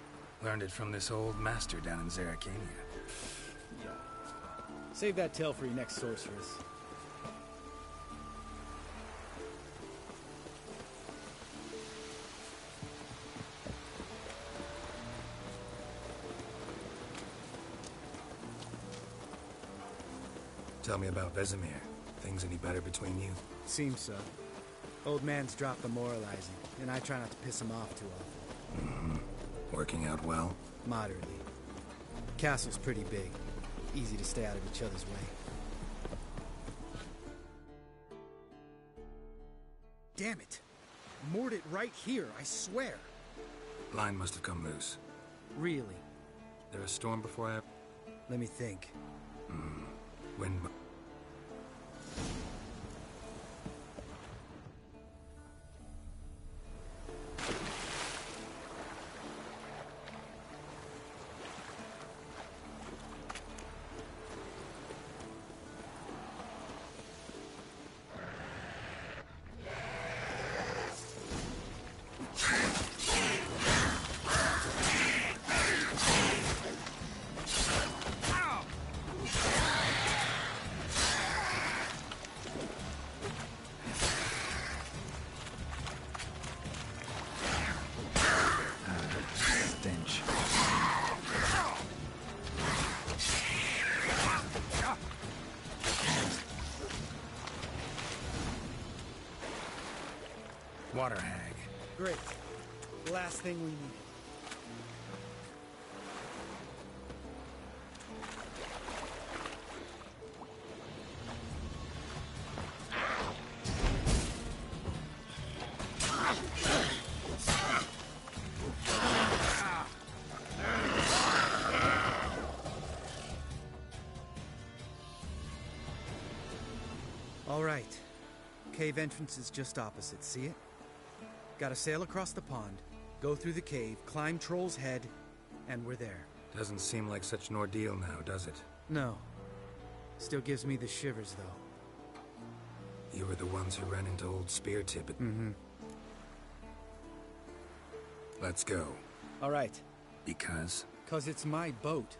Learned it from this old master down in Zerrikania. Yeah. Save that tale for your next sorceress. Tell me about Vesemir. Things any better between you? Seems so. Old man's dropped the moralizing, and I try not to piss him off too often. Mm-hmm. Working out well? Moderately. Castle's pretty big. Easy to stay out of each other's way. Damn it! Moored it right here, I swear! Line must have come loose. Really? There a storm before I... Let me think. Wind... Water hag. Great. Last thing we need. All right. Cave entrance is just opposite, see it? Gotta sail across the pond, go through the cave, climb Troll's Head, and we're there. Doesn't seem like such an ordeal now, does it? No. Still gives me the shivers, though. You were the ones who ran into old Spear Tip at... Mm-hmm. Let's go. All right. Because? 'Cause it's my boat.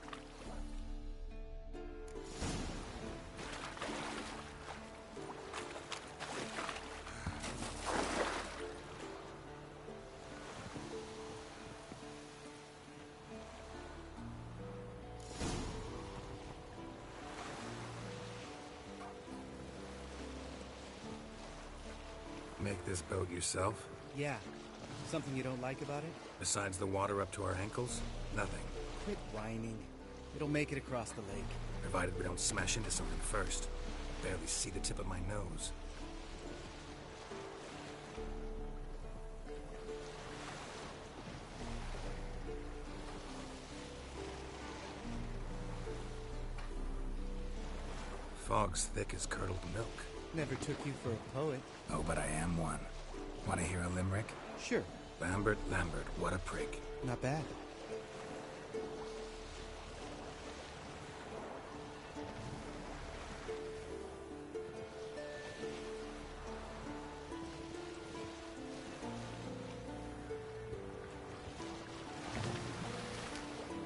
Make this boat yourself? Yeah. Something you don't like about it? Besides the water up to our ankles? Nothing. Quit whining. It'll make it across the lake. Provided we don't smash into something first. Barely see the tip of my nose. Fog's thick as curdled milk. Never took you for a poet. Oh, but I am one. Want to hear a limerick? Sure. Lambert, what a prick. Not bad.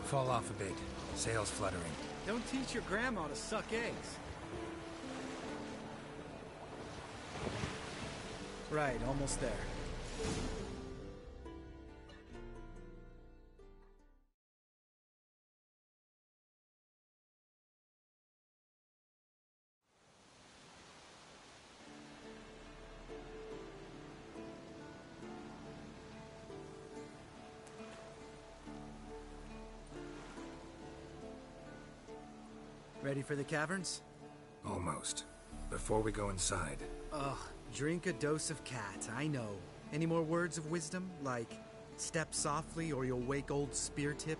Fall off a bit. Sails fluttering. Don't teach your grandma to suck eggs. Right, almost there. Ready for the caverns? Almost. Before we go inside... Ugh, drink a dose of cat, I know. Any more words of wisdom? Like, step softly or you'll wake old Spear Tip?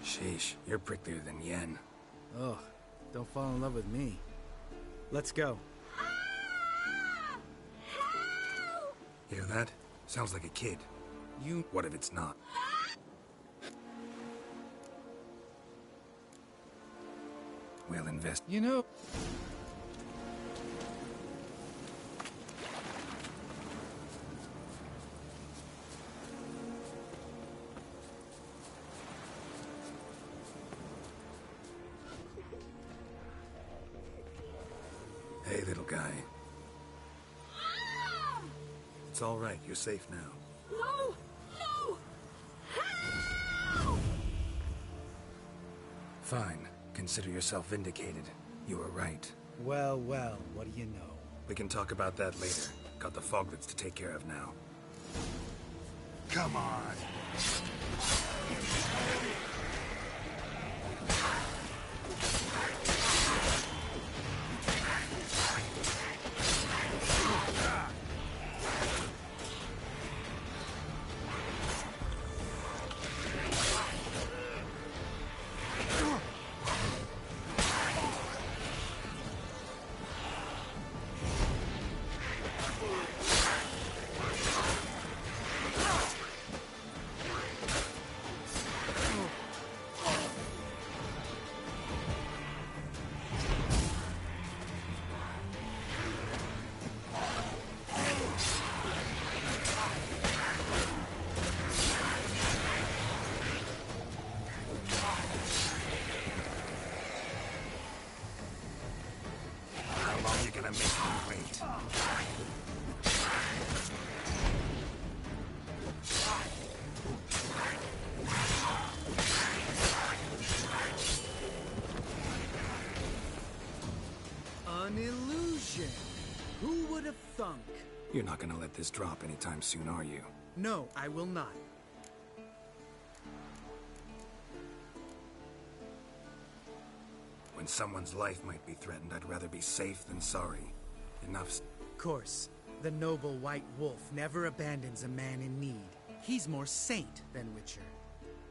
Sheesh, you're pricklier than Yen. Ugh, don't fall in love with me. Let's go. Hear that? Sounds like a kid. You... What if it's not? We'll invest... You know... Hey, little guy. It's all right. You're safe now. No! No! Fine. Consider yourself vindicated. You were right. Well, well, what do you know? We can talk about that later. Got the foglets to take care of now. Come on. An illusion. Who would have thunk? You're not gonna let this drop anytime soon, are you? No, I will not. When someone's life might be threatened, I'd rather be safe than sorry. Enough. Of course, the noble white wolf never abandons a man in need. He's more saint than Witcher.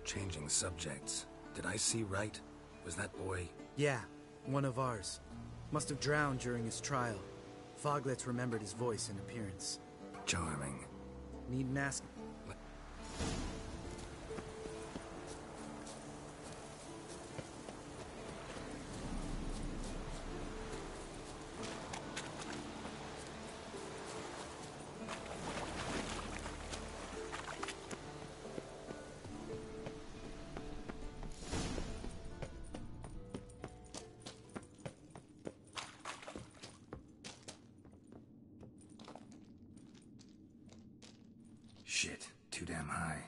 Changing subjects. Did I see right? Was that boy... Yeah, one of ours. Must have drowned during his trial. Foglets remembered his voice and appearance. Charming. Needn't ask. Shit, too damn high.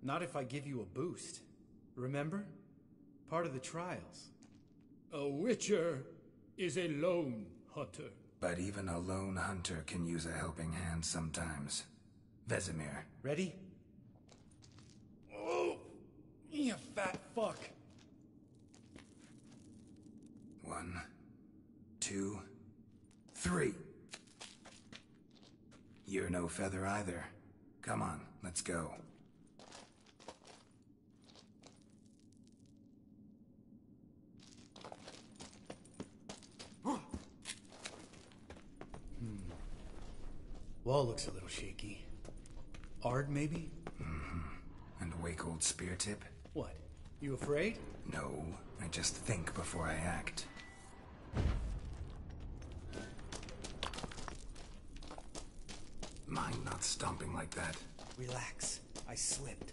Not if I give you a boost. Remember? Part of the trials. A witcher is a lone hunter. But even a lone hunter can use a helping hand sometimes. Vesemir. Ready? Oh, you fat fuck. 1, 2, 3. You're no feather either. Come on, let's go. Wall looks a little shaky. Ard, maybe? And wake old spear tip? What? You afraid? No, I just think before I act. Mind not stomping like that. Relax. I slipped.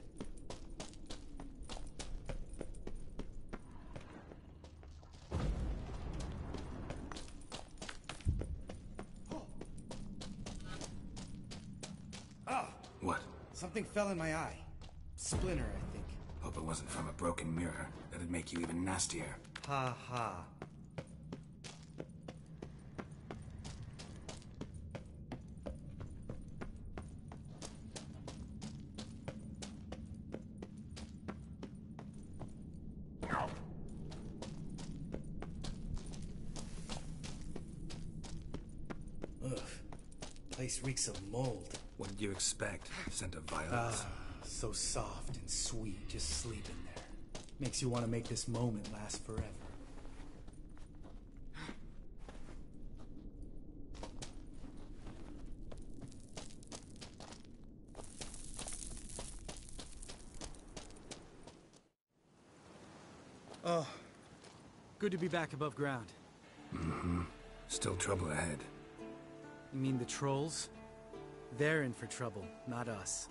What? Something fell in my eye. Splinter, I think. Hope it wasn't from a broken mirror. That'd make you even nastier. Ha ha. Ugh. Place reeks of mold. What did you expect? Scent of violets? So soft and sweet, just sleeping there. Makes you want to make this moment last forever. Oh, good to be back above ground. Mm-hmm. Still trouble ahead. You mean the trolls? They're in for trouble, not us.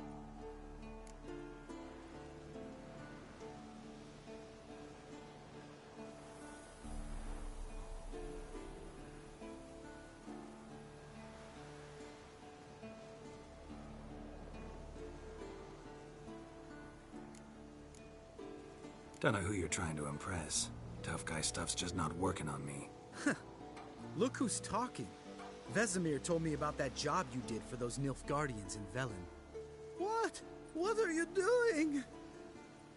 Don't know who you're trying to impress. Tough guy stuff's just not working on me. Look who's talking. Vesemir told me about that job you did for those Nilfgaardians in Velen. What? What are you doing?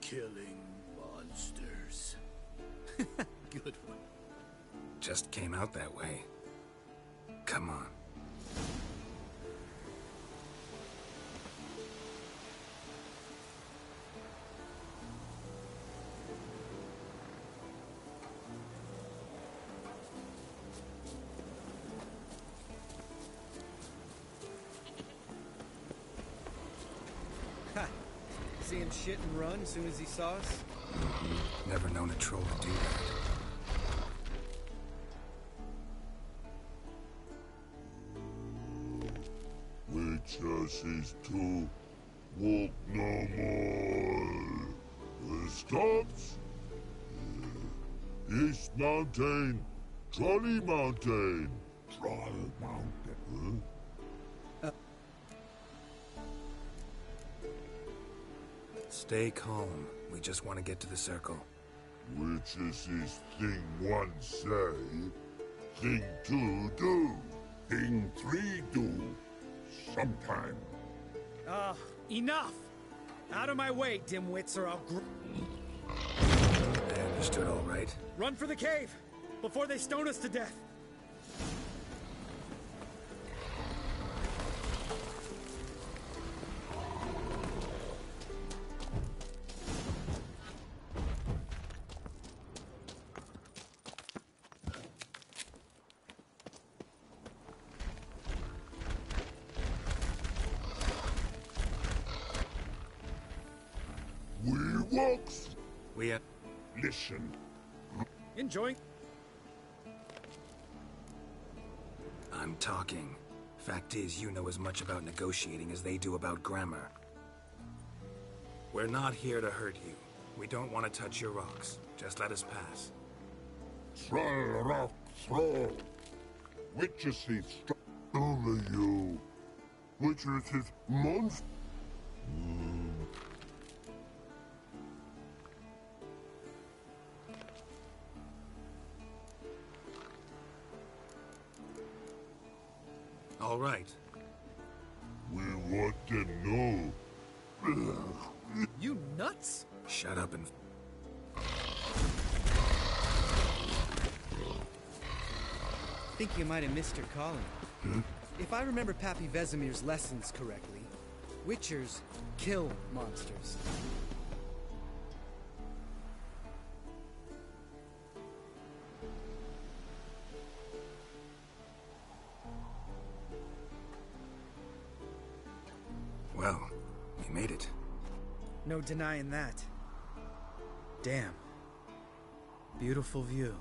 Killing monsters. Good one. Just came out that way. Come on. Ha! See him shit and run as soon as he saw us? Never known a troll to do that. Witches is to walk no more. Stops. East Mountain, Trolley Mountain. Troll Mountain. Stay calm. We just want to get to the circle. Witches is thing one say, thing two do, thing three do. Sometime. Enough! Out of my way, dimwits, or I'll I understood all right. Run for the cave! Before they stone us to death! We listen. Enjoy. I'm talking. Fact is, you know as much about negotiating as they do about grammar. We're not here to hurt you. We don't want to touch your rocks. Just let us pass. Throw rock, throw. Witches is only you. Witches is monster. All right. We want them know. You nuts? Shut up and... Think you might have missed her calling. If I remember Pappy Vesemir's lessons correctly, Witchers kill monsters. Well, we made it. No denying that. Damn. Beautiful view.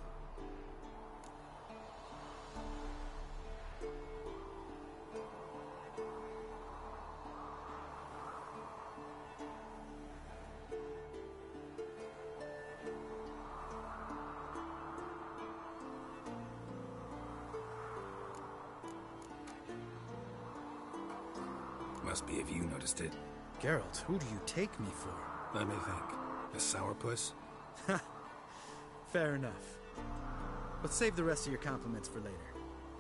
Must be if you noticed it. Geralt, who do you take me for? Let me think. A sourpuss? Fair enough. But save the rest of your compliments for later.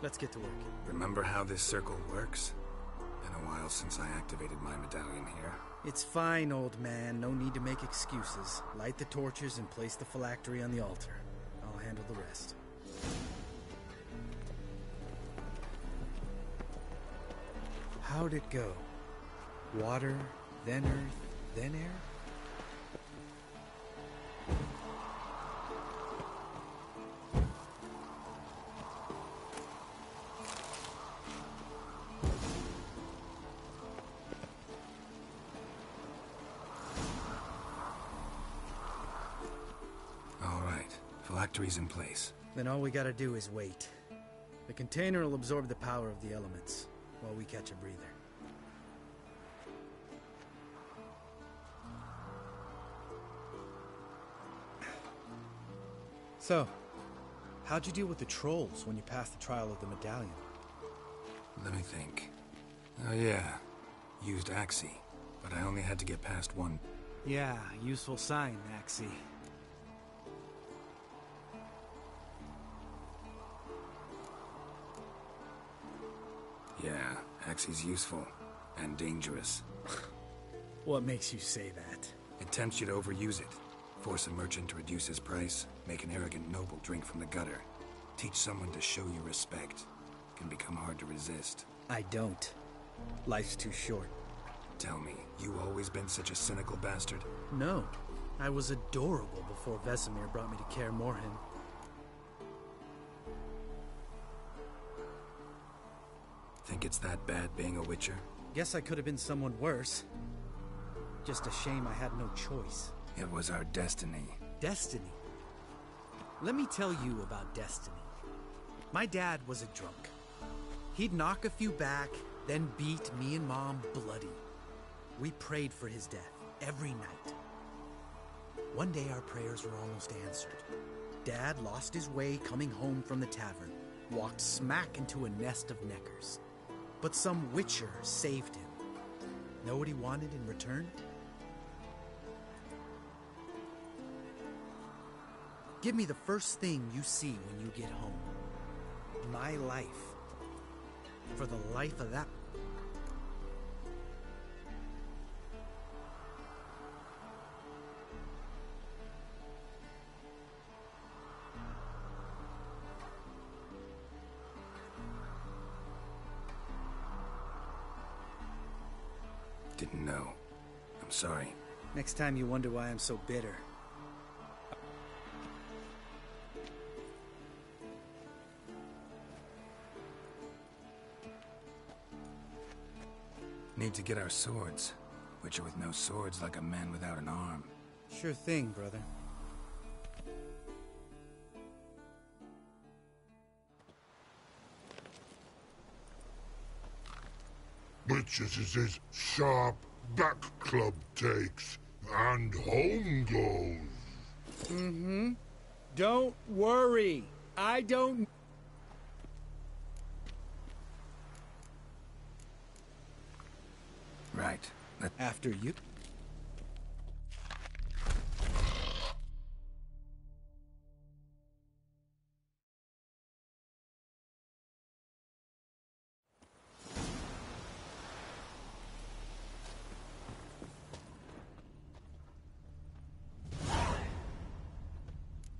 Let's get to work. Remember how this circle works? Been a while since I activated my medallion here. It's fine, old man. No need to make excuses. Light the torches and place the phylactery on the altar. I'll handle the rest. How'd it go? Water, then earth, then air? All right. factory's in place. Then all we gotta do is wait. The container will absorb the power of the elements, while we catch a breather. So, how'd you deal with the trolls when you passed the trial of the medallion? Let me think. Oh yeah, used Axie, but I only had to get past one. Yeah, useful sign, Axie. Yeah, Axie's useful. And dangerous. What makes you say that? It tempts you to overuse it. Force a merchant to reduce his price. Make an arrogant noble drink from the gutter. Teach someone to show you respect. Can become hard to resist. I don't. Life's too short. Tell me, you always been such a cynical bastard? No. I was adorable before Vesemir brought me to Kaer Morhen. Think it's that bad being a Witcher? Guess I could have been someone worse. Just a shame I had no choice. It was our destiny. Destiny? Let me tell you about destiny. My dad was a drunk. He'd knock a few back, then beat me and Mom bloody. We prayed for his death every night. One day our prayers were almost answered. Dad lost his way coming home from the tavern, walked smack into a nest of neckers. But some Witcher saved him. Know what he wanted in return? Give me the first thing you see when you get home. My life. For the life of that... Didn't know. I'm sorry. Next time you wonder why I'm so bitter. Need to get our swords. Witcher with no swords like a man without an arm. Sure thing, brother. Witches is his sharp back club takes, and home goes. Mm-hmm. Don't worry. I don't... Right. After you...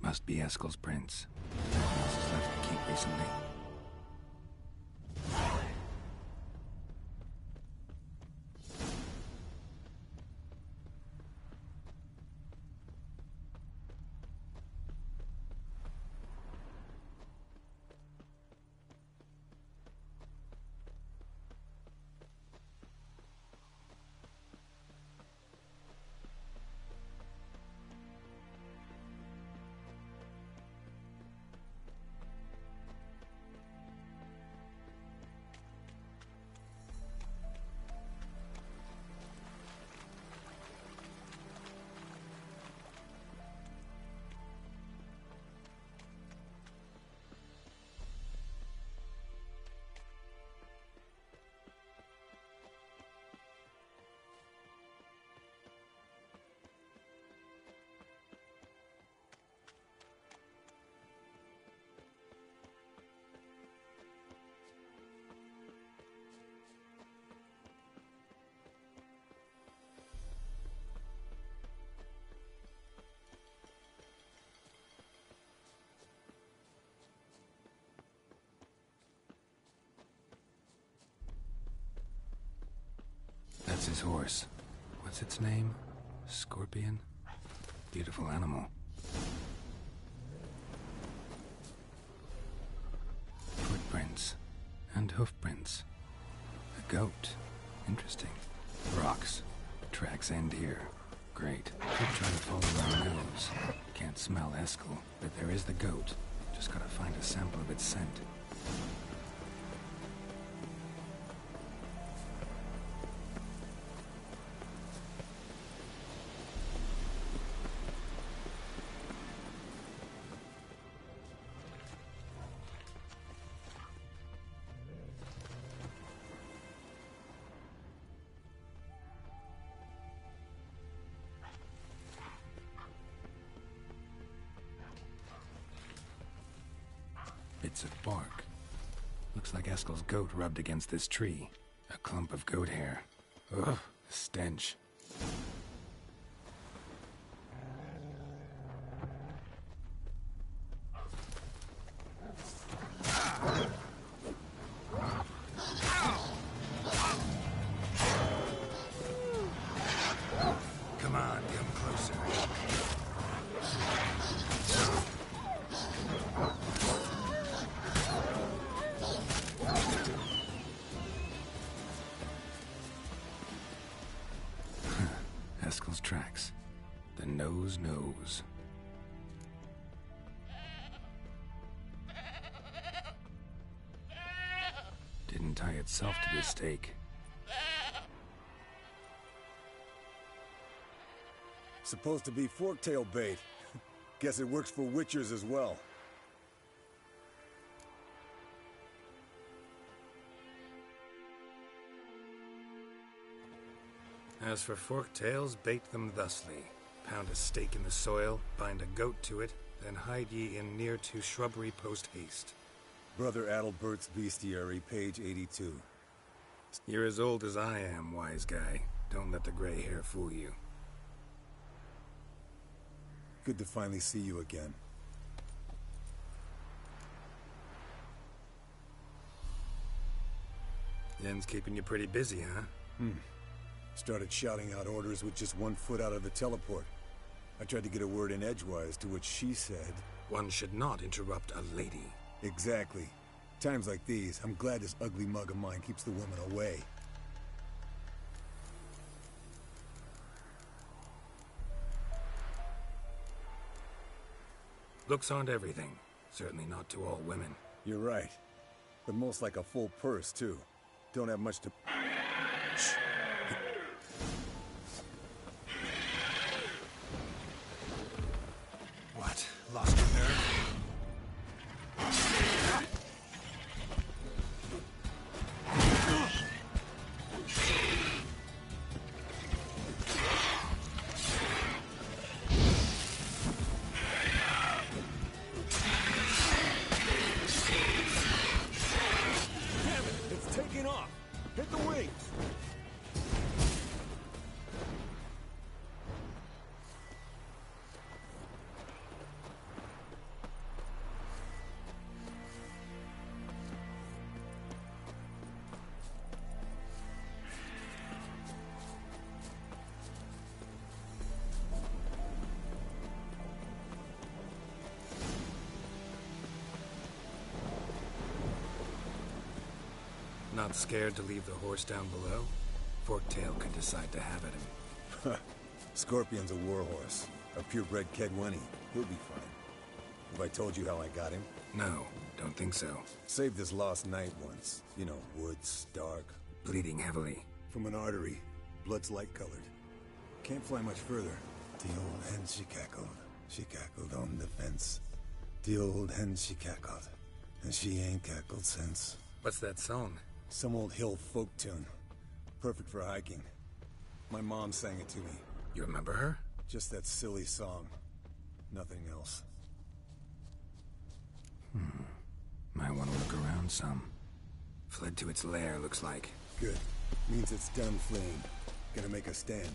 Must be Eskel's prints. Nothing else is left to keep recently. That's his horse. What's its name? Scorpion? Beautiful animal. Footprints. And hoofprints. A goat. Interesting. Rocks. Tracks end here. Great. Could try to follow our nose. Can't smell Eskel, but there is the goat. Just gotta find a sample of its scent. Bits of bark. Looks like Eskel's goat rubbed against this tree. A clump of goat hair. Ugh, the stench. Come on, come closer. Eskel's tracks. The nose knows. Didn't tie itself to the stake. Supposed to be forktail bait. Guess it works for witchers as well. As for forktails, bait them thusly. Pound a stake in the soil, bind a goat to it, then hide ye in near to shrubbery post haste. Brother Adalbert's Bestiary, page 82. You're as old as I am, wise guy. Don't let the gray hair fool you. Good to finally see you again. Yen's keeping you pretty busy, huh? Started shouting out orders with just 1 foot out of the teleport. I tried to get a word in edgewise, to which she said... One should not interrupt a lady. Exactly. Times like these, I'm glad this ugly mug of mine keeps the women away. Looks aren't everything. Certainly not to all women. You're right. But most like a full purse, too. Don't have much to... Shh. What? Lost your nerve? Damn it! It's taking off! Hit the wings! Not scared to leave the horse down below? Forktail could decide to have at him. Scorpion's a warhorse. A purebred Kedwenny. He'll be fine. Have I told you how I got him? No, don't think so. Saved his lost night once. You know, woods, dark. Bleeding heavily. From an artery. Blood's light-colored. Can't fly much further. The old hen, she cackled on the fence. The old hen, she cackled. And she ain't cackled since. What's that song? Some old hill folk tune. Perfect for hiking. My mom sang it to me. You remember her? Just that silly song. Nothing else. Might want to look around some. Fled to its lair, looks like. Good. Means it's done fleeing. Gonna make a stand.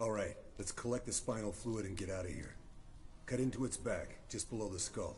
Alright, let's collect the spinal fluid and get out of here. Cut into its back, just below the skull.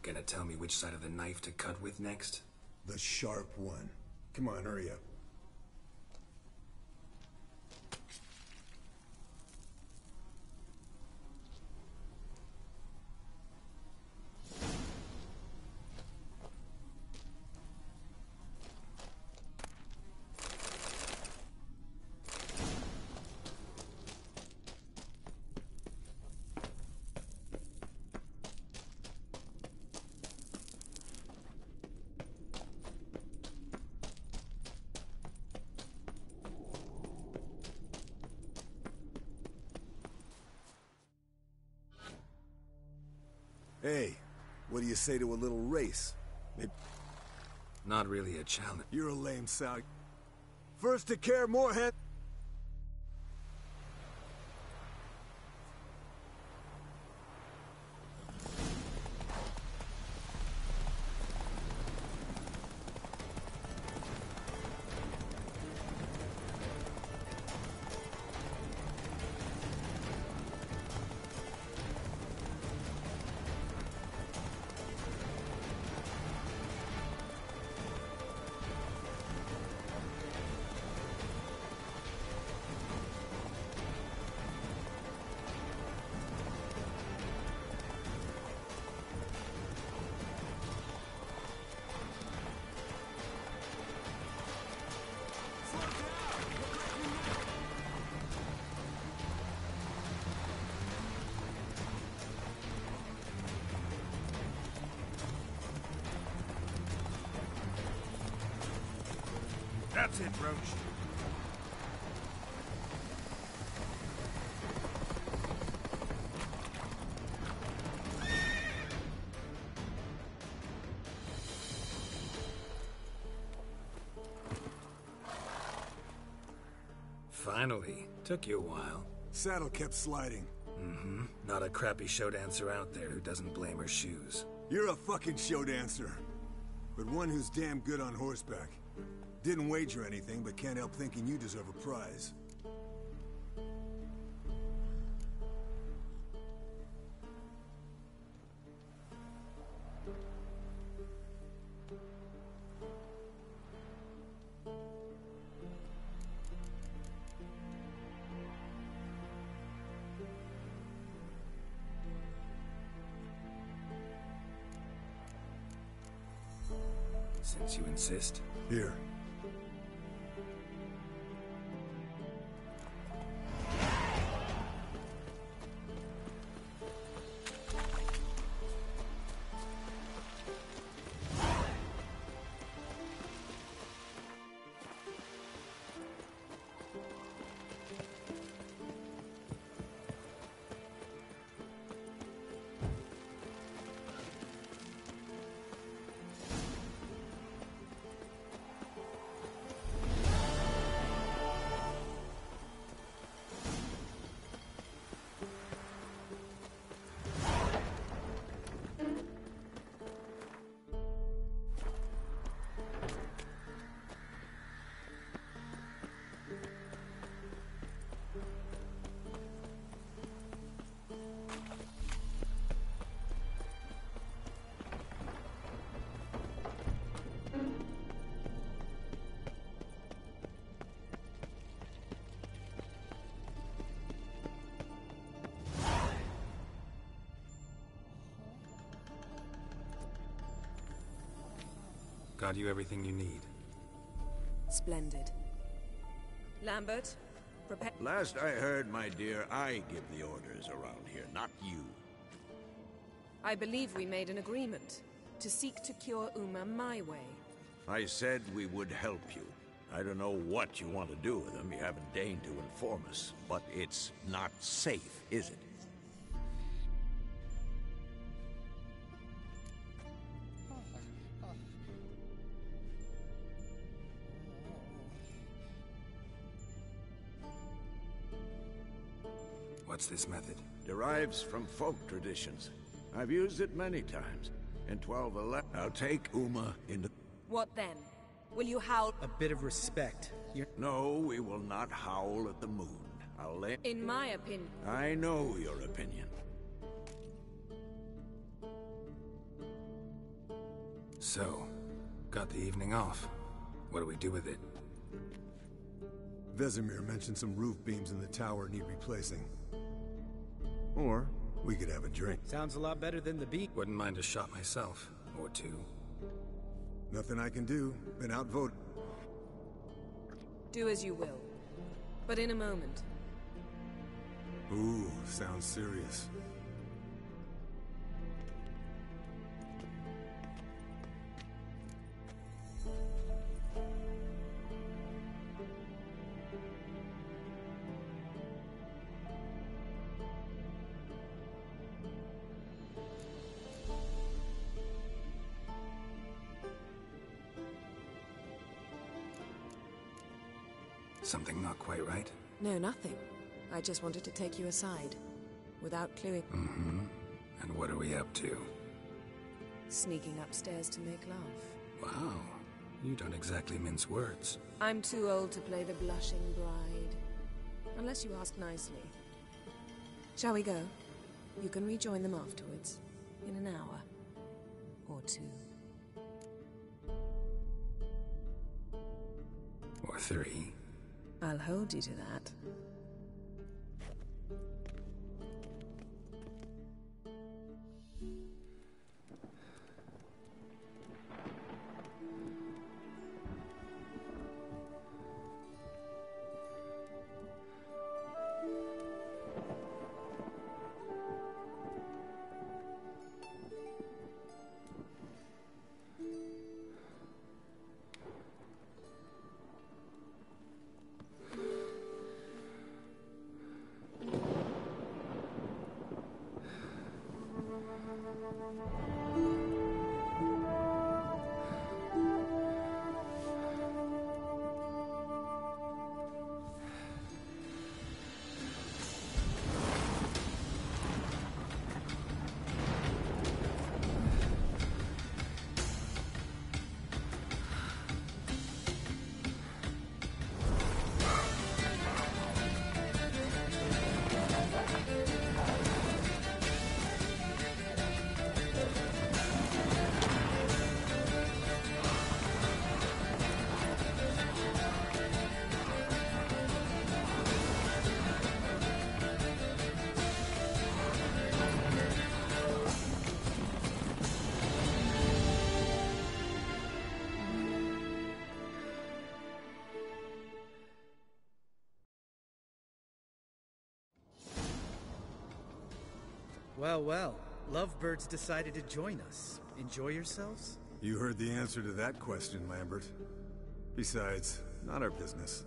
Gonna tell me which side of the knife to cut with next? The sharp one. Come on, hurry up. Hey, what do you say to a little race? Not really a challenge. You're a lame sow. First to care, more head. That's it, Roach. Finally. Took you a while. Saddle kept sliding. Mm-hmm. Not a crappy show dancer out there who doesn't blame her shoes. You're a fucking show dancer. But one who's damn good on horseback. Didn't wager anything, but can't help thinking you deserve a prize. Since you insist. Here. Got you everything you need. Splendid. Lambert, prepare... Last I heard, my dear, I give the orders around here, not you. I believe we made an agreement to seek to cure Uma my way. I said we would help you. I don't know what you want to do with them. You haven't deigned to inform us. But it's not safe, is it? What's this method? Derives from folk traditions. I've used it many times. In 1211, I'll take Uma into... What then? Will you howl? A bit of respect. No, we will not howl at the moon. I'll lay... In my opinion... I know your opinion. So, got the evening off. What do we do with it? Vesemir mentioned some roof beams in the tower need replacing. Or, we could have a drink. Sounds a lot better than the beat. Wouldn't mind a shot myself. Or two. Nothing I can do. Been outvoted. Do as you will. But in a moment. Ooh, sounds serious. Something not quite right? No, nothing. I just wanted to take you aside. Without cluing. Mm-hmm. And what are we up to? Sneaking upstairs to make love. Wow. You don't exactly mince words. I'm too old to play the blushing bride. Unless you ask nicely. Shall we go? You can rejoin them afterwards. In an hour. Or two. Or three. I'll hold you to that. Well, well. Lovebirds decided to join us. Enjoy yourselves? You heard the answer to that question, Lambert. Besides, not our business.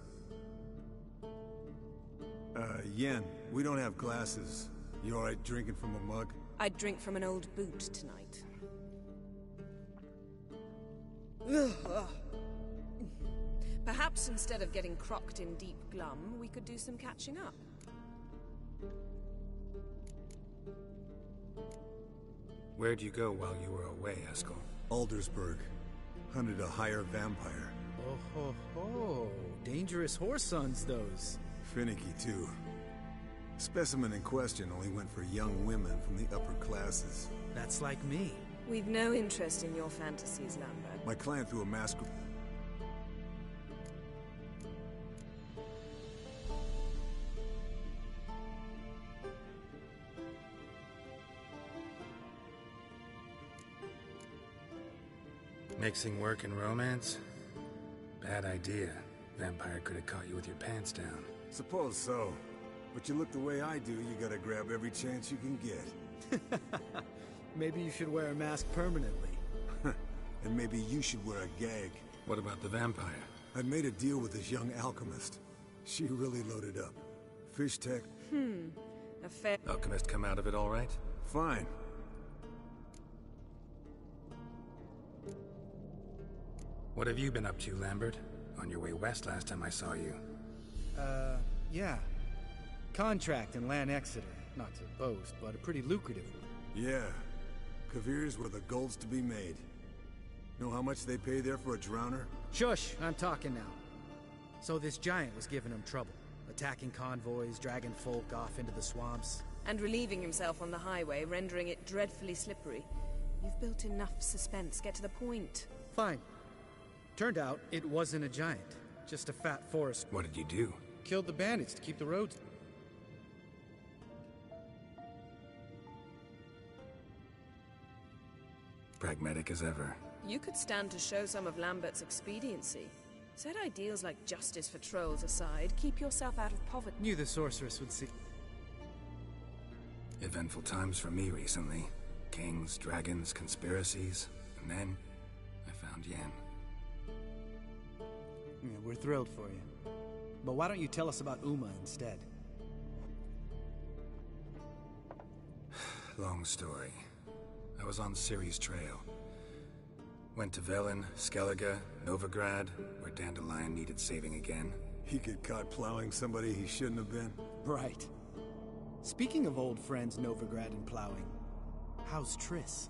Yen, we don't have glasses. You alright drinking from a mug? I'd drink from an old boot tonight. Perhaps instead of getting crocked in deep glum, we could do some catching up. Where'd you go while you were away, Eskel? Aldersburg. Hunted a higher vampire. Oh ho ho. Dangerous whoresons, those. Finicky, too. Specimen in question only went for young women from the upper classes. That's like me. We've no interest in your fantasies, Lambert. My client threw a mask... Mixing work and romance? Bad idea. Vampire could have caught you with your pants down. Suppose so. But you look the way I do, you gotta grab every chance you can get. Maybe you should wear a mask permanently. And maybe you should wear a gag. What about the vampire? I'd made a deal with this young alchemist. She really loaded up. Fish tech. A fair... Alchemist come out of it all right? Fine. What have you been up to, Lambert? On your way west last time I saw you. Yeah. Contract in Lan Exeter. Not to boast, but a pretty lucrative one. Yeah. Kavir's where the gold's to be made. Know how much they pay there for a drowner? Shush! I'm talking now. So this giant was giving him trouble. Attacking convoys, dragging folk off into the swamps. And relieving himself on the highway, rendering it dreadfully slippery. You've built enough suspense. Get to the point. Fine. Turned out, it wasn't a giant. Just a fat forest. What did you do? Killed the bandits to keep the roads. Pragmatic as ever. You could stand to show some of Lambert's expediency. Set ideals like justice for trolls aside, keep yourself out of poverty. Knew the sorceress would see. Eventful times for me recently. Kings, dragons, conspiracies. And then, I found Yen. Yeah, we're thrilled for you. But why don't you tell us about Uma instead? Long story. I was on Ciri's trail. Went to Velen, Skellige, Novigrad, where Dandelion needed saving again. He get caught plowing somebody he shouldn't have been? Right. Speaking of old friends Novigrad and plowing, how's Triss?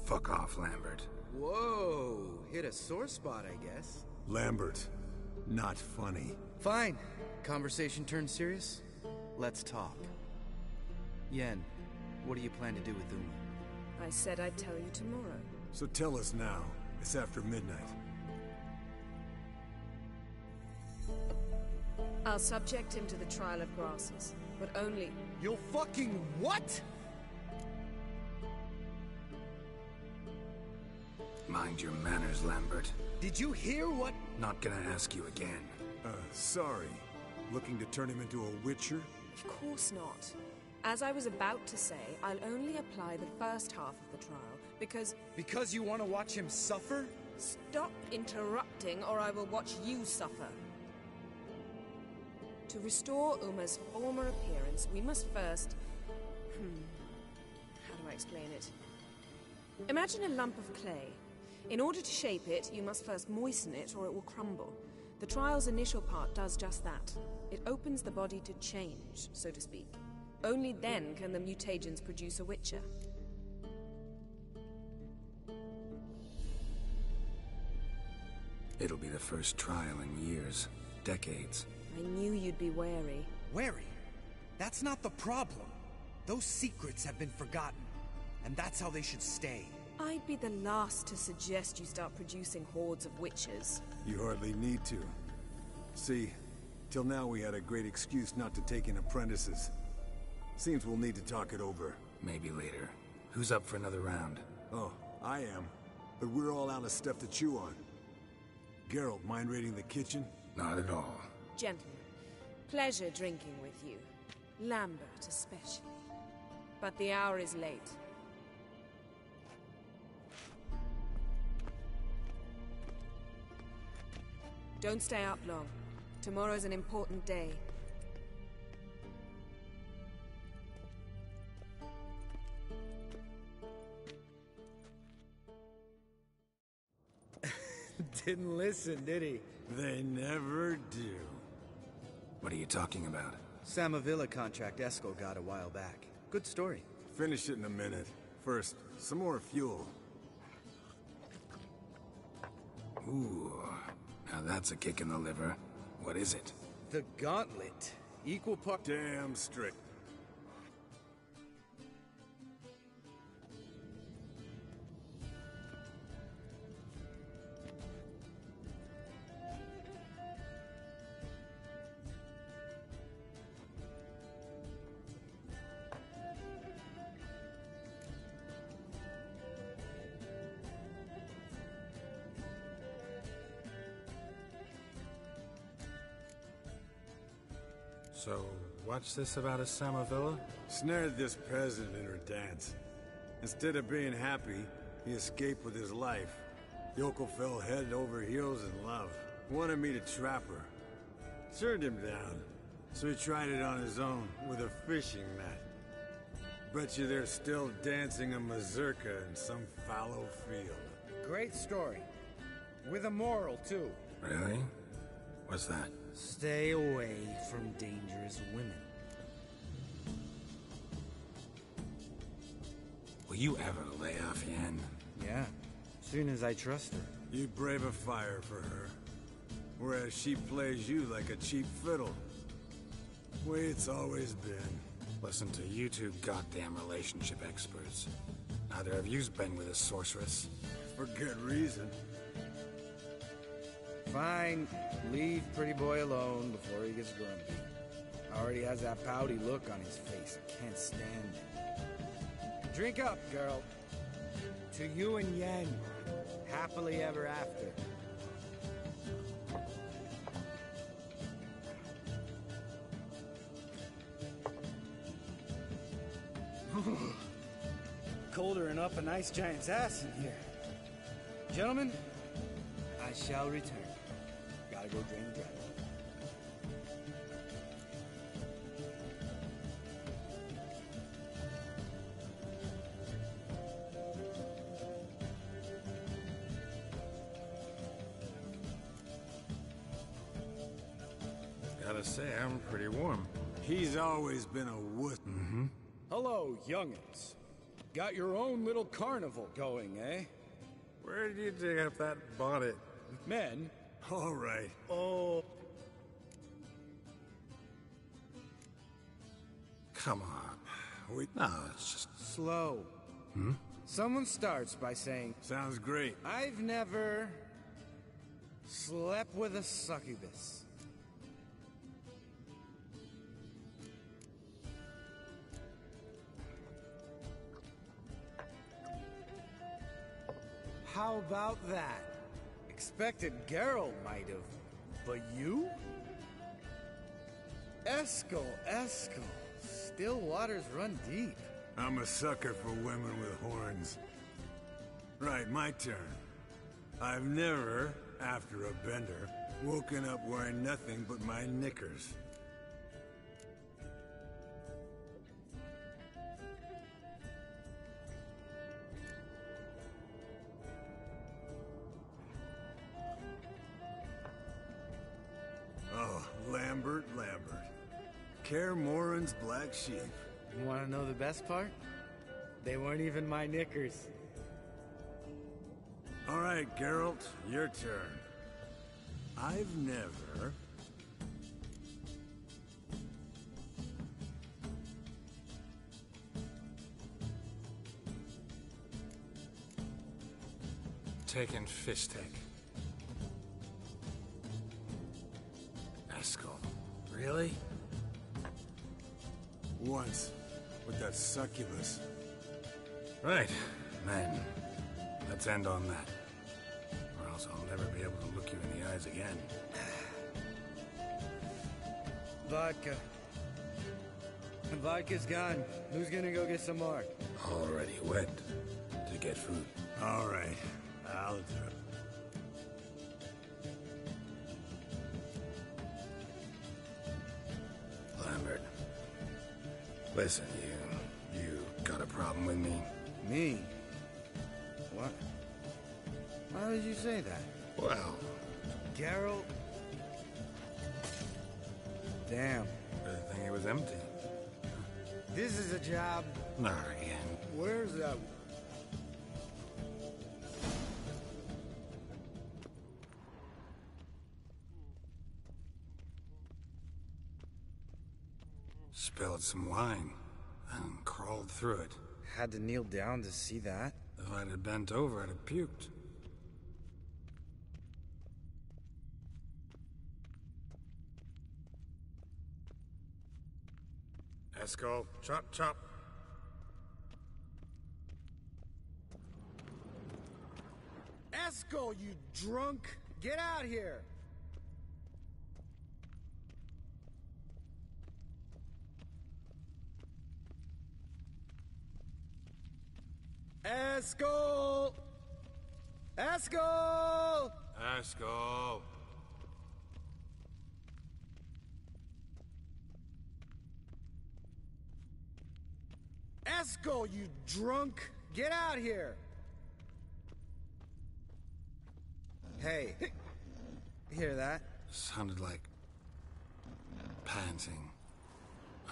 Fuck off, Lambert. Whoa, hit a sore spot, I guess. Lambert, not funny. Fine. Conversation turned serious? Let's talk. Yen, what do you plan to do with Uma? I said I'd tell you tomorrow. So tell us now. It's after midnight. I'll subject him to the trial of grasses, but only... You'll fucking what? Mind your manners, Lambert. Did you hear what? Not gonna ask you again. Sorry. Looking to turn him into a witcher? Of course not. As I was about to say, I'll only apply the first half of the trial, because... Because you want to watch him suffer? Stop interrupting, or I will watch you suffer. To restore Uma's former appearance, we must first... How do I explain it? Imagine a lump of clay. In order to shape it, you must first moisten it, or it will crumble. The trial's initial part does just that. It opens the body to change, so to speak. Only then can the mutagens produce a witcher. It'll be the first trial in years. Decades. I knew you'd be wary. Wary? That's not the problem. Those secrets have been forgotten. And that's how they should stay. I'd be the last to suggest you start producing hordes of witches. You hardly need to. See, till now we had a great excuse not to take in apprentices. Seems we'll need to talk it over. Maybe later. Who's up for another round? Oh, I am. But we're all out of stuff to chew on. Geralt, mind raiding the kitchen? Not at all. Gentlemen, pleasure drinking with you. Lambert especially. But the hour is late. Don't stay up long. Tomorrow's an important day. Didn't listen, did he? They never do. What are you talking about? Samavilla contract Eskel got a while back. Good story. Finish it in a minute. First, some more fuel. Ooh, now that's a kick in the liver. What is it? The Gauntlet. Equal part... Damn strict. So, what's this about a Samavilla? Snared this peasant in her dance. Instead of being happy, he escaped with his life. Yoko fell head over heels in love. Wanted me to trap her. Turned him down. So he tried it on his own, with a fishing net. Bet you they're still dancing a mazurka in some fallow field. Great story. With a moral, too. Really? What's that? Stay away from dangerous women. Will you ever lay off Yen? Yeah, soon as I trust her. You brave a fire for her, whereas she plays you like a cheap fiddle. Way it's always been. Listen to you two goddamn relationship experts. Neither of you's been with a sorceress. For good reason. Fine, leave pretty boy alone before he gets grumpy. Already has that pouty look on his face. Can't stand it. Drink up, girl. To you and Yen. Happily ever after. Colder than up a nice giant's ass in here. Gentlemen, I shall return. Gotta go drain the dragon. Gotta say, I'm pretty warm. He's always been a wuss. Mm-hmm. Hello, youngins. Got your own little carnival going, eh? Where did you dig up that bonnet? Men? All right. Oh. Come on. No, it's just... Slow. Hmm? Someone starts by saying... Sounds great. I've never... slept with a succubus. How about that? Expected Geralt might have, but you? Eskel. Still waters run deep. I'm a sucker for women with horns. Right, my turn. I've never, after a bender, woken up wearing nothing but my knickers. Oh, Lambert. Kaer Morhen's black sheep. You want to know the best part? They weren't even my knickers. All right, Geralt, your turn. I've never... taken Fistek. Eskel. Really? Once, with that succubus. Right, then. Let's end on that. Or else I'll never be able to look you in the eyes again. Vodka. Vodka's gone. Who's gonna go get some more? Already went to get food. All right, I'll do it. Lambert. Listen, you got a problem with me? Me? What? How did you say that? Well... Geralt? Damn. Good thing it was empty. This is a job. Not again. Where's that? Spilled some wine and crawled through it. Had to kneel down to see that? If I'd have bent over, I'd have puked. Eskel, chop. Eskel, you drunk! Get out here! Eskel! Eskel! Eskel! Eskel, you drunk! Get out here! Hey, hear that? Sounded like panting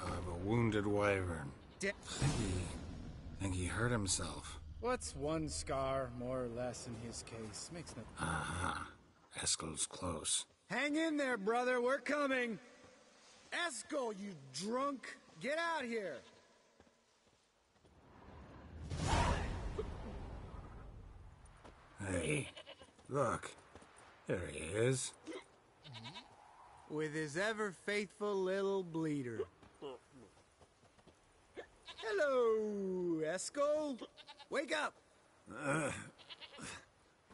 of a wounded wyvern. Think he hurt himself. What's one scar, more or less, in his case? Makes no... Aha. Eskel's close. Hang in there, brother. We're coming. Eskel, you drunk. Get out here. Hey, look. There he is. With his ever-faithful little bleeder. Hello, Eskel. Wake up.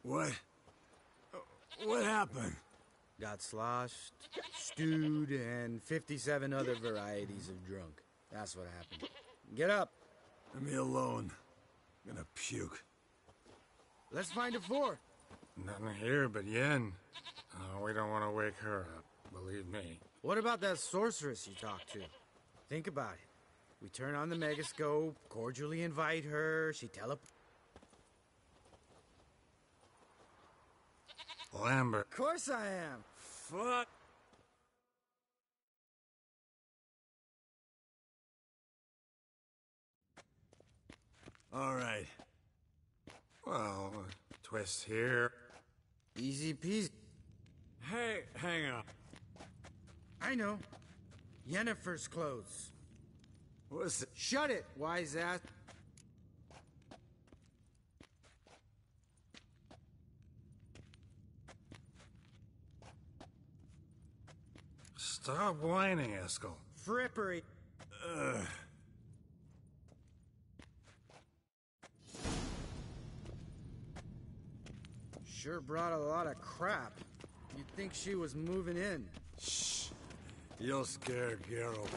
What? What happened? Got sloshed, stewed, and 57 other varieties of drunk. That's what happened. Get up. Leave me alone. I'm gonna puke. Let's find a fort. Nothing here but Yen. We don't want to wake her up, believe me. What about that sorceress you talked to? Think about it. We turn on the megascope, cordially invite her, she Lambert. Of course I am. Fuck. All right. Well, a twist here. Easy peasy. Hey, hang on. I know. Yennefer's clothes. What's it? Shut it, wise ass. Stop whining, Eskel. Frippery. Sure brought a lot of crap. You'd think she was moving in. Shh. You'll scare Geralt.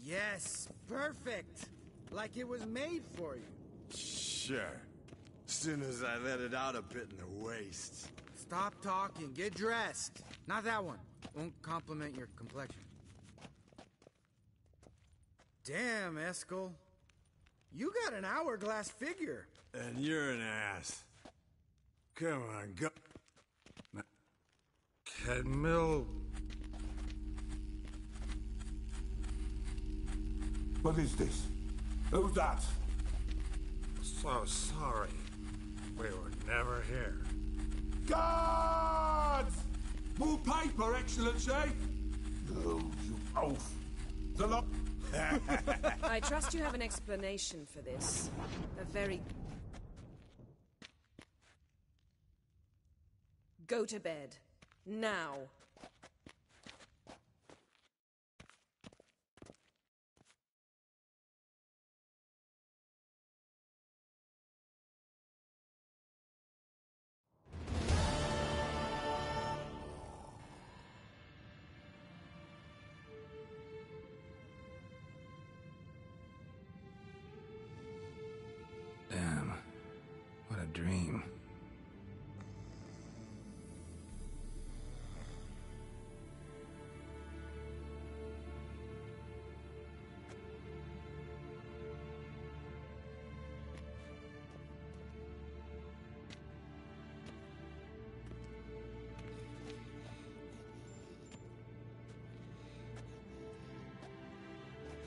Yes, perfect. Like it was made for you. Sure. As soon as I let it out a bit in the waist. Stop talking, get dressed. Not that one. Won't compliment your complexion. Damn, Eskel. You got an hourglass figure. And you're an ass. Come on, go. Cadmill. What is this? Who's that? So sorry. We were never here. Guards! More paper, Excellency! Oh, you oaf. The lot... I trust you have an explanation for this. A very... Go to bed. Now. Damn. What a dream.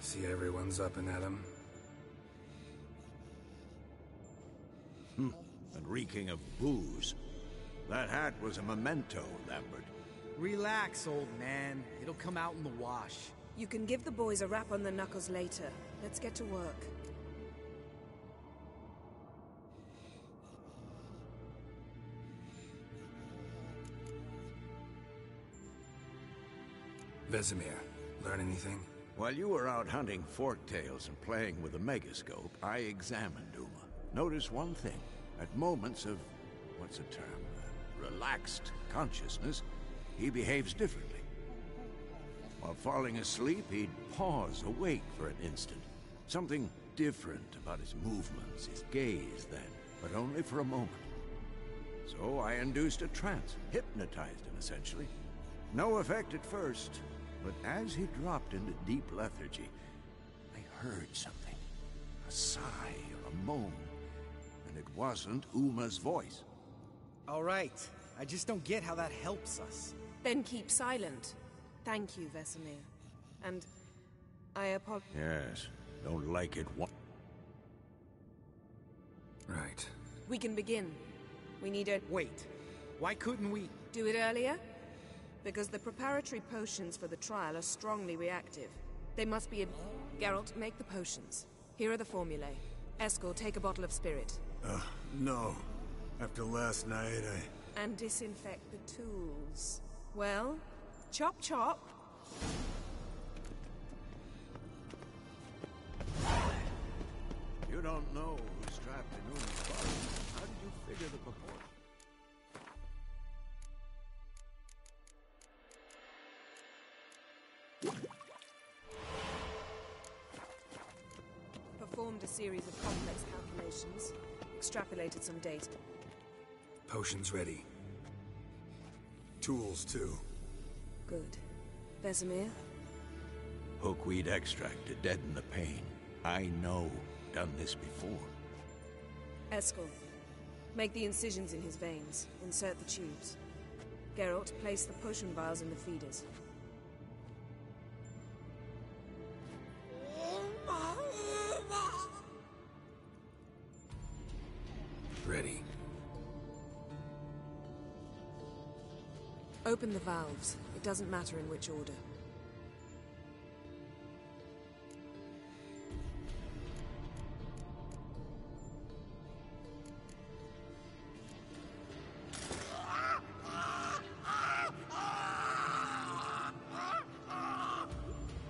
See everyone's up and at 'em. And reeking of booze. That hat was a memento, Lambert. Relax, old man. It'll come out in the wash. You can give the boys a rap on the knuckles later. Let's get to work. Vesemir, learn anything? While you were out hunting forktails and playing with the megascope, I examined Uma. Notice one thing. At moments of, what's the term, relaxed consciousness, he behaves differently. While falling asleep, he'd pause awake for an instant. Something different about his movements, his gaze then, but only for a moment. So I induced a trance, hypnotized him essentially. No effect at first, but as he dropped into deep lethargy, I heard something. A sigh or a moan, and it wasn't Uma's voice. All right. I just don't get how that helps us. Then keep silent. Thank you, Vesemir. And I apologize. Yes, don't like it. Right. We can begin. We need a... Wait. Why couldn't we... Do it earlier? Because the preparatory potions for the trial are strongly reactive. They must be... Geralt, make the potions. Here are the formulae. Eskel, take a bottle of spirit. No. After last night, And disinfect the tools. Well, chop chop. You don't know who's trapped in Uma's body. How did you figure the proportion? Performed a series of complex calculations. Extrapolated some data. Potions ready. tools too. Good. Vesemir? Hookweed extract to deaden the pain. I know. Done this before. Eskel, make the incisions in his veins. Insert the tubes. Geralt, place the potion vials in the feeders. Ready. Open the valves. It doesn't matter in which order.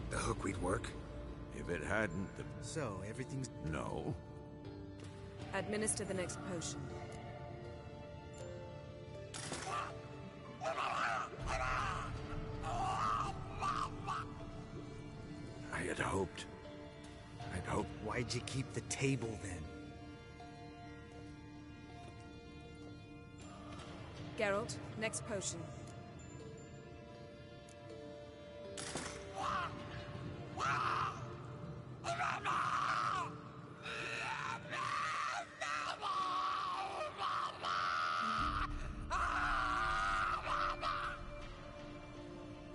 The hookweed work? If it hadn't, the... So, everything's... No. Administer the next potion. I had hoped. I'd hoped... Why'd you keep the table, then? Geralt, next potion.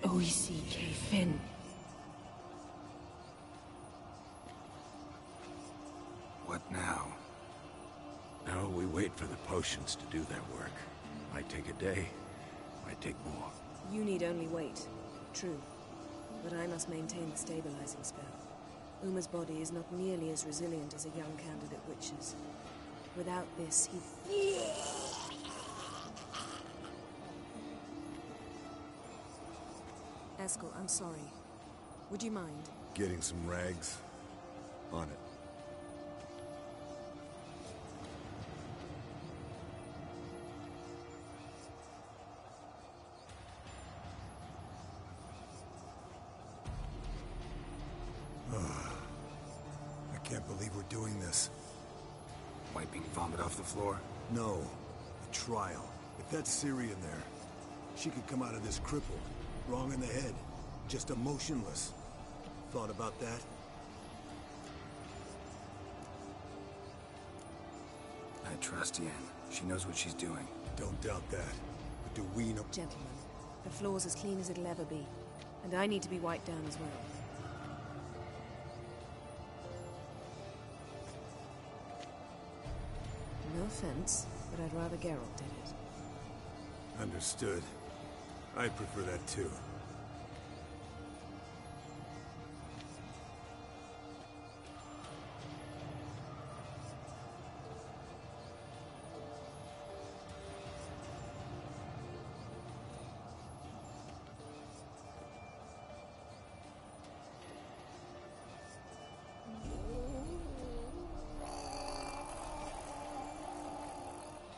O-E-C-K Finn. What now? Now we wait for the potions to do their work. Might take a day, might take more. You need only wait. True. But I must maintain the stabilizing spell. Uma's body is not nearly as resilient as a young candidate witch's. Without this, he... Eskel, I'm sorry. Would you mind? Getting some rags. On it. I can't believe we're doing this. Wiping vomit off the floor? No. The trial. If that's Ciri in there, she could come out of this crippled. Wrong in the head. Just emotionless. Thought about that? I trust Yen. She knows what she's doing. Don't doubt that. But do we know... Gentlemen, the floor's as clean as it'll ever be. And I need to be wiped down as well. No offense, but I'd rather Geralt did it. Understood. I'd prefer that too.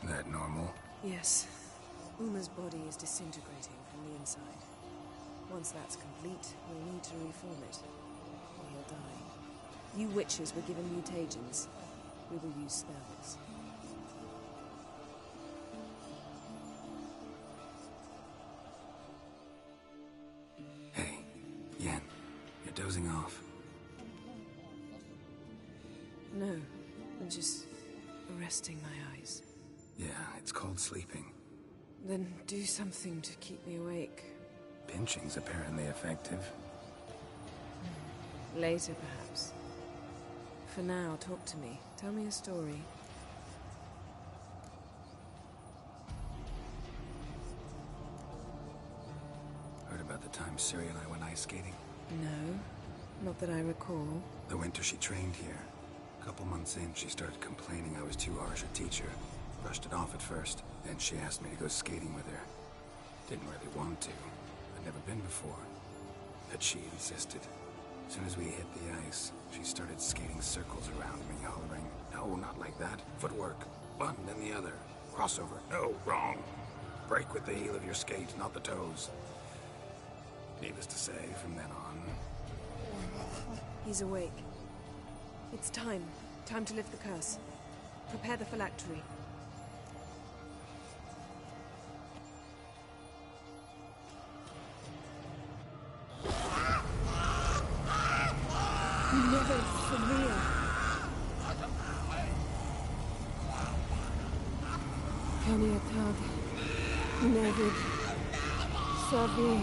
That normal? Yes. Uma's body is disintegrating from the inside. Once that's complete, we'll need to reform it, or he'll die. You witches were given mutagens. We will use spells. Hey, Yen, you're dozing off. No, I'm just resting my eyes. Yeah, it's called sleeping. Then do something to keep me awake. Pinching's apparently effective. Later, perhaps. For now, talk to me. Tell me a story. Heard about the time Ciri and I went ice skating? No, not that I recall. The winter she trained here. A couple months in, she started complaining I was too harsh a teacher. Brushed it off at first, then she asked me to go skating with her. Didn't really want to. I'd never been before. But she insisted. As soon as we hit the ice, she started skating circles around me, hollering, "No, not like that. Footwork. One, then the other. Crossover. No, wrong. Break with the heel of your skate, not the toes." Needless to say, from then on... He's awake. It's time. Time to lift the curse. Prepare the phylactery. Never severe. Kaniatag, Nevid, Savi,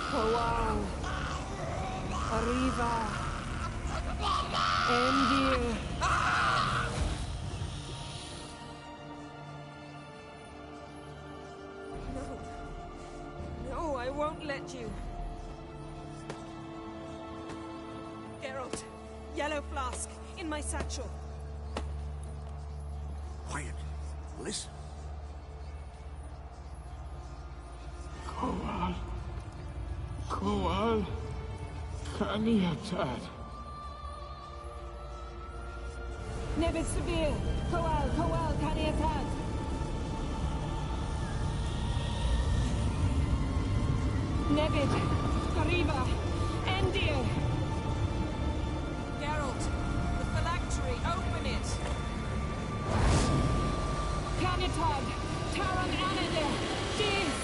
Kawal, Arriva, Endir. No, I won't let you. Geralt, yellow flask, in my satchel. Quiet. Listen. Kowal, Kaniatad. Never severe. Kowal, Kaniatad. Nevid, Arriva, Endir. Geralt, the phylactery, open it! Kanitad, Taran Anadir, Diz!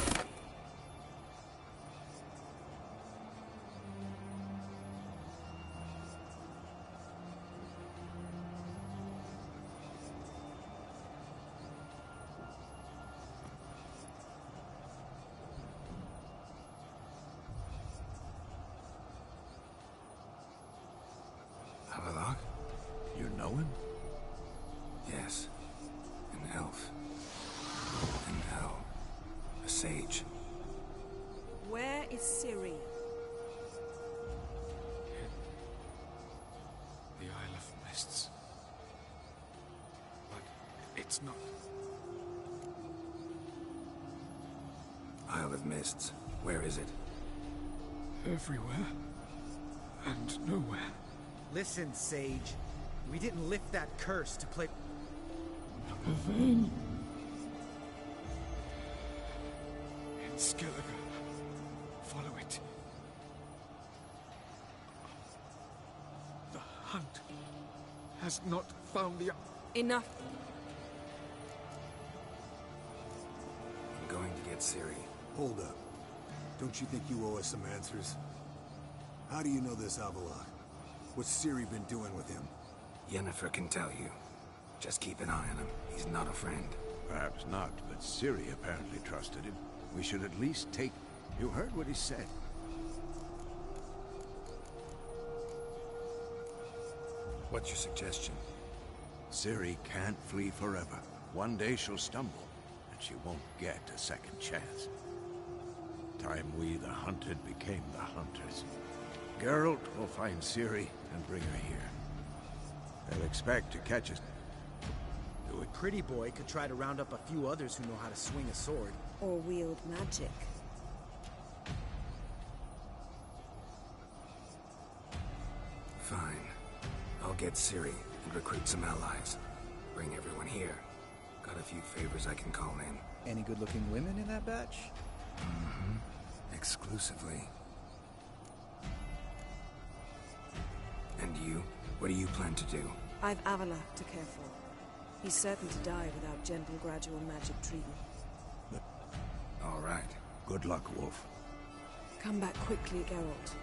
Havelock? You know him? Yes. An elf. And hell. A sage. Where is Ciri? The Isle of Mists. But it's not. Isle of Mists. Where is it? Everywhere. And nowhere. Listen, Sage. We didn't lift that curse to play... Pavane. In Skellige. Follow it. The hunt has not found the... Enough. I'm going to get Ciri. Hold up. Don't you think you owe us some answers? How do you know this Avalok? What's Ciri been doing with him? Yennefer can tell you. Just keep an eye on him. He's not a friend. Perhaps not, but Ciri apparently trusted him. We should at least take... You heard what he said. What's your suggestion? Ciri can't flee forever. One day she'll stumble, and she won't get a second chance. Time we, the hunted, became the hunters. Geralt will find Ciri and bring her here. They'll expect to catch us. Do it. Pretty boy could try to round up a few others who know how to swing a sword. Or wield magic. Fine. I'll get Ciri and recruit some allies. Bring everyone here. Got a few favors I can call in. Any good-looking women in that batch? Mm-hmm. Exclusively. And you? What do you plan to do? I've Avila to care for. He's certain to die without gentle, gradual magic treatment. All right. Good luck, Wolf. Come back quickly, Geralt.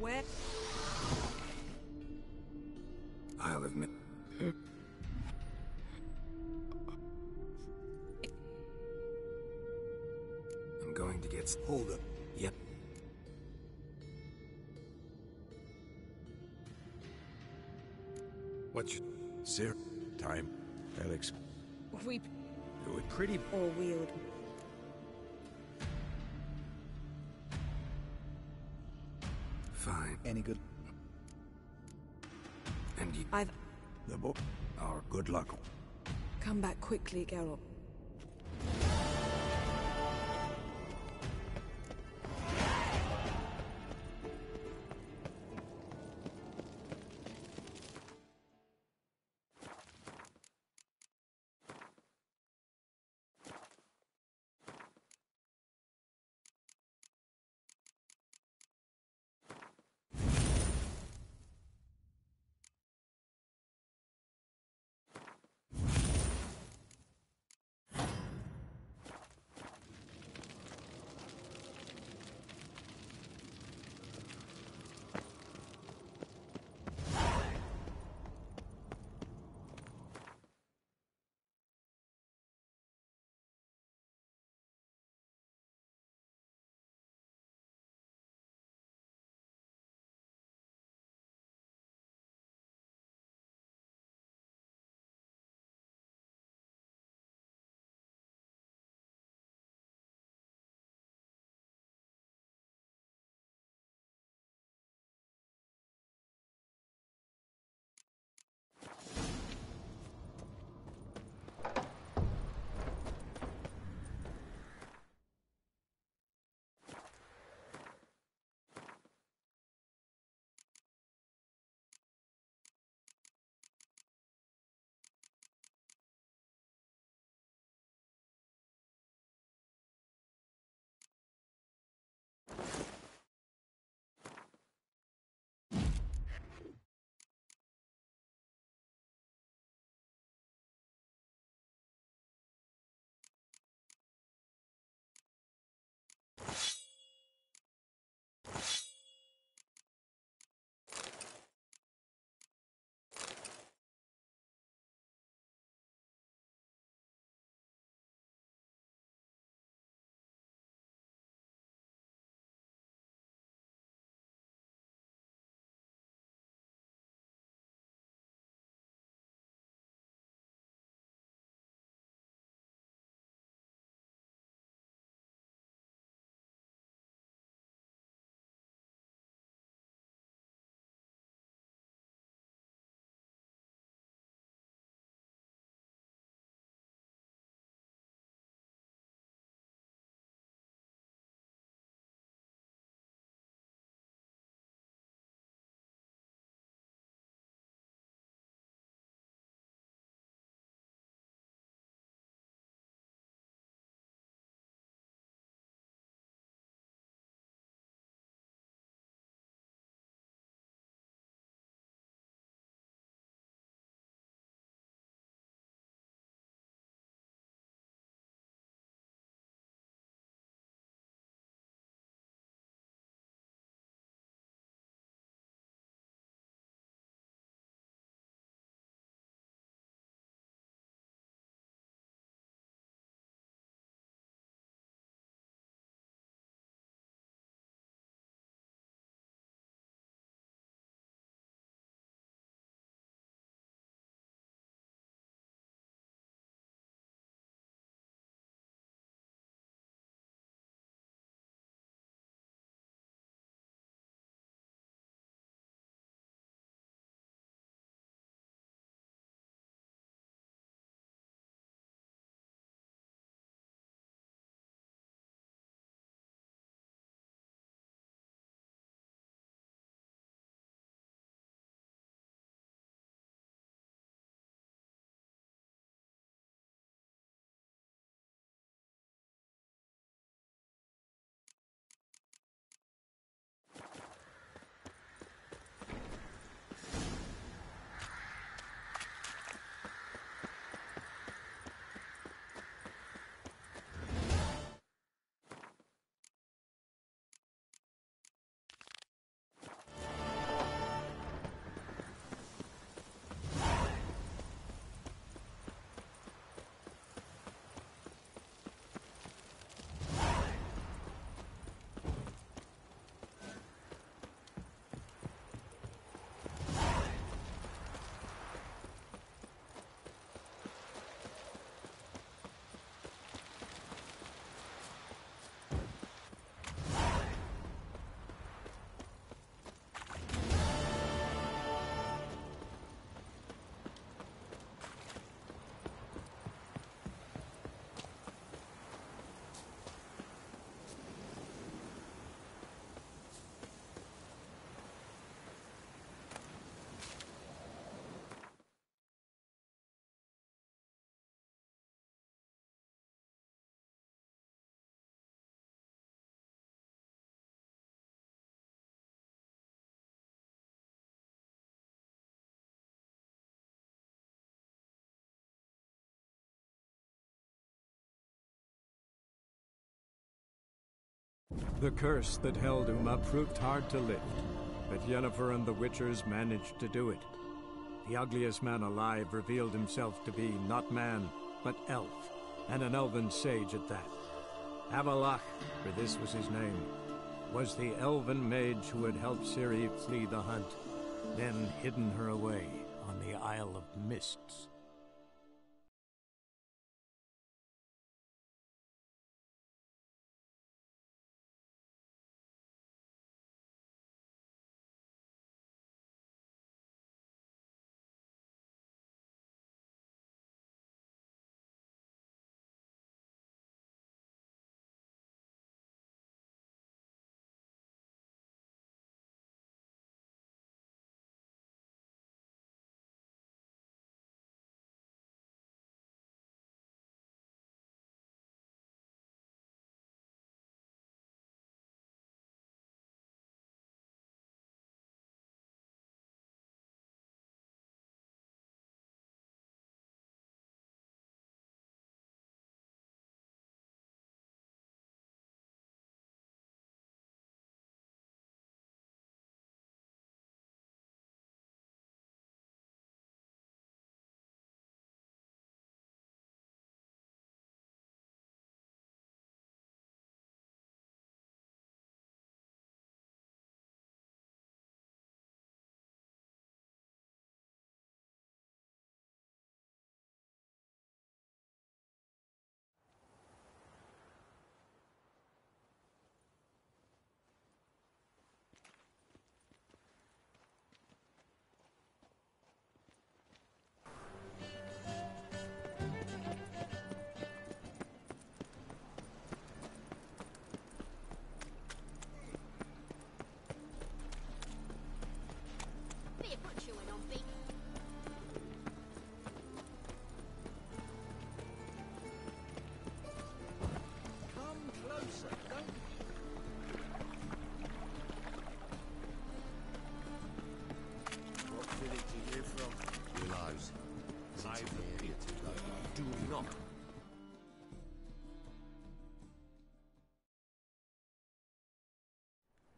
Where? I'll admit. I'm going to get... Hold it. Yep. What's your... Sir, time. Alex, We do it. Pretty... or wield. Fine. Any good? And you... I've The book. Our good luck. come back quickly, Geralt. The curse that held Uma proved hard to lift, but Yennefer and the Witchers managed to do it. The ugliest man alive revealed himself to be not man, but elf, and an elven sage at that. Avalach, for this was his name, was the elven mage who had helped Ciri flee the hunt, then hidden her away on the Isle of Mists.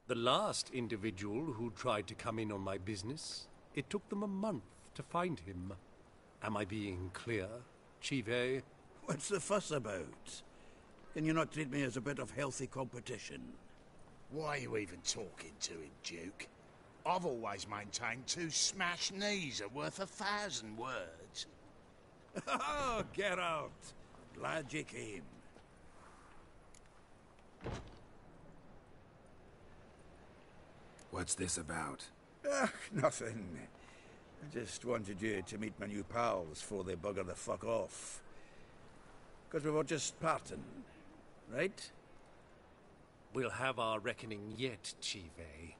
The last individual who tried to come in on my business, it took them a month to find him. Am I being clear, Chive? What's the fuss about? Can you not treat me as a bit of healthy competition? Why are you even talking to him, Duke? I've always maintained 2 smashed knees are worth 1,000 words. Oh, Geralt! Glad you came. What's this about? Nothing. I just wanted you to meet my new pals before they bugger the fuck off. Because we were just parting, right? We'll have our reckoning yet, Chive.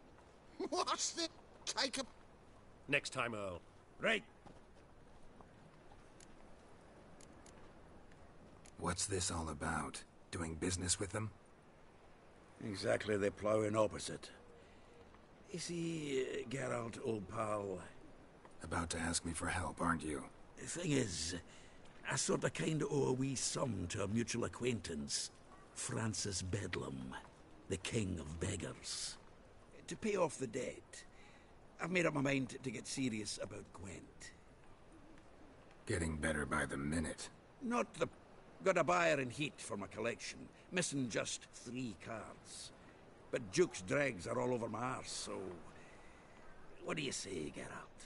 What's the... Take a... Next time, Earl. Right. What's this all about? Doing business with them? Exactly the plowing opposite. You see, Geralt, old pal... About to ask me for help, aren't you? The thing is, I sort of kind of owe a wee sum to a mutual acquaintance. Francis Bedlam, the king of beggars. To pay off the debt, I've made up my mind to get serious about Gwent. Getting better by the minute. Not the... Got a buyer in heat for my collection, missing just 3 cards. But Duke's dregs are all over my arse, so... What do you say, Geralt?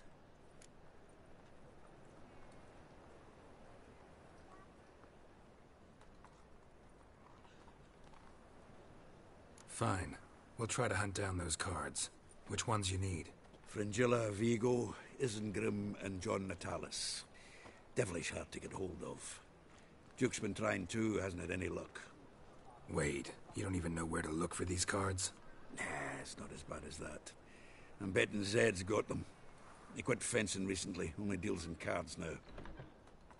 Fine. We'll try to hunt down those cards. Which ones you need? Fringilla, Vigo, Isengrim, and John Natalis. Devilish hard to get hold of. Duke's been trying too, hasn't had any luck. Wait, you don't even know where to look for these cards? Nah, it's not as bad as that. I'm betting Zed's got them. He quit fencing recently, only deals in cards now.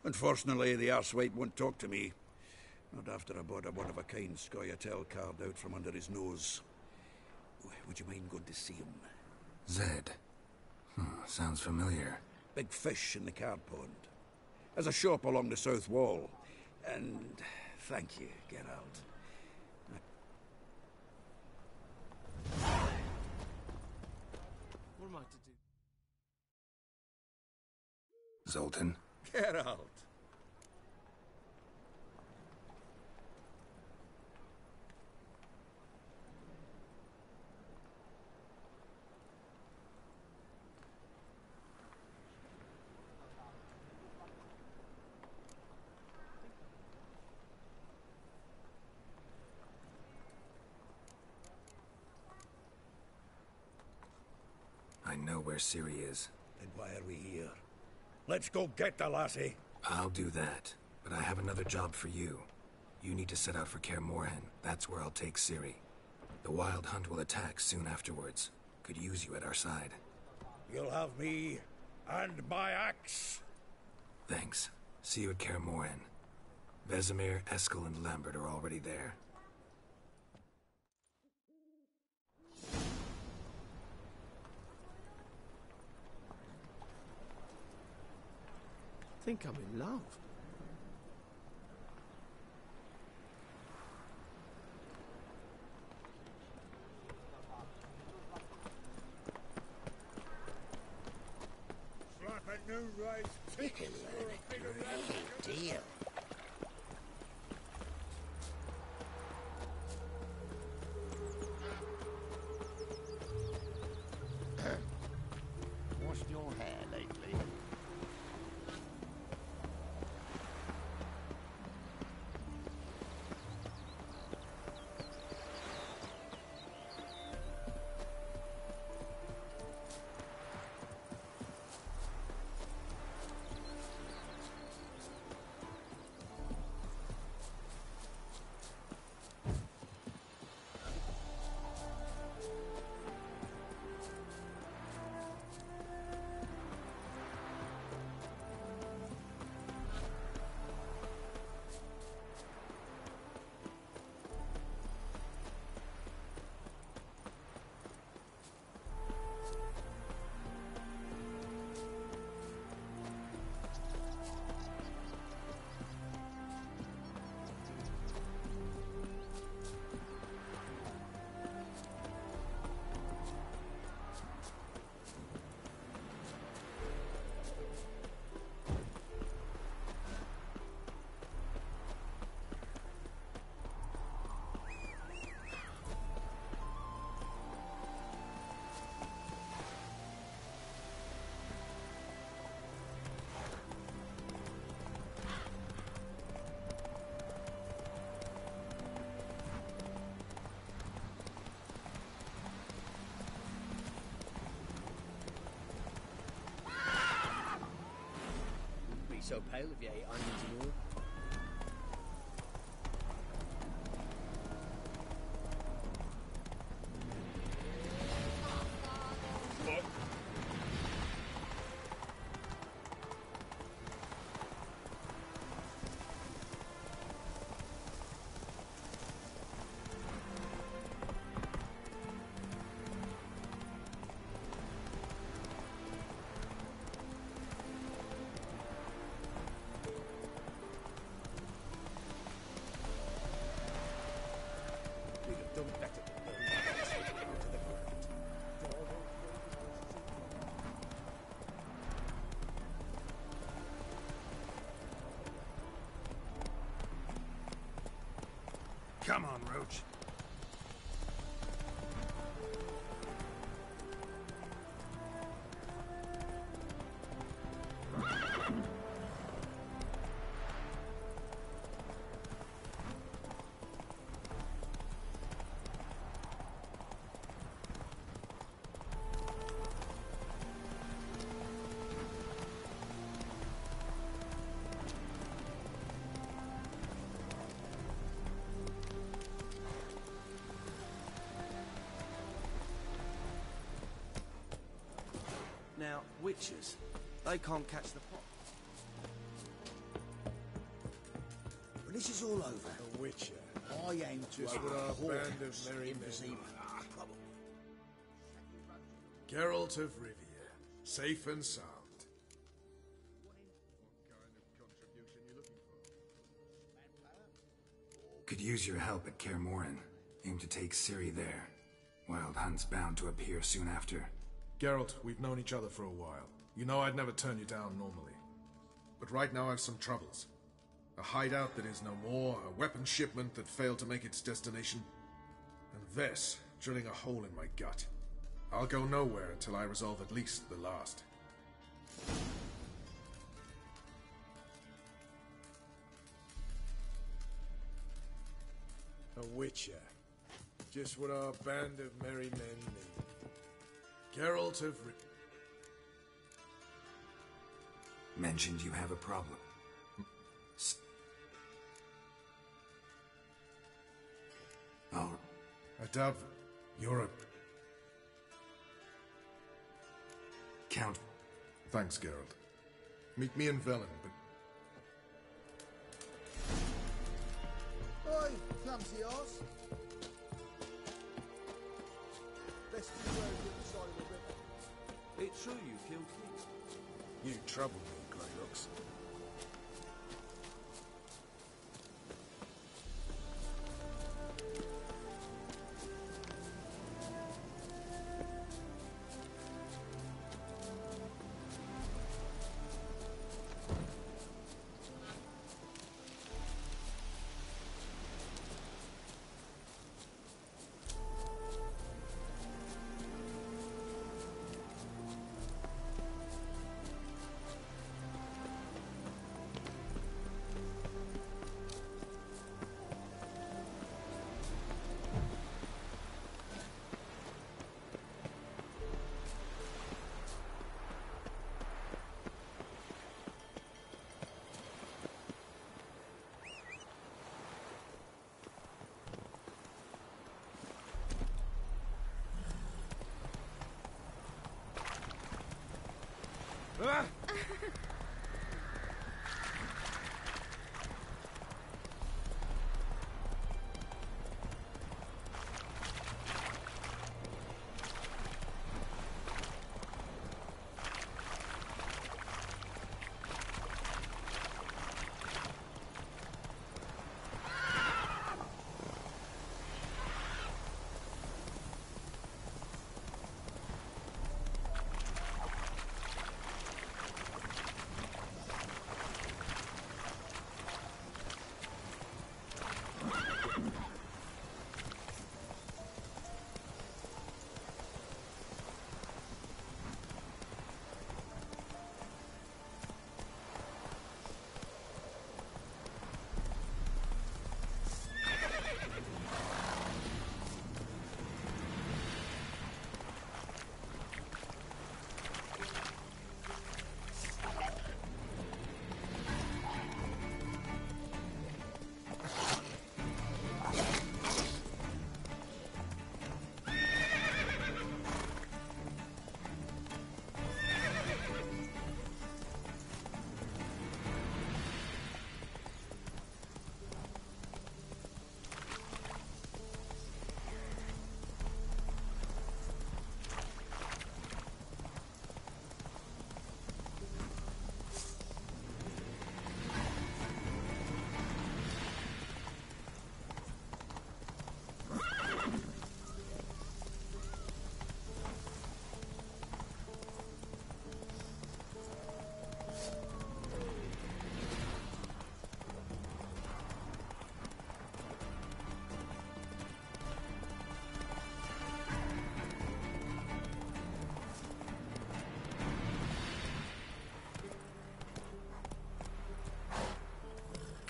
Unfortunately, the arsewite won't talk to me. Not after I bought a one-of-a-kind Scoia'tael card out from under his nose. Would you mind going to see him? Zed. Sounds familiar. Big fish in the card pond. Has a shop along the south wall. And thank you, Geralt. am I to do? Zoltan? Get out. I know where Ciri is. Then why are we here? Let's go get the lassie. I'll do that, but I have another job for you. You need to set out for Kaer Morhen. That's where I'll take Ciri. The Wild Hunt will attack soon afterwards. Could use you at our side. You'll have me and my axe. Thanks. See you at Kaer Morhen. Vesemir, Eskel, and Lambert are already there. I think I'm in love. Slap a new rice ticket for a bit of deal. Washed your hair lately? So pale if you ate onions and all. Come on, Roach. Now, witches, they can't catch the pot. When this is all over, The Witcher. I aim to Just open what our a band of whorehouse merry in men Vizima. will Geralt of Rivia, safe and sound. Could use your help at Kaer Morhen. Aim to take Ciri there. Wild Hunt's bound to appear soon after. Geralt, we've known each other for a while. You know I'd never turn you down normally. But right now I've some troubles. A hideout that is no more, a weapon shipment that failed to make its destination, and Vess drilling a hole in my gut. I'll go nowhere until I resolve at least the last. A witcher. Just what our band of merry men need. Geralt of Mentioned you have a problem. Oh. I doubt you're a... Count. Thanks, Geralt. Meet me in Velen, but... Oi, clumsy arse. Best two roads at the side of the river. It's true you killed King. You trouble me, Greylocks.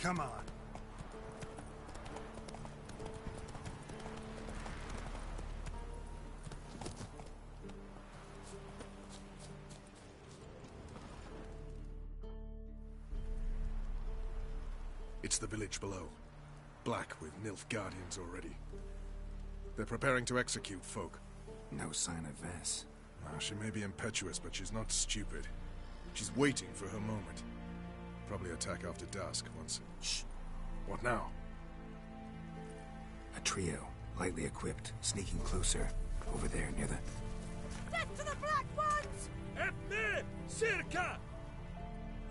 Come on. It's the village below. Black with Nilf guardians already. They're preparing to execute folk. No sign of Vess. She may be impetuous, but she's not stupid. She's waiting for her moment. Probably attack after dusk once... Shh! What now? A trio, lightly equipped, sneaking closer. Over there, near the... Death to the Black Ones! Epne! Circa!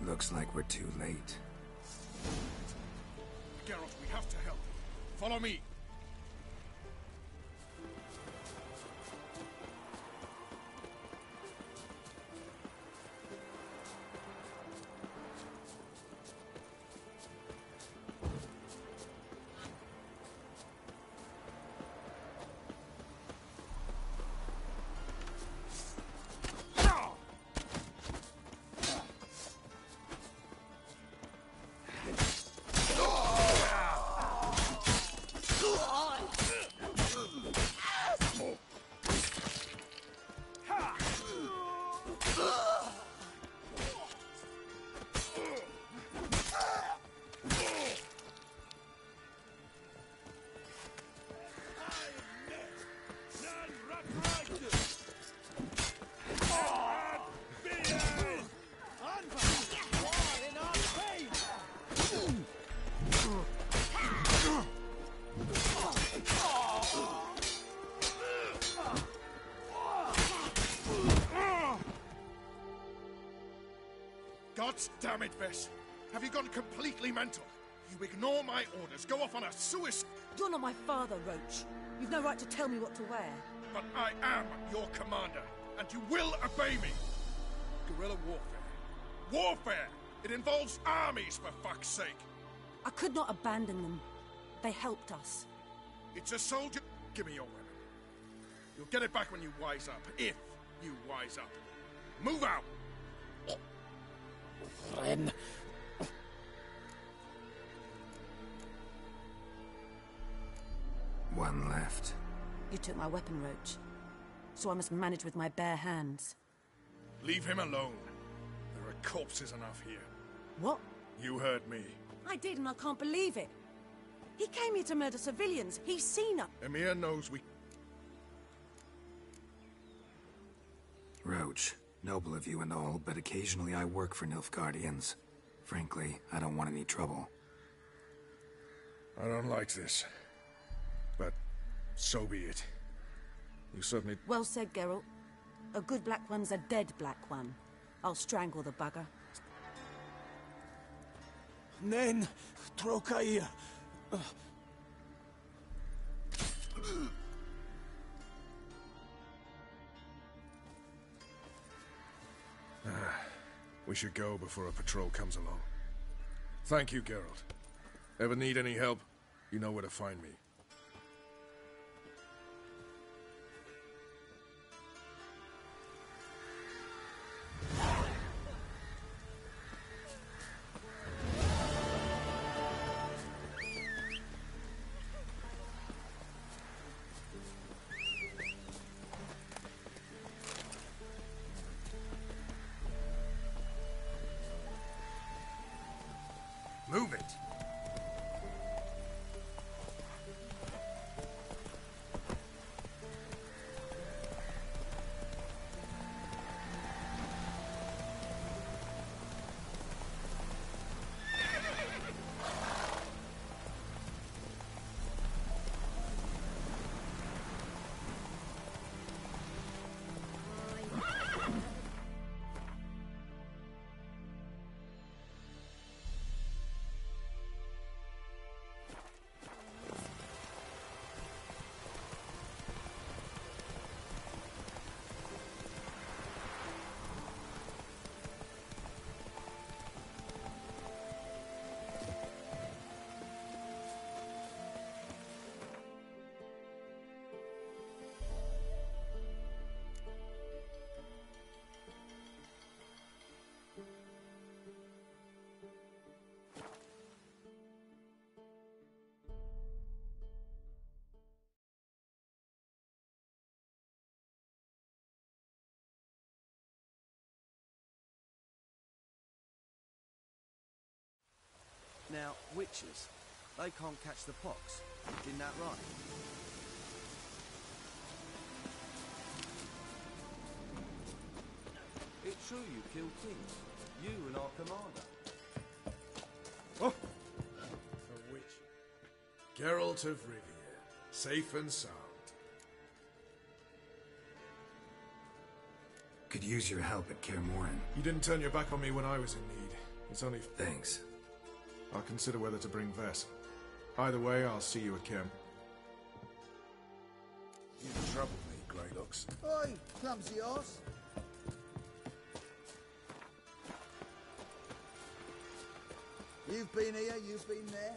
Looks like we're too late. Geralt, we have to help. Follow me! God damn it, Vess. Have you gone completely mental? You ignore my orders, go off on a suicide... You're not my father, Roach. You've no right to tell me what to wear. But I am your commander, and you will obey me. Guerrilla warfare. Warfare! It involves armies, for fuck's sake. I could not abandon them. They helped us. It's a soldier... Give me your weapon. You'll get it back when you wise up, if you wise up. Move out! Ren. One left. You took my weapon, Roach. So I must manage with my bare hands. Leave him alone. There are corpses enough here. What? You heard me. I did, and I can't believe it. He came here to murder civilians. He's seen us. Emir knows we... Roach, noble of you and all, but occasionally I work for Nilfgaardians. Frankly, I don't want any trouble. I don't like this. But so be it. You certainly... Well said, Geralt. A good black one's a dead black one. I'll strangle the bugger. Nen, Trokair. We should go before a patrol comes along. Thank you, Geralt. Ever need any help, you know where to find me. Move it! Now, witches, they can't catch the pox. Isn't that right? It's true you killed kings. You and our commander. Oh! A witch. Geralt of Rivia. Safe and sound. Could use your help at Kaer Morhen. You didn't turn your back on me when I was in need. It's only... Thanks. I'll consider whether to bring Vess. Either way, I'll see you at camp. You troubled me, Greylocks. Oi, clumsy arse. You've been here, you've been there.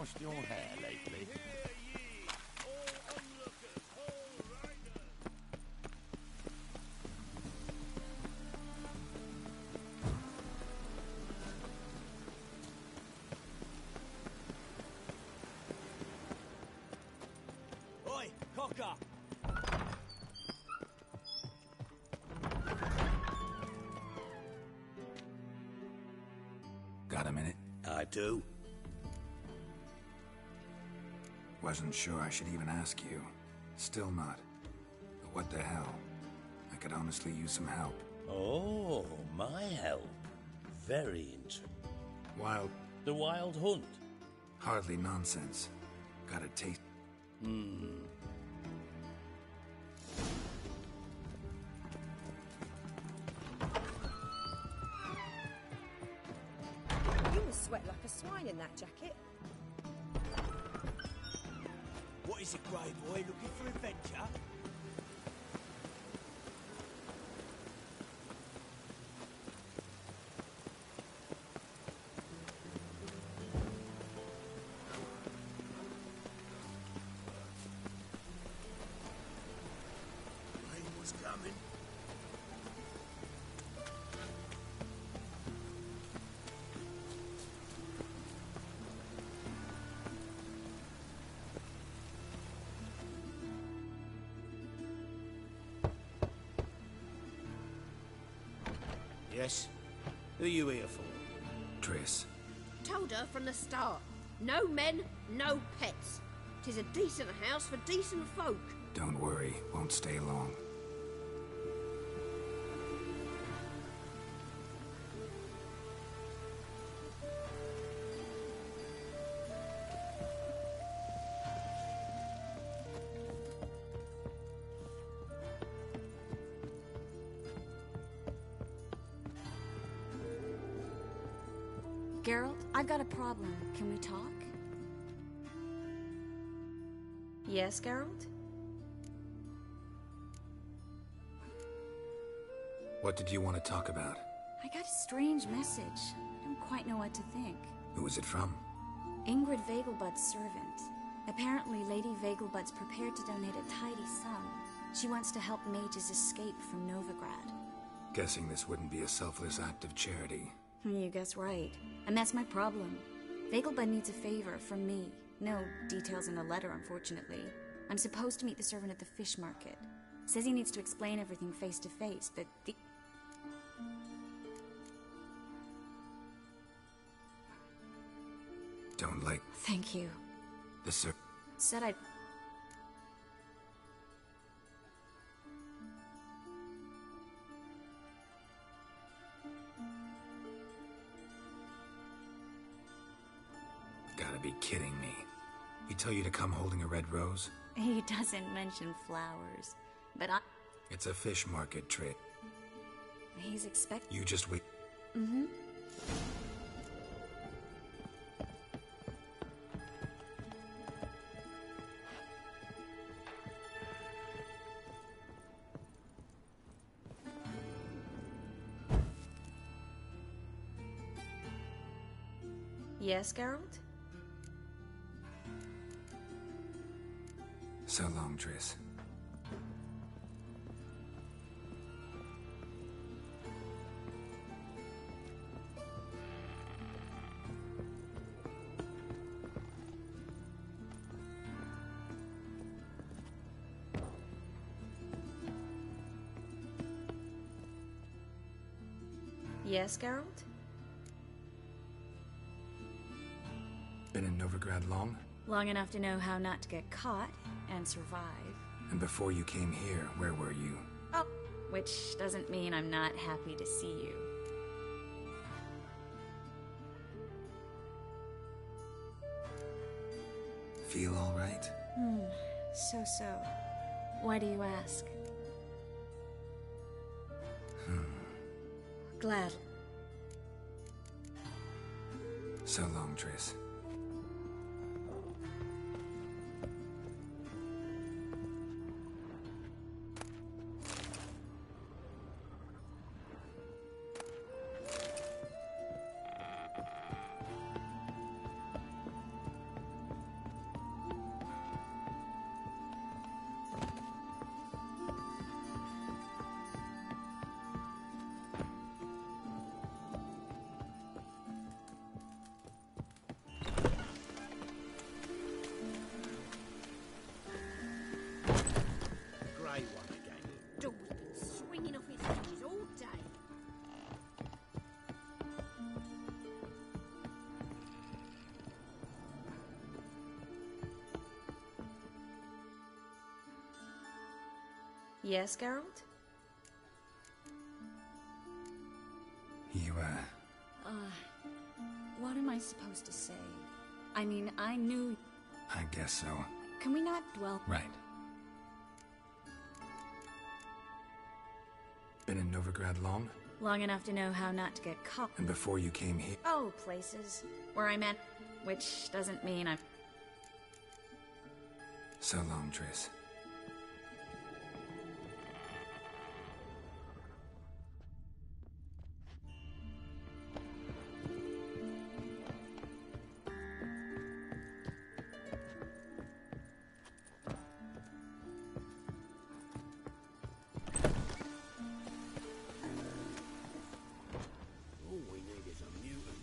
washed your hair lately? Oi, cocker! Got a minute? I do. Wasn't sure I should even ask you. Still not. But what the hell? I could honestly use some help. Oh, my help. Very interesting. Wild? The wild hunt? Hardly nonsense. Got a taste. You must sweat like a swine in that jacket. What is it, Grey Boy? Looking for adventure? Rain was coming. Yes? Who are you here for? Triss. Told her from the start. No men, no pets. 'Tis a decent house for decent folk. Don't worry, won't stay long. Geralt, I've got a problem. Can we talk? Yes, Geralt? What did you want to talk about? I got a strange message. I don't quite know what to think. Who was it from? Ingrid Vegelbud's servant. Apparently, Lady Vegelbud's prepared to donate a tidy sum. She wants to help mages escape from Novigrad. Guessing this wouldn't be a selfless act of charity. You guess right. And that's my problem. Vegelbud needs a favor from me. No details in the letter, unfortunately. I'm supposed to meet the servant at the fish market. Says he needs to explain everything face to face, but the... Don't like... Thank you. The sir... Said I'd... Gotta be kidding me. He tell you to come holding a red rose? He doesn't mention flowers, but I... It's a fish market trade. He's expect... You just wait. Mm-hmm. Yes, Geralt? So long, Triss. Yes, Geralt? Been in Novigrad long? Long enough to know how not to get caught and survive. And before you came here, where were you? Oh, which doesn't mean I'm not happy to see you. Feel all right? So. Why do you ask? Glad. So long, Triss. Yes, Geralt? You, What am I supposed to say? I mean, I knew... I guess so. Can we not dwell... Right. Been in Novigrad long? Long enough to know how not to get caught. And before you came here? Oh, places. Where I meant... Which doesn't mean I'm... So long, Triss. All we need is a mutant.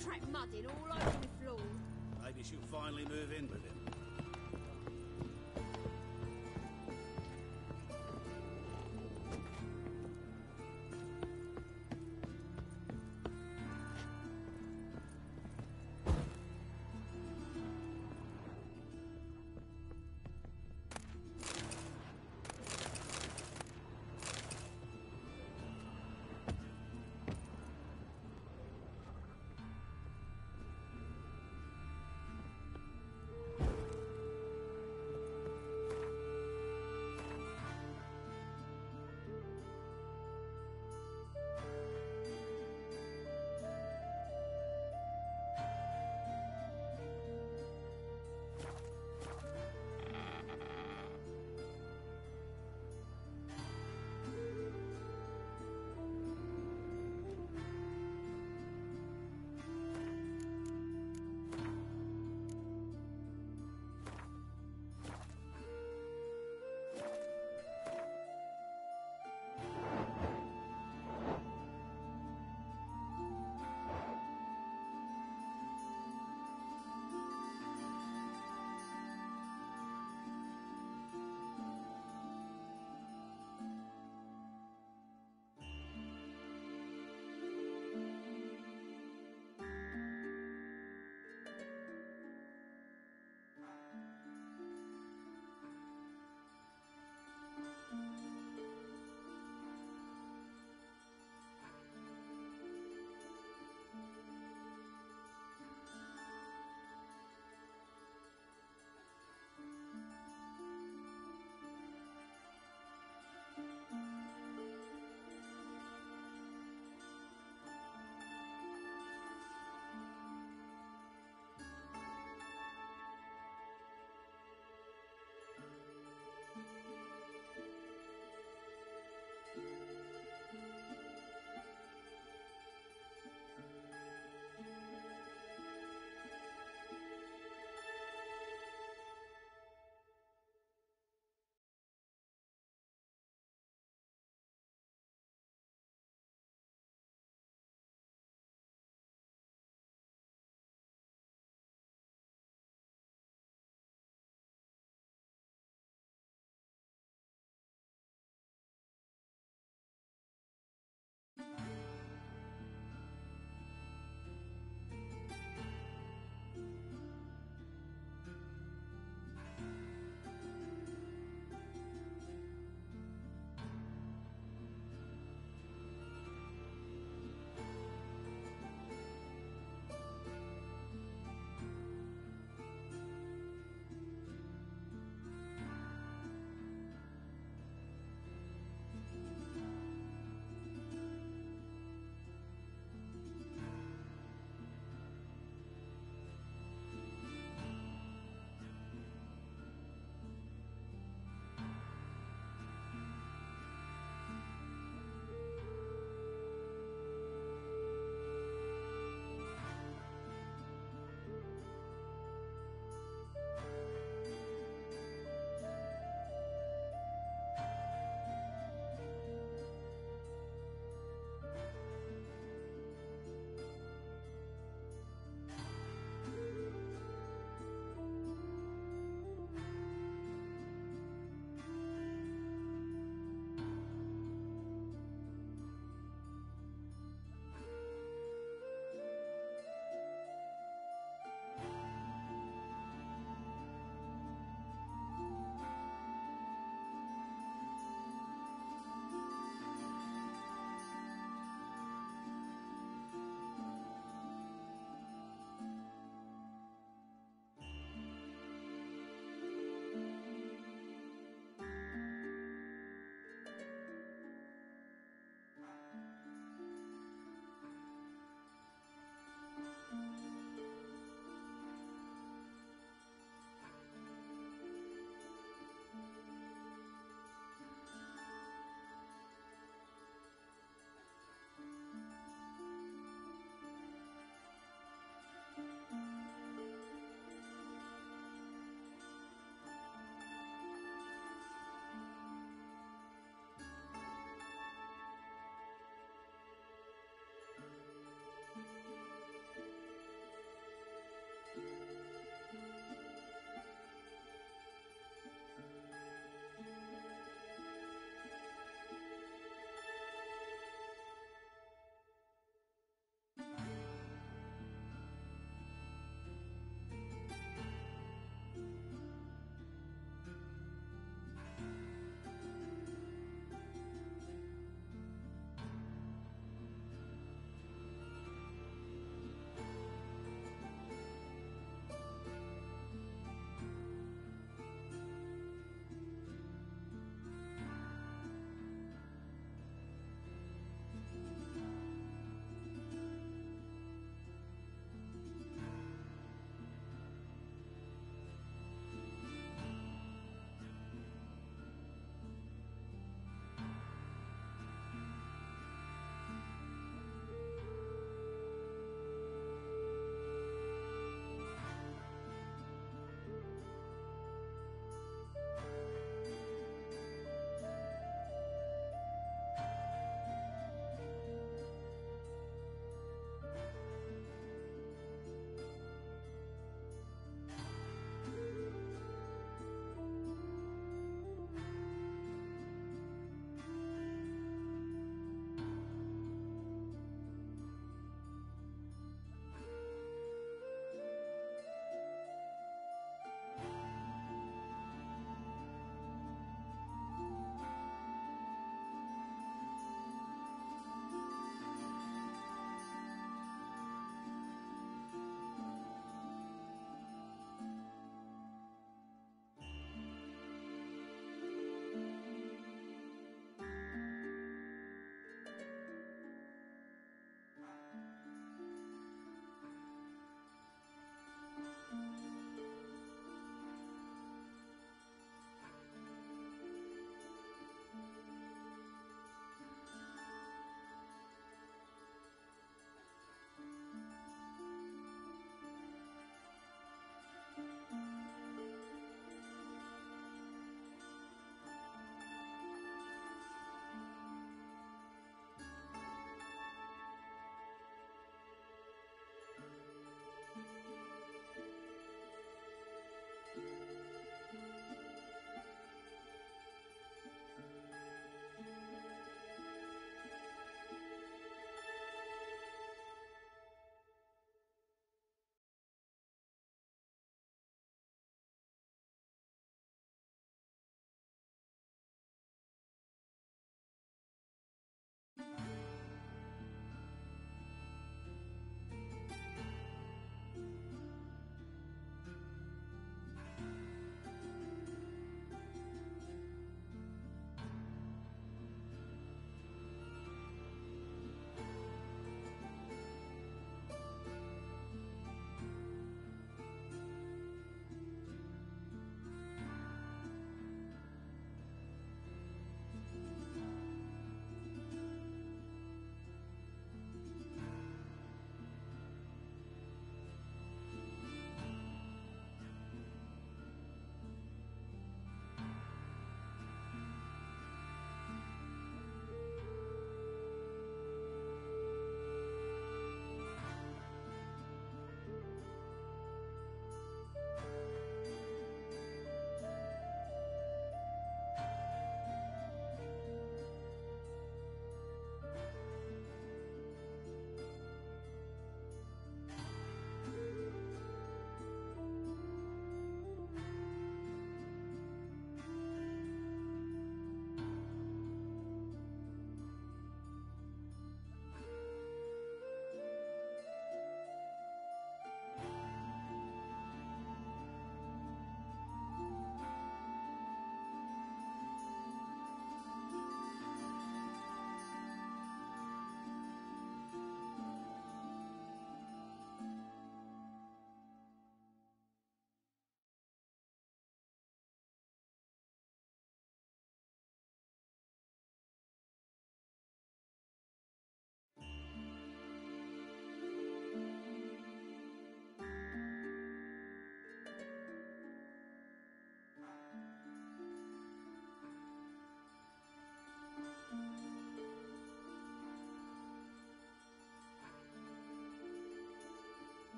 Track mudding all over the floor. Maybe she'll finally move in with him.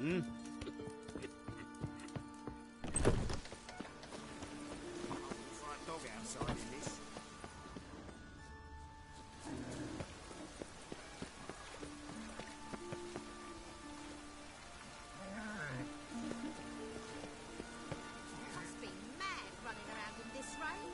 Hmm? Front dog outside in this. Must be mad running around in this rain.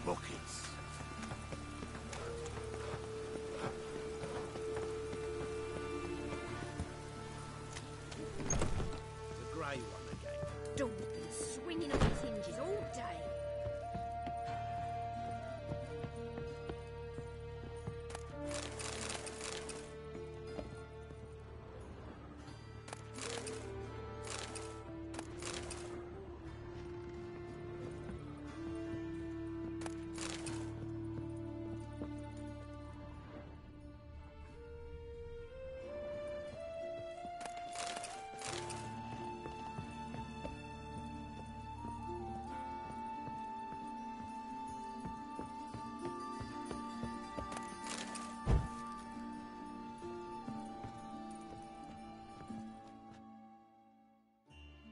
Buckets. The grey one again. Door's been swinging on its hinges all day.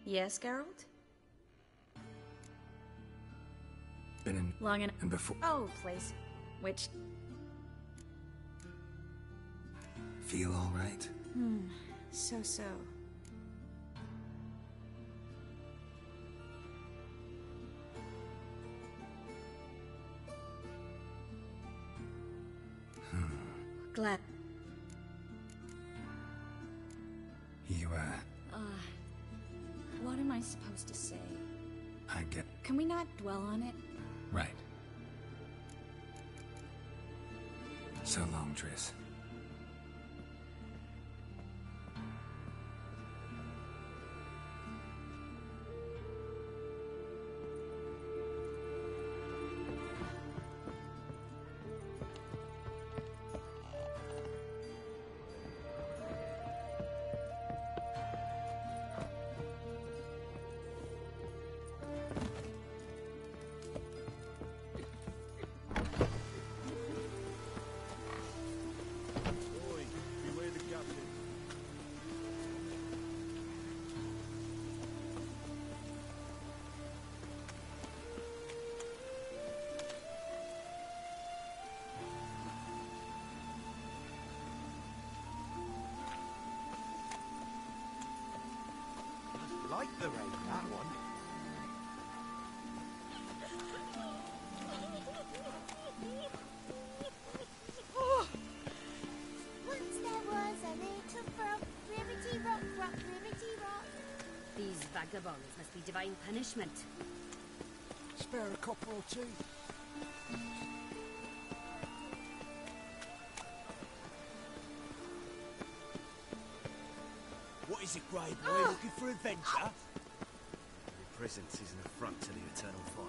Yes, Geralt? Been in Long enough. and before. Oh, please. Which? Feel all right? So. Glad. You, What am I supposed to say? I get... Can we not dwell on it? Right. So long, Triss. Like the rain, that one. Once there was a little frog, ribbity rock, rock, ribbity rock. These vagabonds must be divine punishment. Spare a copper or two. What is it, Grey Boy? Looking for adventure? Your presence is an affront to the eternal fire.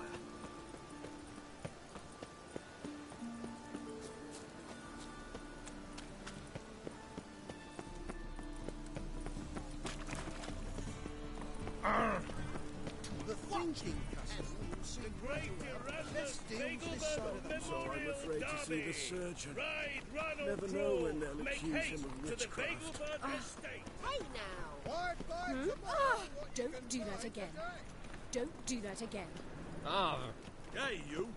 The thinking customer will see less deals this side of the So I'm afraid to see the surgeon. Never know when they'll accuse him of witchcraft. Hey now! Don't do that again. Don't do that again. Hey, you!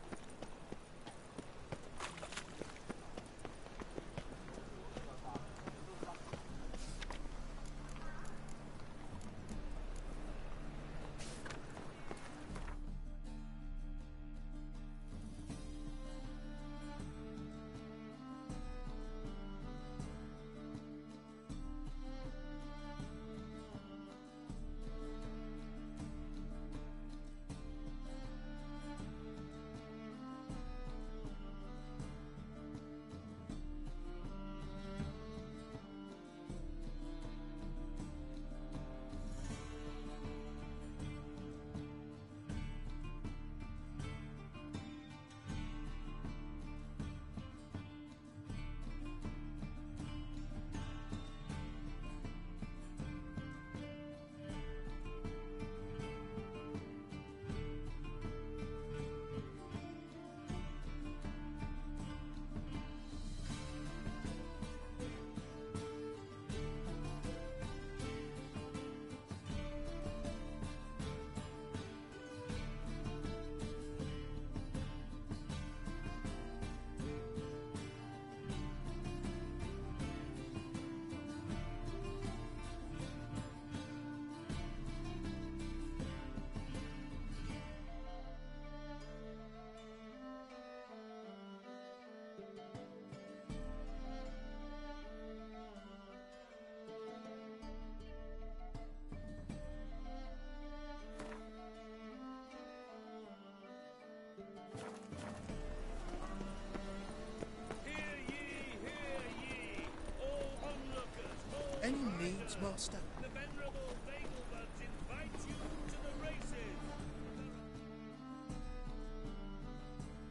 Thanks, Master. The venerable Nagelbuds invite you to the races.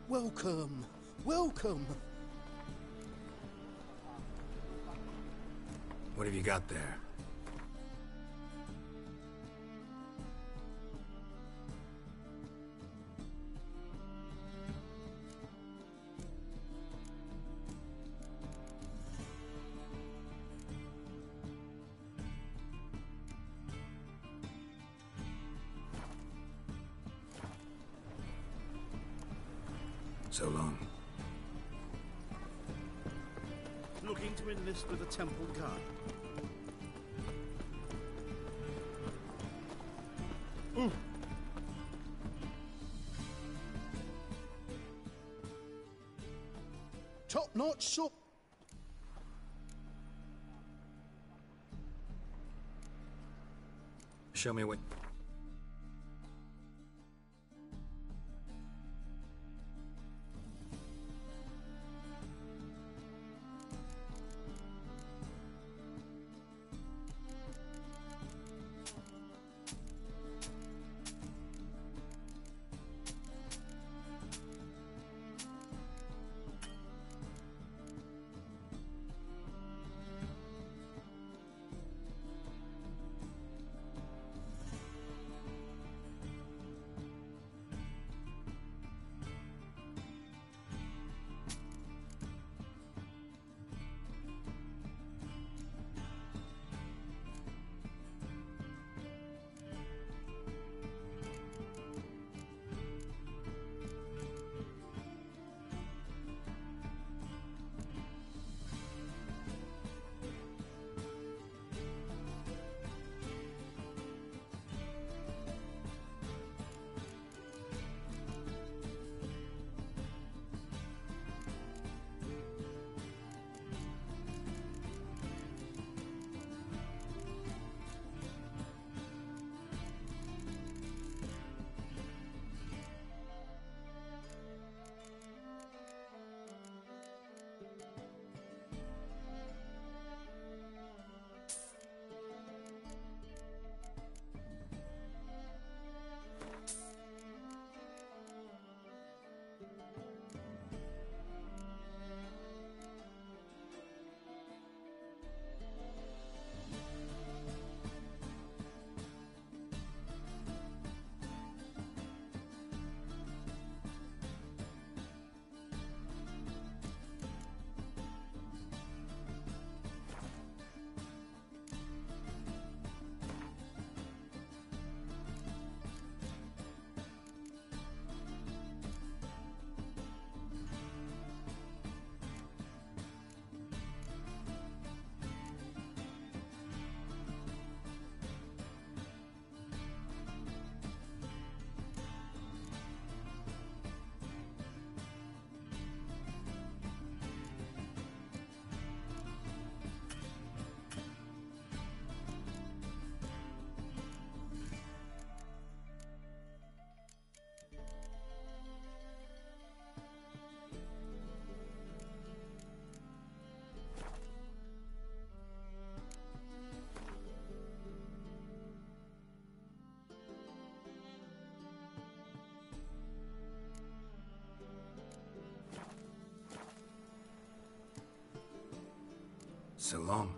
Welcome. Welcome. What have you got there? So long. Looking to enlist with the Temple Guard. Top-notch soup. Show me what... So long.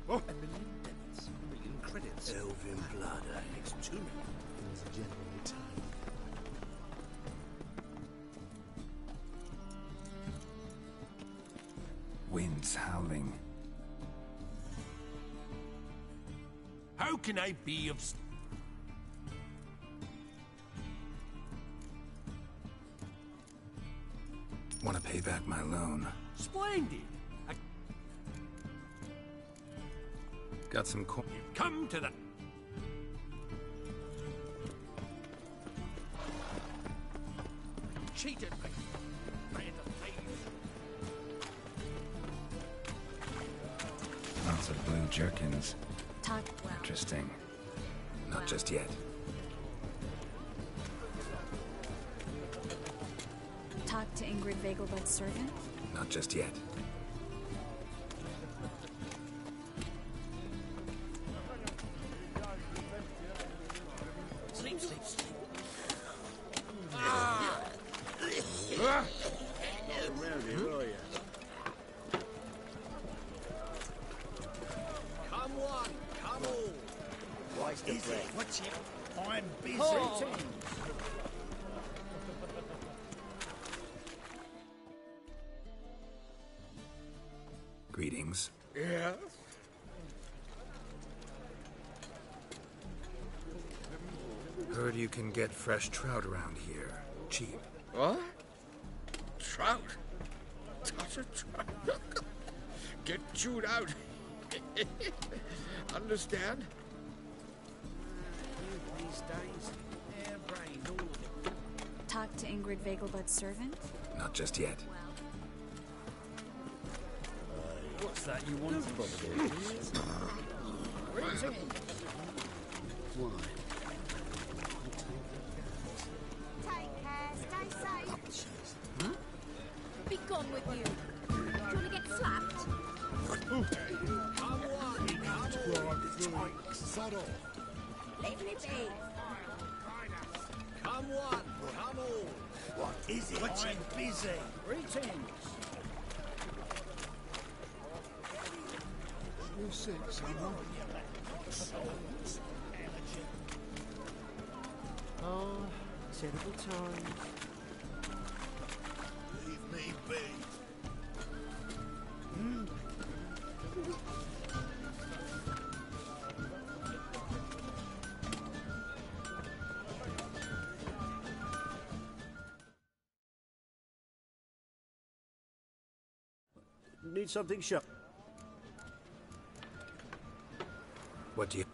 Oh. A million debits, a million credits. Elvin blood, It's too many. Things are generally tight. Winds howling. How can I be of... Want to pay back my loan. Splendid! Got some coin. Come to the... cheated me. Friend of thieves. Lots of blue jerkins. Talk. Interesting. Not just yet. Talk to Ingrid Vegelbud's servant? Not just yet. Sleep, sleep, sleep. Come one, come all. Why's the bread? What's it? I'm busy. Oh. Greetings. Yeah? Heard you can get fresh trout around here. Cheap. What? Trout? Touch a trout? Get chewed out. Understand? These days, hair-brained, all of them. Talk to Ingrid Vegelbud's servant? Not just yet. What's that you want? Why? Take care, stay safe. Huh? Be gone with you. Do you want to get slapped? Come one, come all. Sod off. Leave me be. Come one, come all. What is it? I'm busy. Greetings. You sick, someone? Oh, terrible times. Leave me be. Need something sharp. What do you...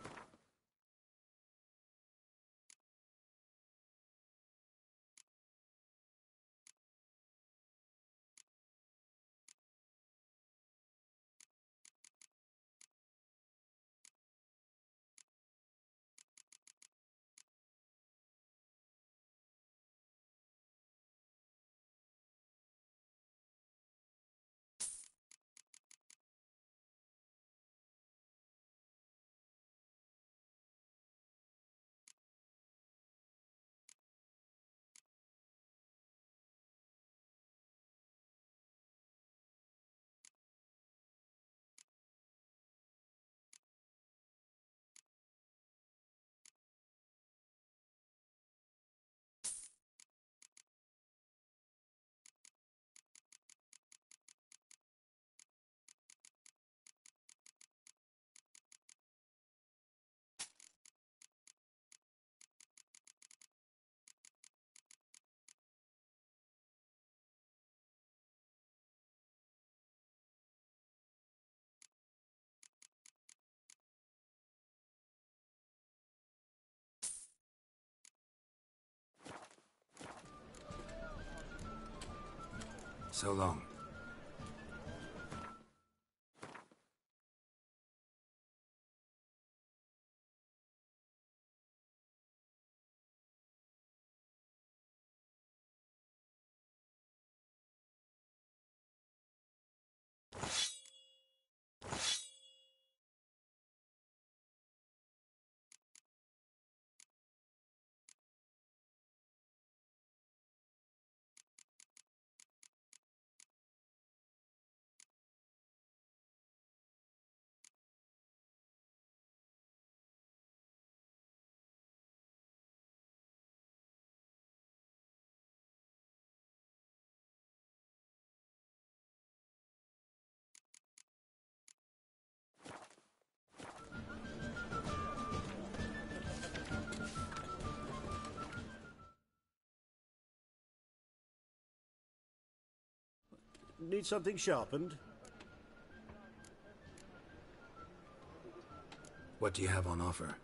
So long. Need something sharpened? What do you have on offer?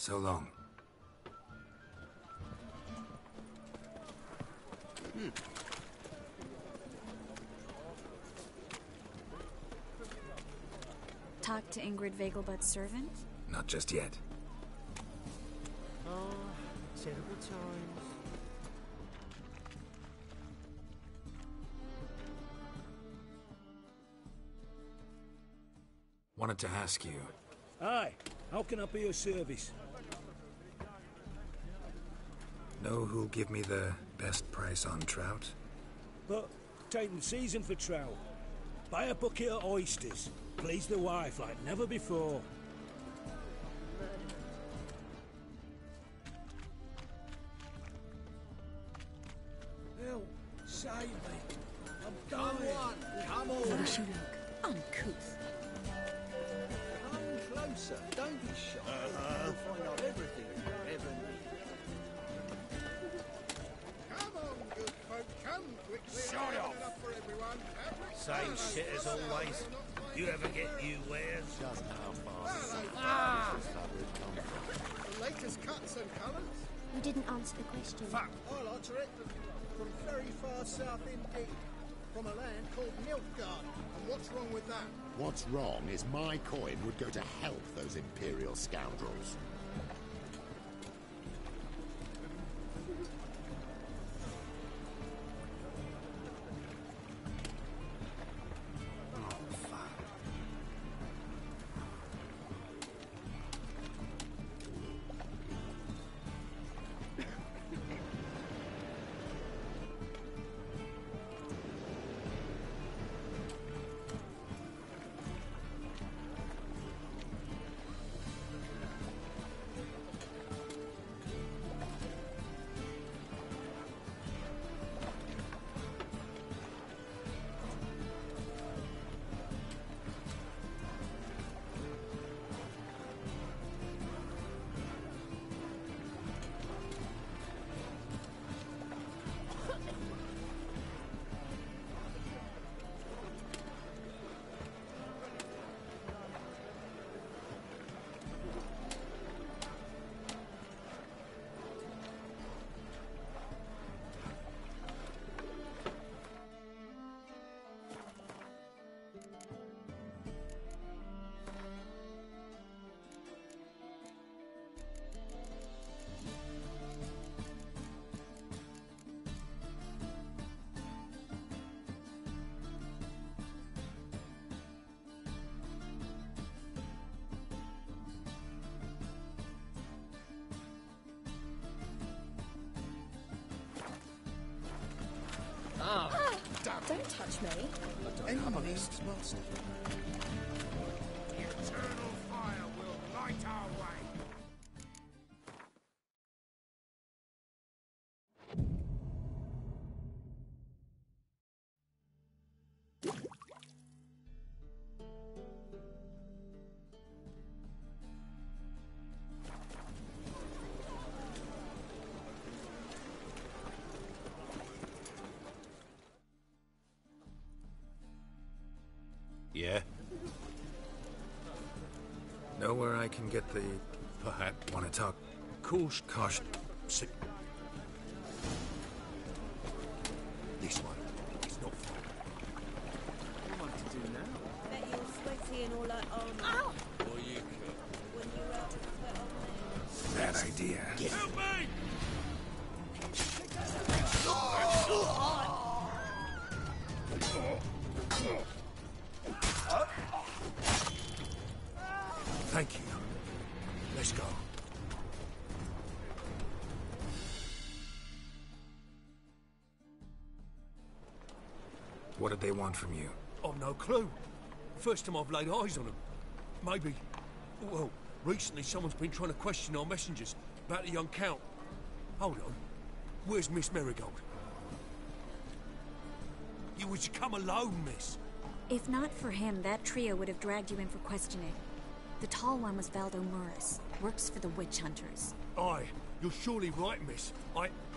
So long. Talk to Ingrid Vegelbud's servant? Not just yet. Oh, terrible times. Wanted to ask you. Aye, how can I be of service? Know who'll give me the best price on trout? But taking season for trout. Buy a bucket of oysters. Please the wife like never before. Hell, save me. I'm dying. Come on. How does she look? Uncouth. Come closer. Don't be shy. You'll find out everything you ever need. Come on, good folk, come quickly. Shut up. Enough for everyone. Same shit as always. You ever get you wares? Just how fast. The latest cuts and colours. You didn't answer the question. Fuck. I'll answer it. From very far south indeed. From a land called Nilfgaard. And what's wrong with that? What's wrong is my coin would go to help those Imperial scoundrels. Don't touch me. Enemies, master. The eternal fire will light our way. Yeah? Know where I can get the... Perhaps. Want to talk? Caution. Sit. This one. It's not far. What am I to do now? Bet you're sweaty and all that armor. Or you could. When you're out of sweat on Bad idea. Help me! Thank you. Let's go. What did they want from you? I've no clue. First time I've laid eyes on them. Maybe... Well, recently someone's been trying to question our messengers about the young Count. Hold on. Where's Miss Marigold? You was to come alone, miss. If not for him, that trio would have dragged you in for questioning. The tall one was Valdo Morris. Works for the witch hunters. Aye, you're surely right, miss.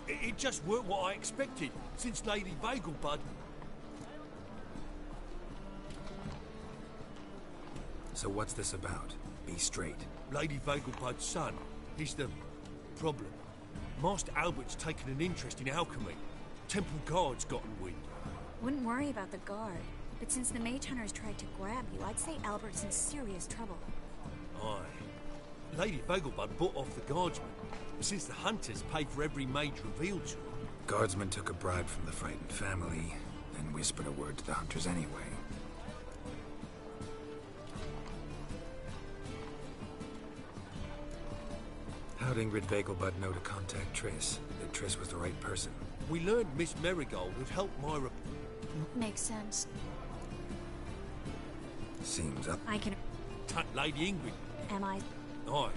It just weren't what I expected, since Lady Vegelbud... So what's this about? Be straight. Lady Vegelbud's son, He's the problem. Master Albert's taken an interest in alchemy. Temple Guard's gotten wind. Wouldn't worry about the guard, but since the mage hunters tried to grab you, I'd say Albert's in serious trouble. Aye. Lady Vegelbud bought off the guardsmen, since the hunters paid for every mage revealed to her. Guardsmen took a bribe from the frightened family, and whispered a word to the hunters anyway. How'd Ingrid Vegelbud know to contact Triss? That Triss was the right person? We learned Miss Marigold had helped Myra... Makes sense. Seems up. I can... Lady Ingrid. Am I? Aye.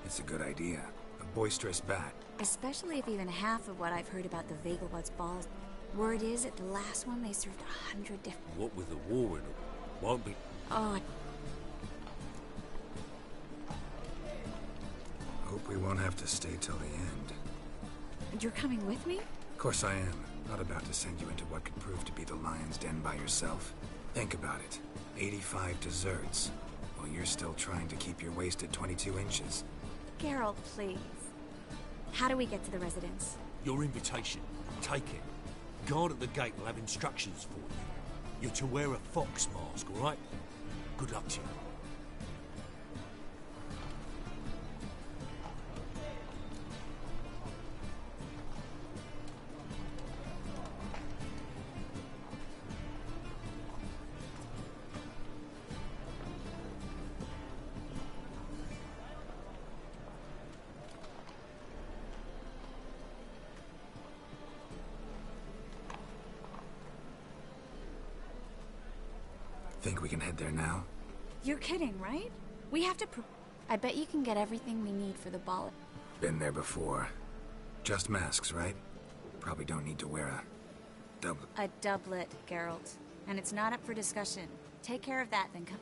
It's a good idea. A boisterous bat. Especially if even half of what I've heard about the Vegelbud's balls. Word is, at the last one, they served 100 different... What with the war in them, won't be... Oh, Hope we won't have to stay till the end. you're coming with me? Of course I am. Not about to send you into what could prove to be the lion's den by yourself. Think about it. 85 desserts, while you're still trying to keep your waist at 22 inches. Geralt, please. How do we get to the residence? Your invitation. Take it. Guard at the gate will have instructions for you. You're to wear a fox mask, all right? Good luck to you. Think we can head there now? You're kidding, right? We have to I bet you can get everything we need for the ball. Been there before. Just masks, right? Probably don't need to wear a doublet. A doublet, Geralt. And it's not up for discussion. Take care of that, then come.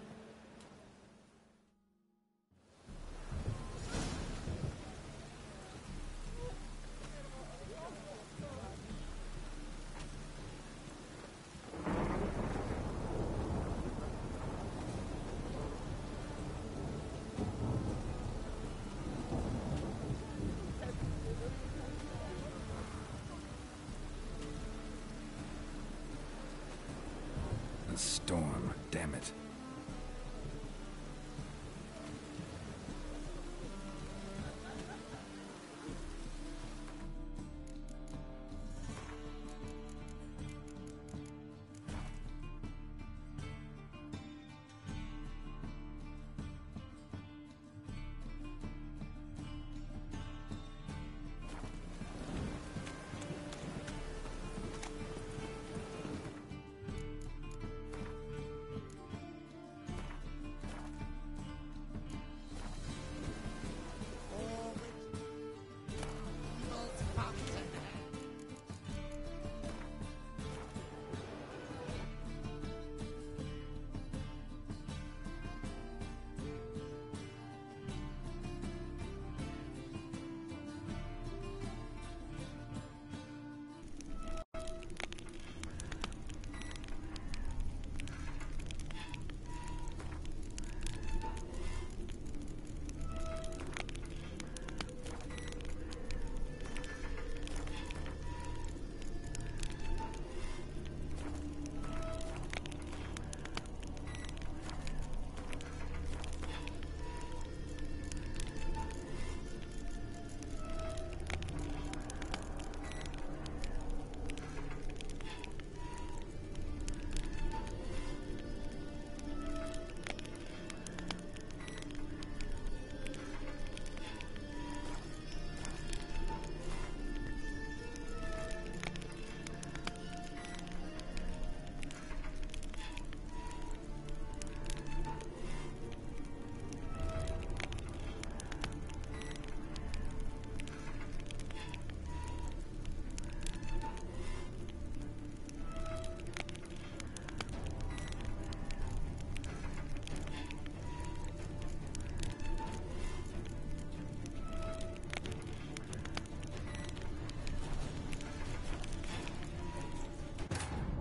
A storm, damn it.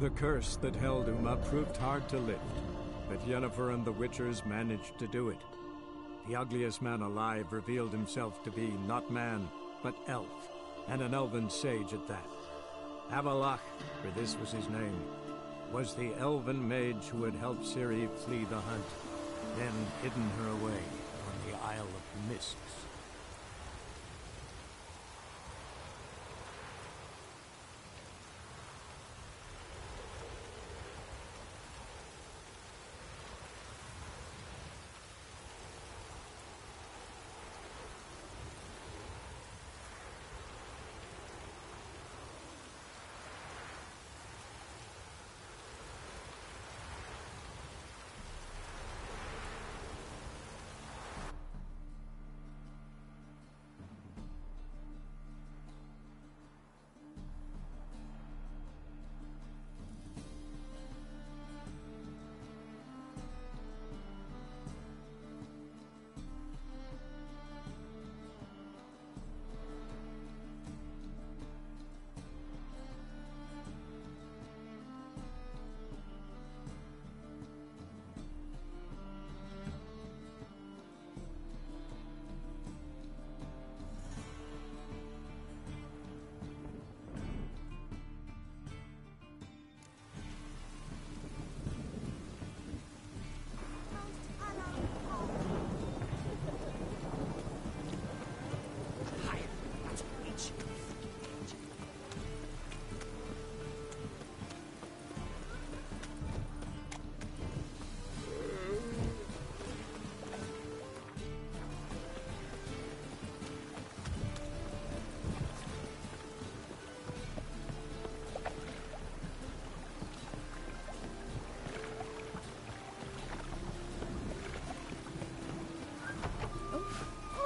The curse that held Uma proved hard to lift, but Yennefer and the Witchers managed to do it. The ugliest man alive revealed himself to be not man, but elf, and an elven sage at that. Avalach, for this was his name, was the elven mage who had helped Ciri flee the hunt, then hidden her away on the Isle of Mists.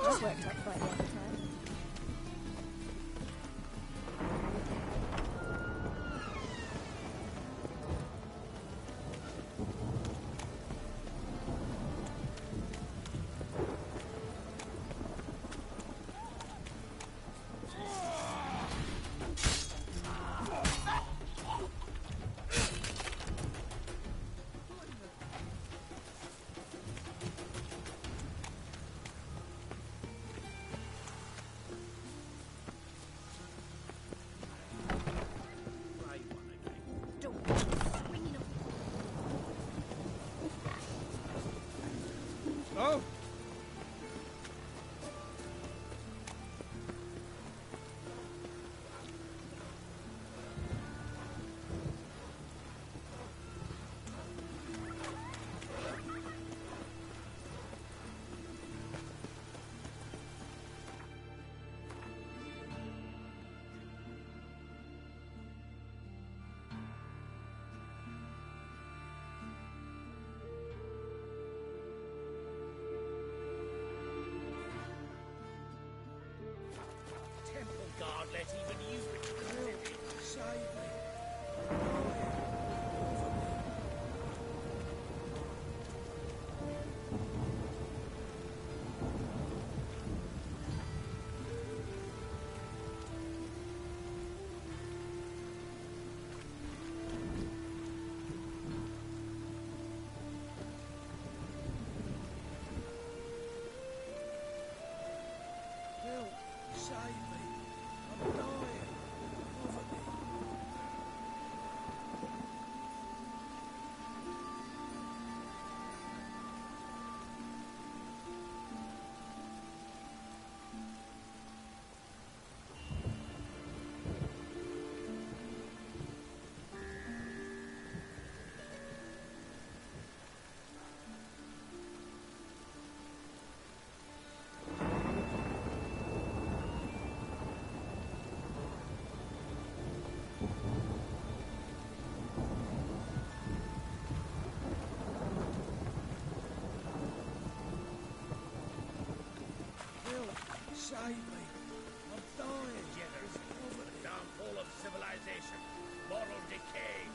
That worked out quite well at the time. Oh! God, let even you Save me. Help, save me. I'm dying. Cover me. Save me. I'm dying. Generous. The downfall of civilization. Moral decay.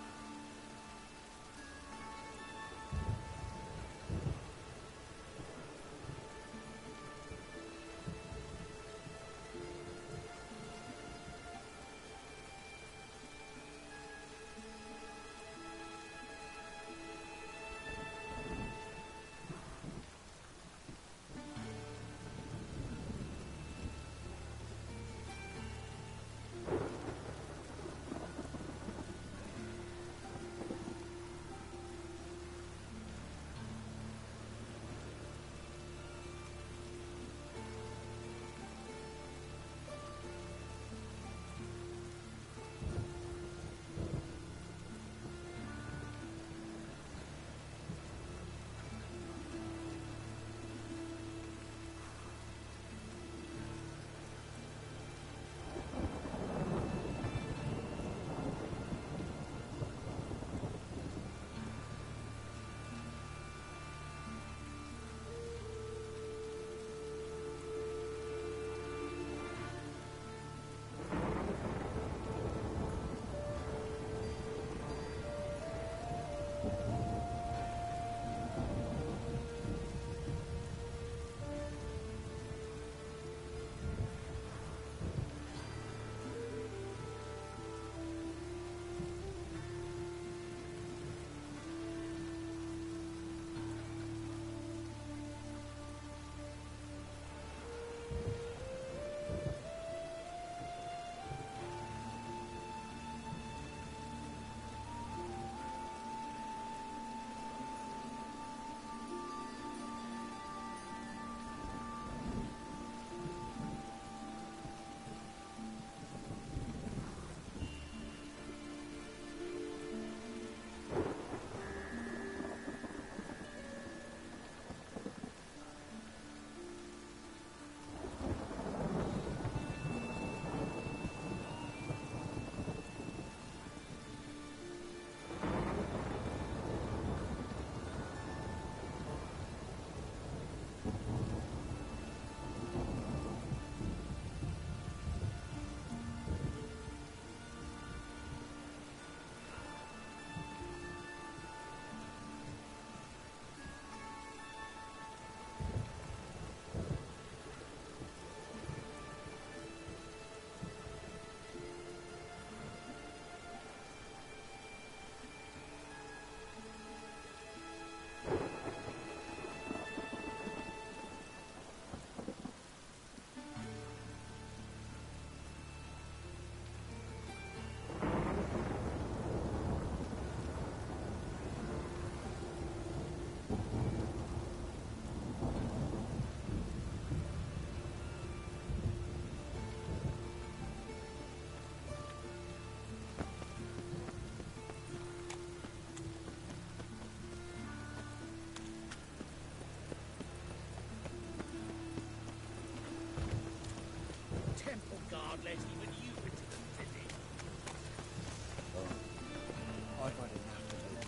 can't let even you participate in it. I've had enough of it.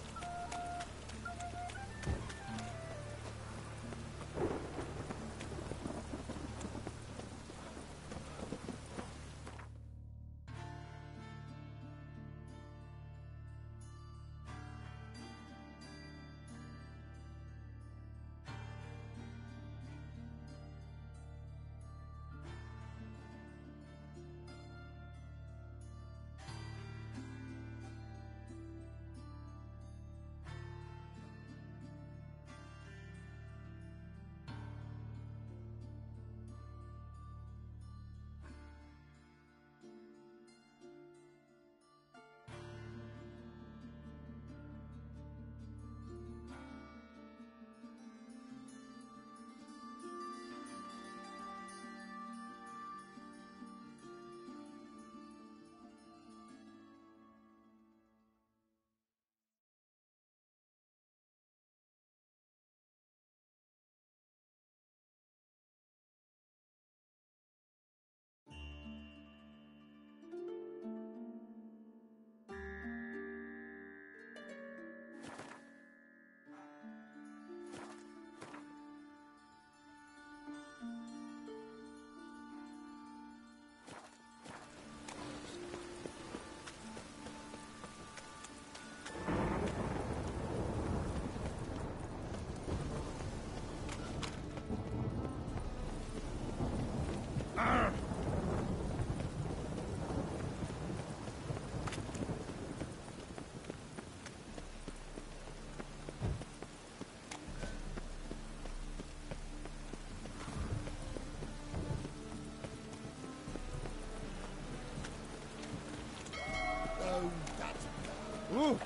Ooh.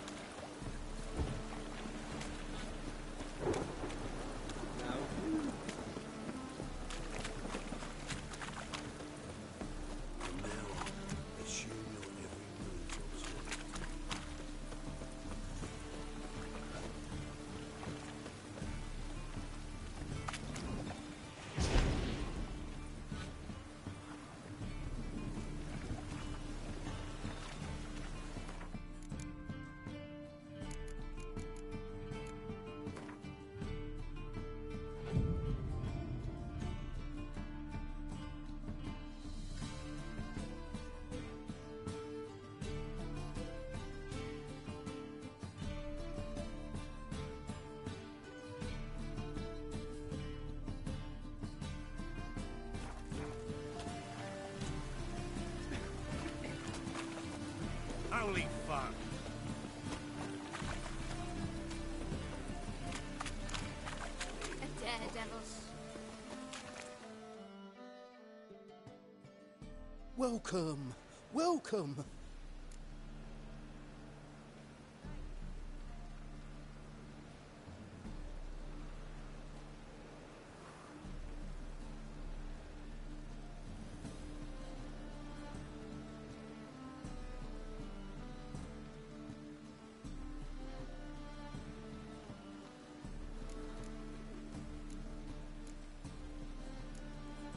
Holy fuck! Daredevils. Welcome, welcome.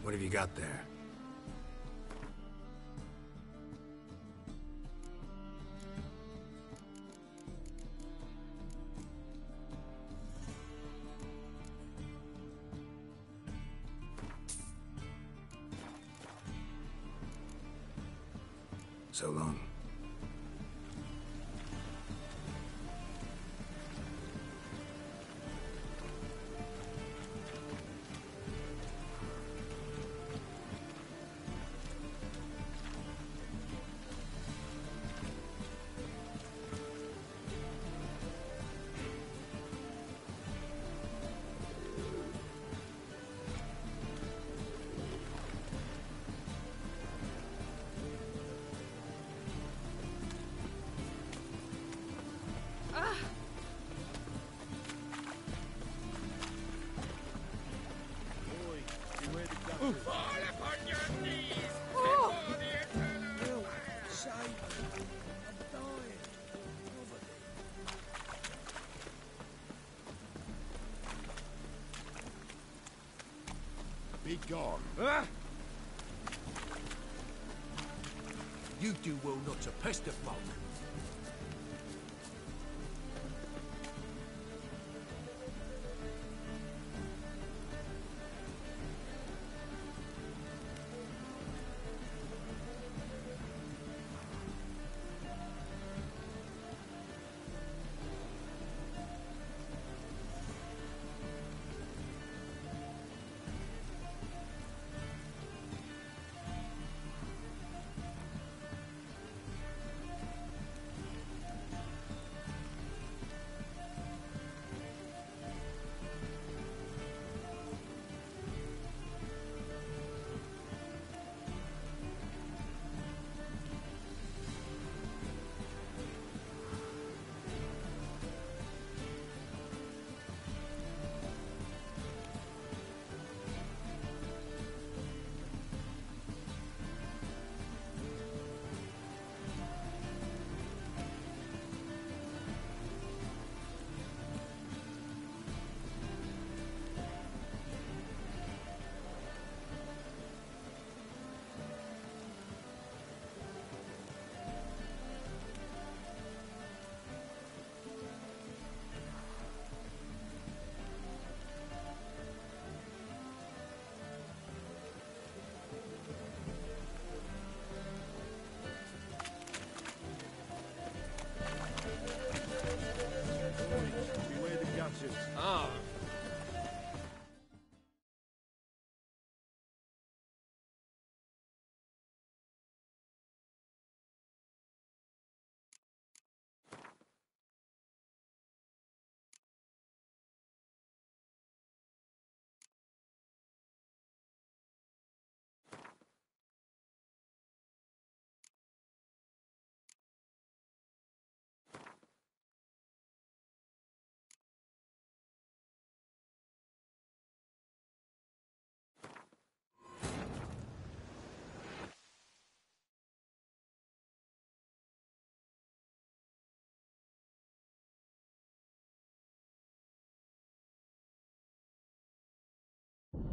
What have you got there? So long. Fall upon your knees Oh. before the eternal fire. Save me. I'm dying. Be gone. Ah! You do well not to pester folk. Beware the gutters. Ah.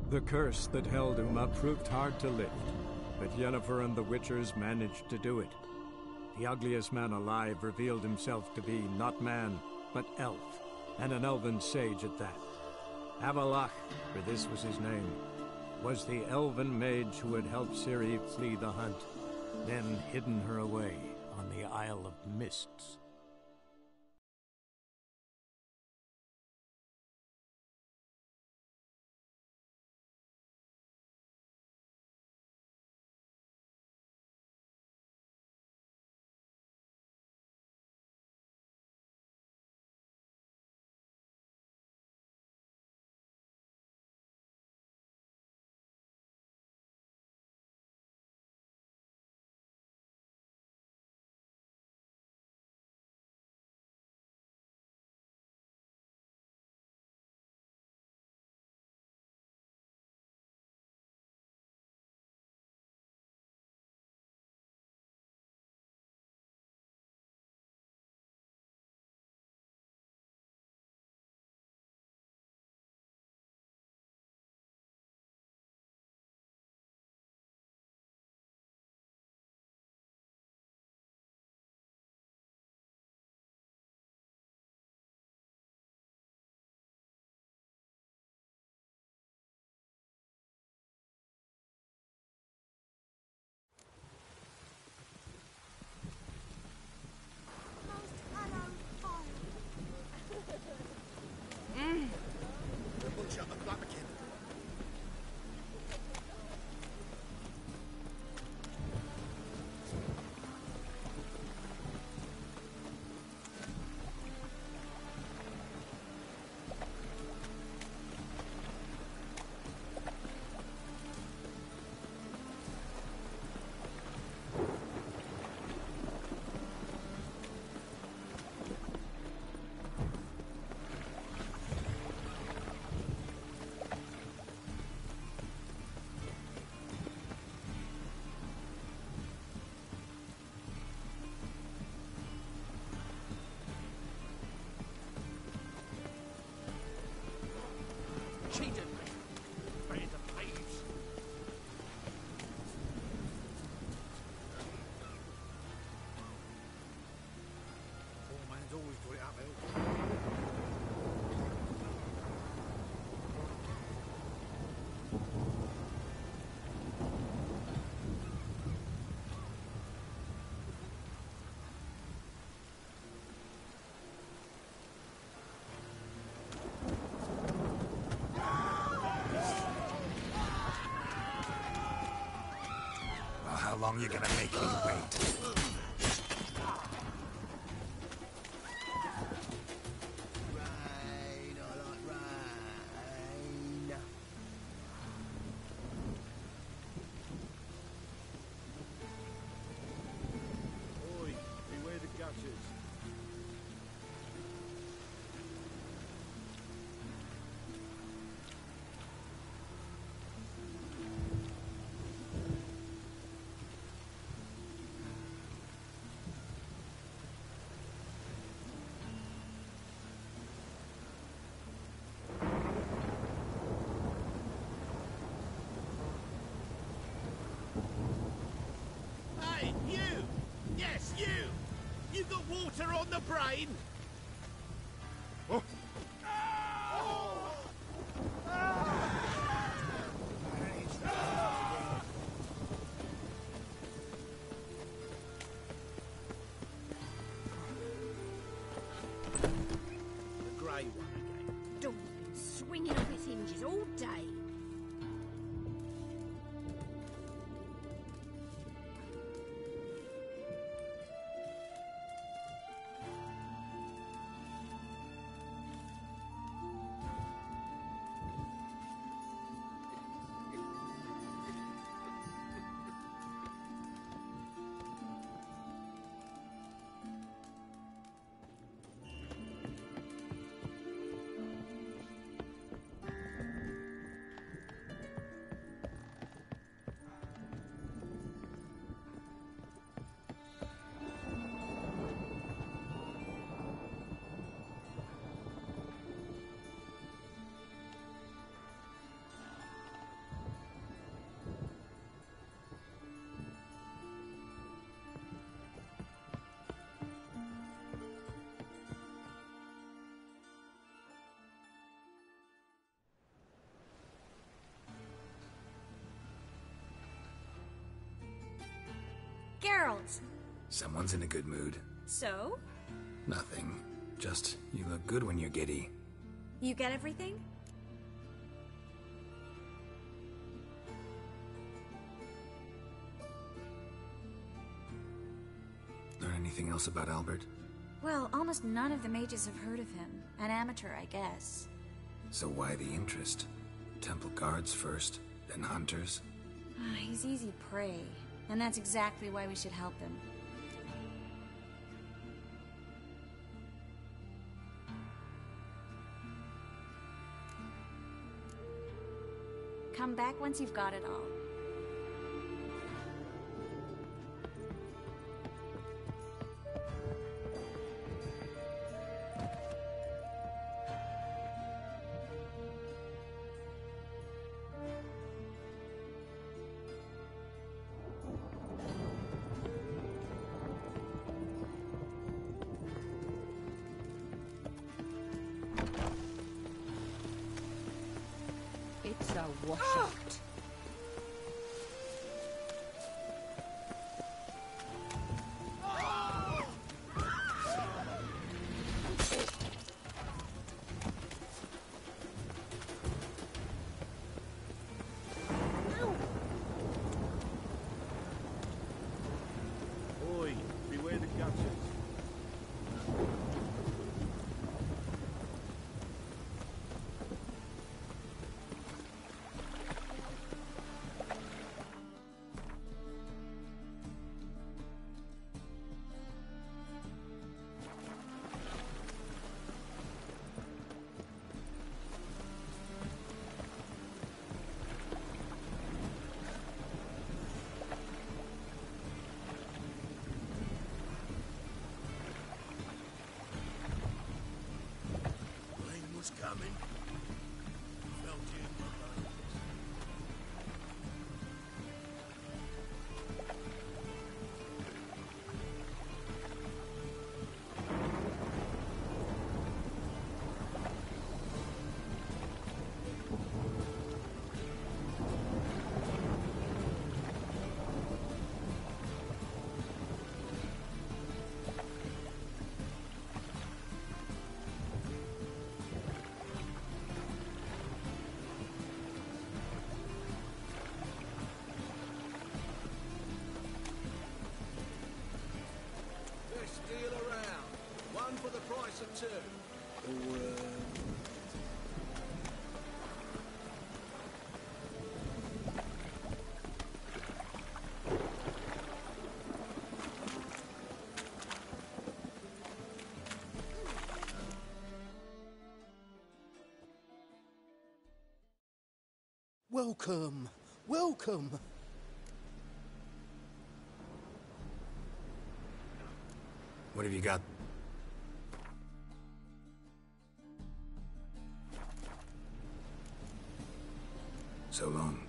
The curse that held Uma proved hard to lift, but Yennefer and the Witchers managed to do it. The ugliest man alive revealed himself to be not man, but elf, and an elven sage at that. Avalach, for this was his name, was the elven mage who had helped Ciri flee the hunt, then hidden her away on the Isle of Mists. long you gonna make me wait? Oi, beware the gutters. Hey, you! Yes, you! You got water on the brain? Oh. The grey one again. Door's been swinging off its hinges all day. Geralt! Someone's in a good mood. So? Nothing. Just, you look good when you're giddy. You get everything? Learn anything else about Albert? Well, almost none of the mages have heard of him. An amateur, I guess. So why the interest? Temple guards first, then hunters? He's easy prey, and that's exactly why we should help him. Come back once you've got it all. It's a washout. Oi, beware the gutters. Rain was coming. Felt it in my bones. too. Or, Welcome. Welcome. What have you got? So long.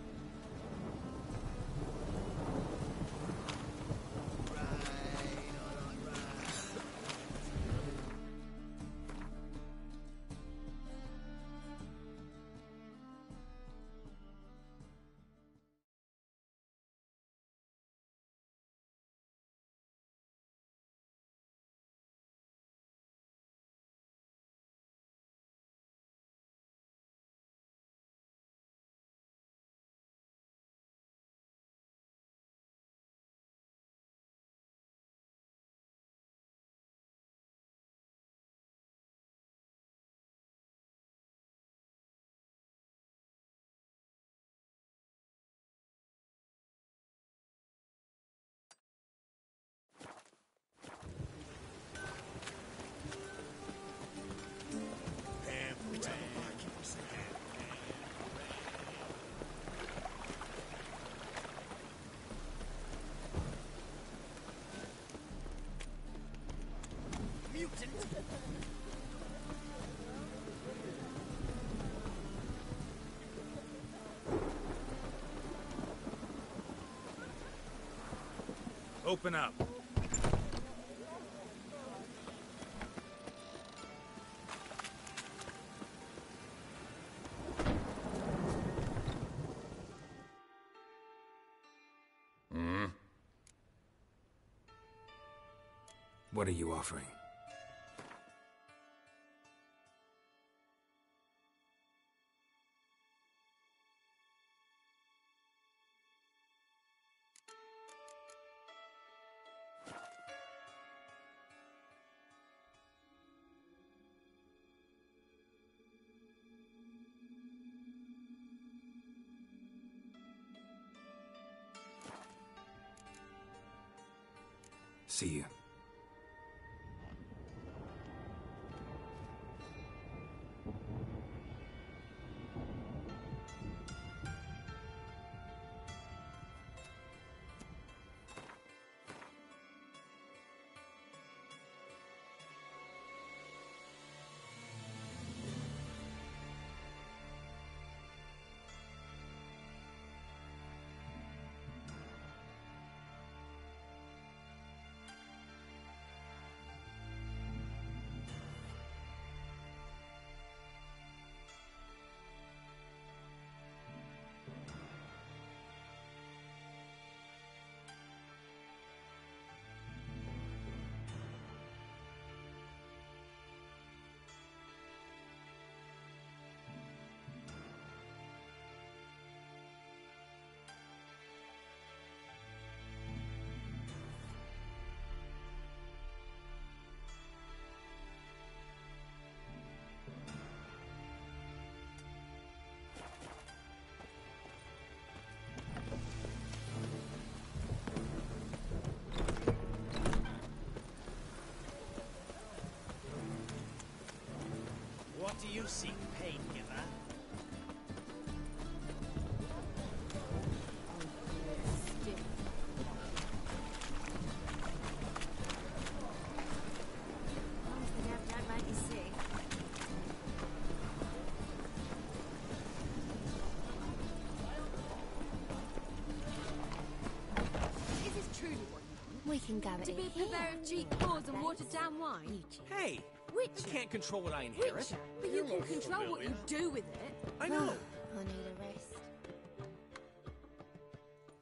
Open up. What are you offering? See you. What do you seek, pain giver? Is this truly what you We can go want? To be a here. purveyor of cheap whores and watered down wine? Hey! Witcher. I can't control what I inherit. Witcher. But you can control what you do with it. I know. I need a rest.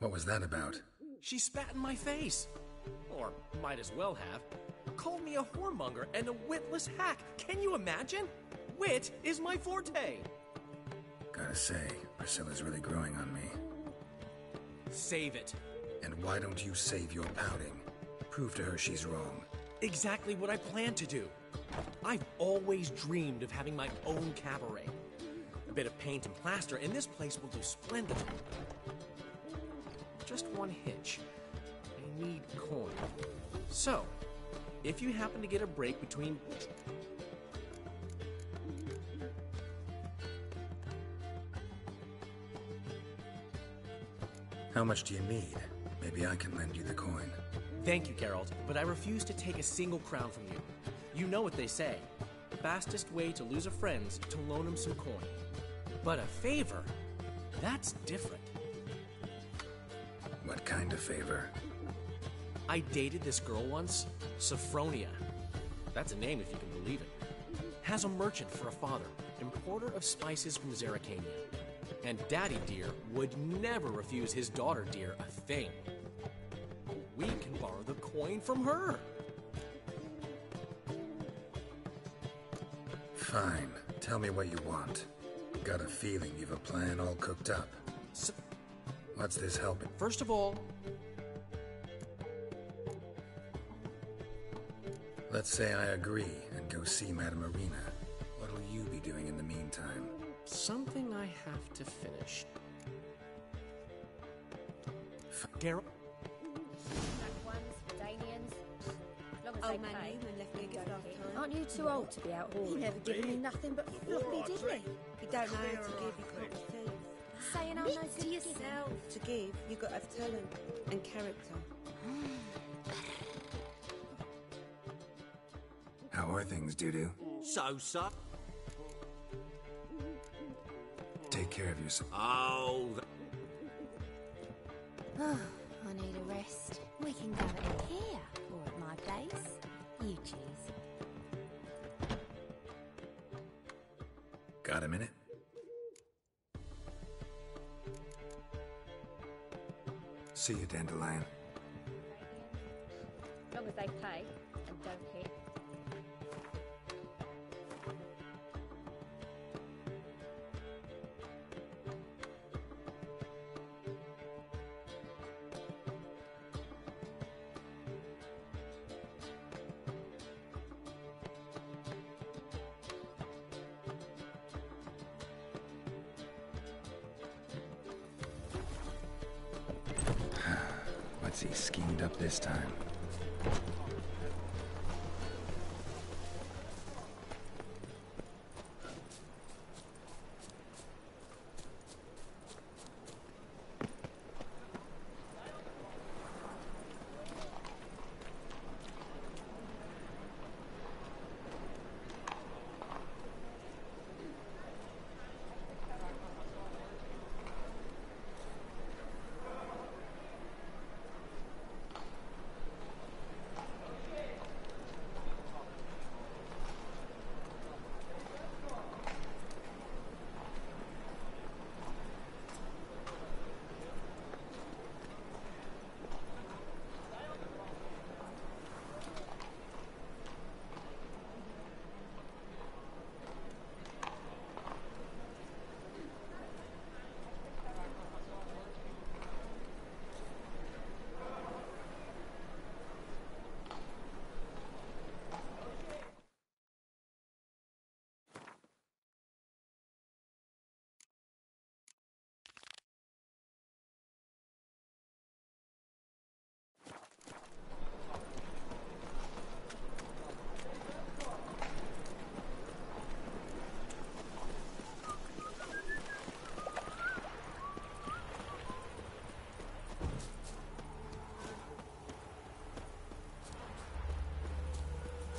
What was that about? She spat in my face. Or might as well have. Called me a whoremonger and a witless hack. Can you imagine? Wit is my forte. Gotta say, Priscilla's really growing on me. Save it. And why don't you save your pouting? Prove to her she's wrong. Exactly what I plan to do. I've always dreamed of having my own cabaret. A bit of paint and plaster, and this place will do splendidly. Just one hitch. I need coin. So, if you happen to get a break between... How much do you need? Maybe I can lend you the coin. Thank you, Geralt, but I refuse to take a single crown from you. You know what they say. The fastest way to lose a friend's to loan him some coin. But a favor? That's different. What kind of favor? I dated this girl once, Sophronia. That's a name if you can believe it. Has a merchant for a father, importer of spices from Zerrikania. And Daddy Dear would never refuse his daughter Dear a thing. We can borrow the coin from her. Fine. Tell me what you want. Got a feeling you've a plan all cooked up. What's this helping? First of all... Let's say I agree and go see Madame Arena. What'll you be doing in the meantime? Something I have to finish. Geralt? Oh, man, you left me a gift last time. Aren't you too old to be out hauling? He never given me nothing but floppy diddly. You don't know how to give, you can't receive. Saying I'm no good to yourself. To give, you got to have talent and character. How are things, Dudu? So. Take care of yourself. Oh... I need a rest. We can go at here or at my place. You choose. Got a minute? See you, Dandelion. As long as they pay and don't hit. What's he schemed up this time?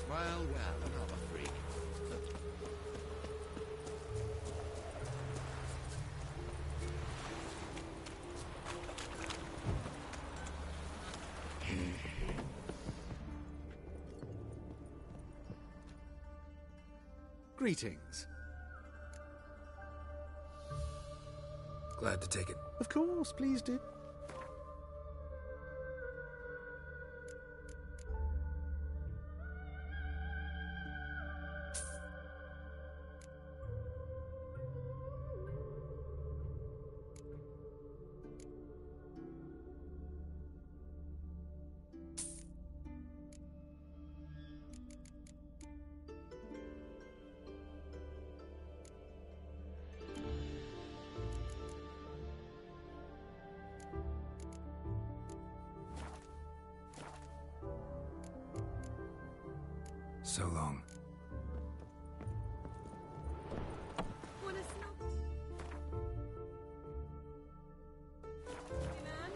Well, another freak. Greetings. Glad to take it. Of course, please do. So long. Wanna snuggle? Hey, man.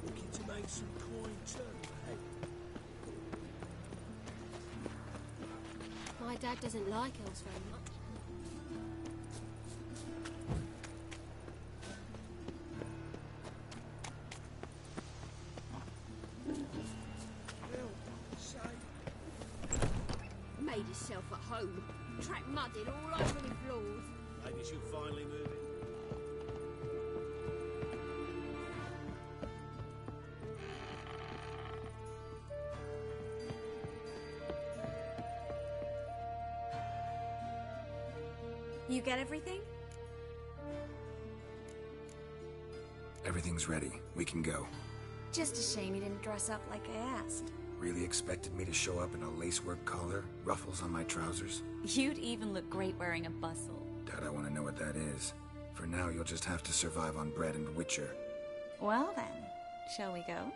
Looking to make some coin too, eh? My dad doesn't like elves very much. Made yourself at home. Track mudding all over the floors. Maybe she'll finally move in. You get everything? Everything's ready. We can go. Just a shame you didn't dress up like I asked. Really expected me to show up in a lacework collar, ruffles on my trousers? You'd even look great wearing a bustle. Doubt I want to know what that is. For now, you'll just have to survive on bread and Witcher. Well then, shall we go?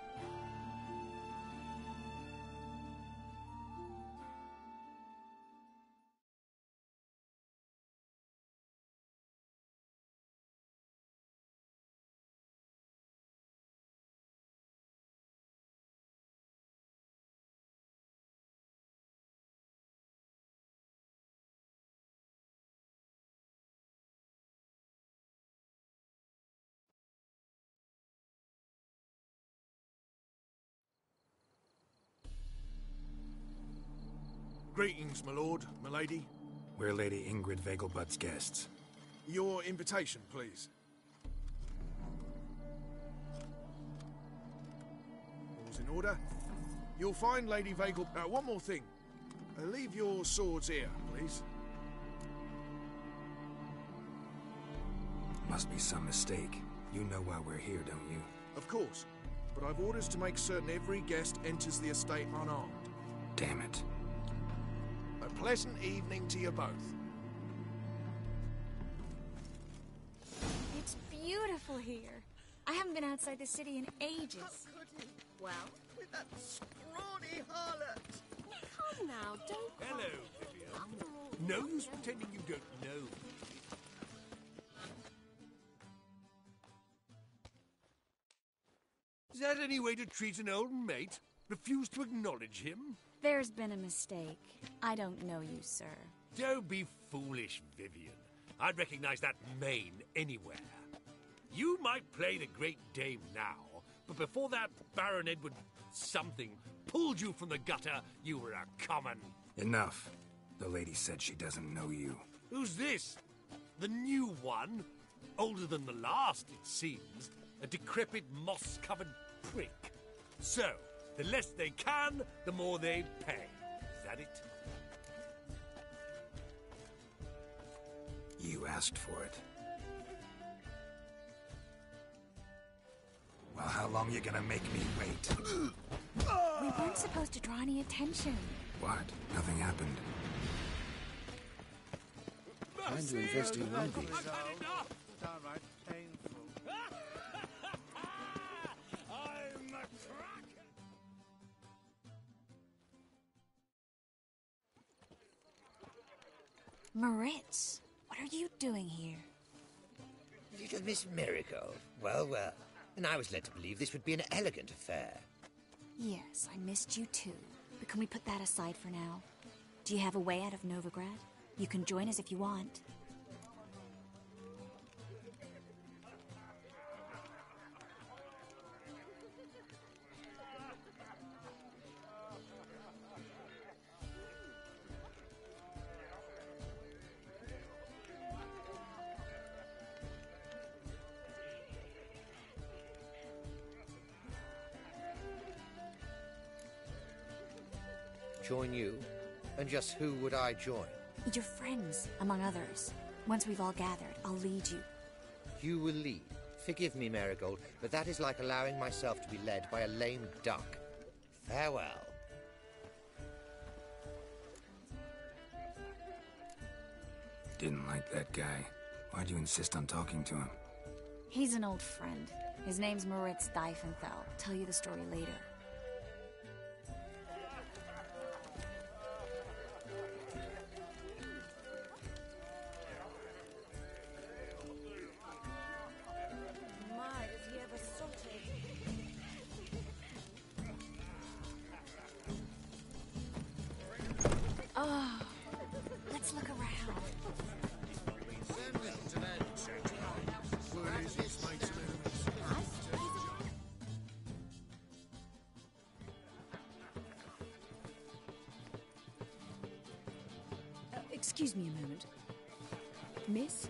Greetings, my lord, my lady. We're Lady Ingrid Vegelbud's guests. Your invitation, please. All's in order. You'll find Lady Vegel... one more thing. Leave your swords here, please. Must be some mistake. You know why we're here, don't you? Of course. But I've orders to make certain every guest enters the estate unarmed. Damn it. A pleasant evening to you both. It's beautiful here. I haven't been outside the city in ages. Well, With that scrawny harlot. come now, don't Hello, Vivian. No use pretending you don't know me. Is that any way to treat an old mate? Refuse to acknowledge him? There's been a mistake. I don't know you, sir. Don't be foolish, Vivian. I'd recognize that mane anywhere. You might play the Great Dame now, but before that Baron Edward something pulled you from the gutter, you were a common... Enough. The lady said she doesn't know you. Who's this? The new one? Older than the last, it seems. A decrepit, moss-covered prick. So, the less they can, the more they pay. Is that it? You asked for it. Well, how long you gonna make me wait? We weren't supposed to draw any attention. What? Nothing happened. Trying to invest in rubies. Downright painful. I'm a cracker! Moritz, what are you doing here? Little Miss Marigold. Well, well. And I was led to believe this would be an elegant affair. Yes, I missed you too. But can we put that aside for now? Do you have a way out of Novigrad? You can join us if you want. Join you? And just who would I join? Your friends, among others. Once we've all gathered, I'll lead you. You will lead. Forgive me, Marigold, but that is like allowing myself to be led by a lame duck. Farewell. Didn't like that guy. Why'd you insist on talking to him? He's an old friend. His name's Moritz Diefenthal. Tell you the story later. My, is he ever sorted? Oh, let's look around. Excuse me a moment. Miss?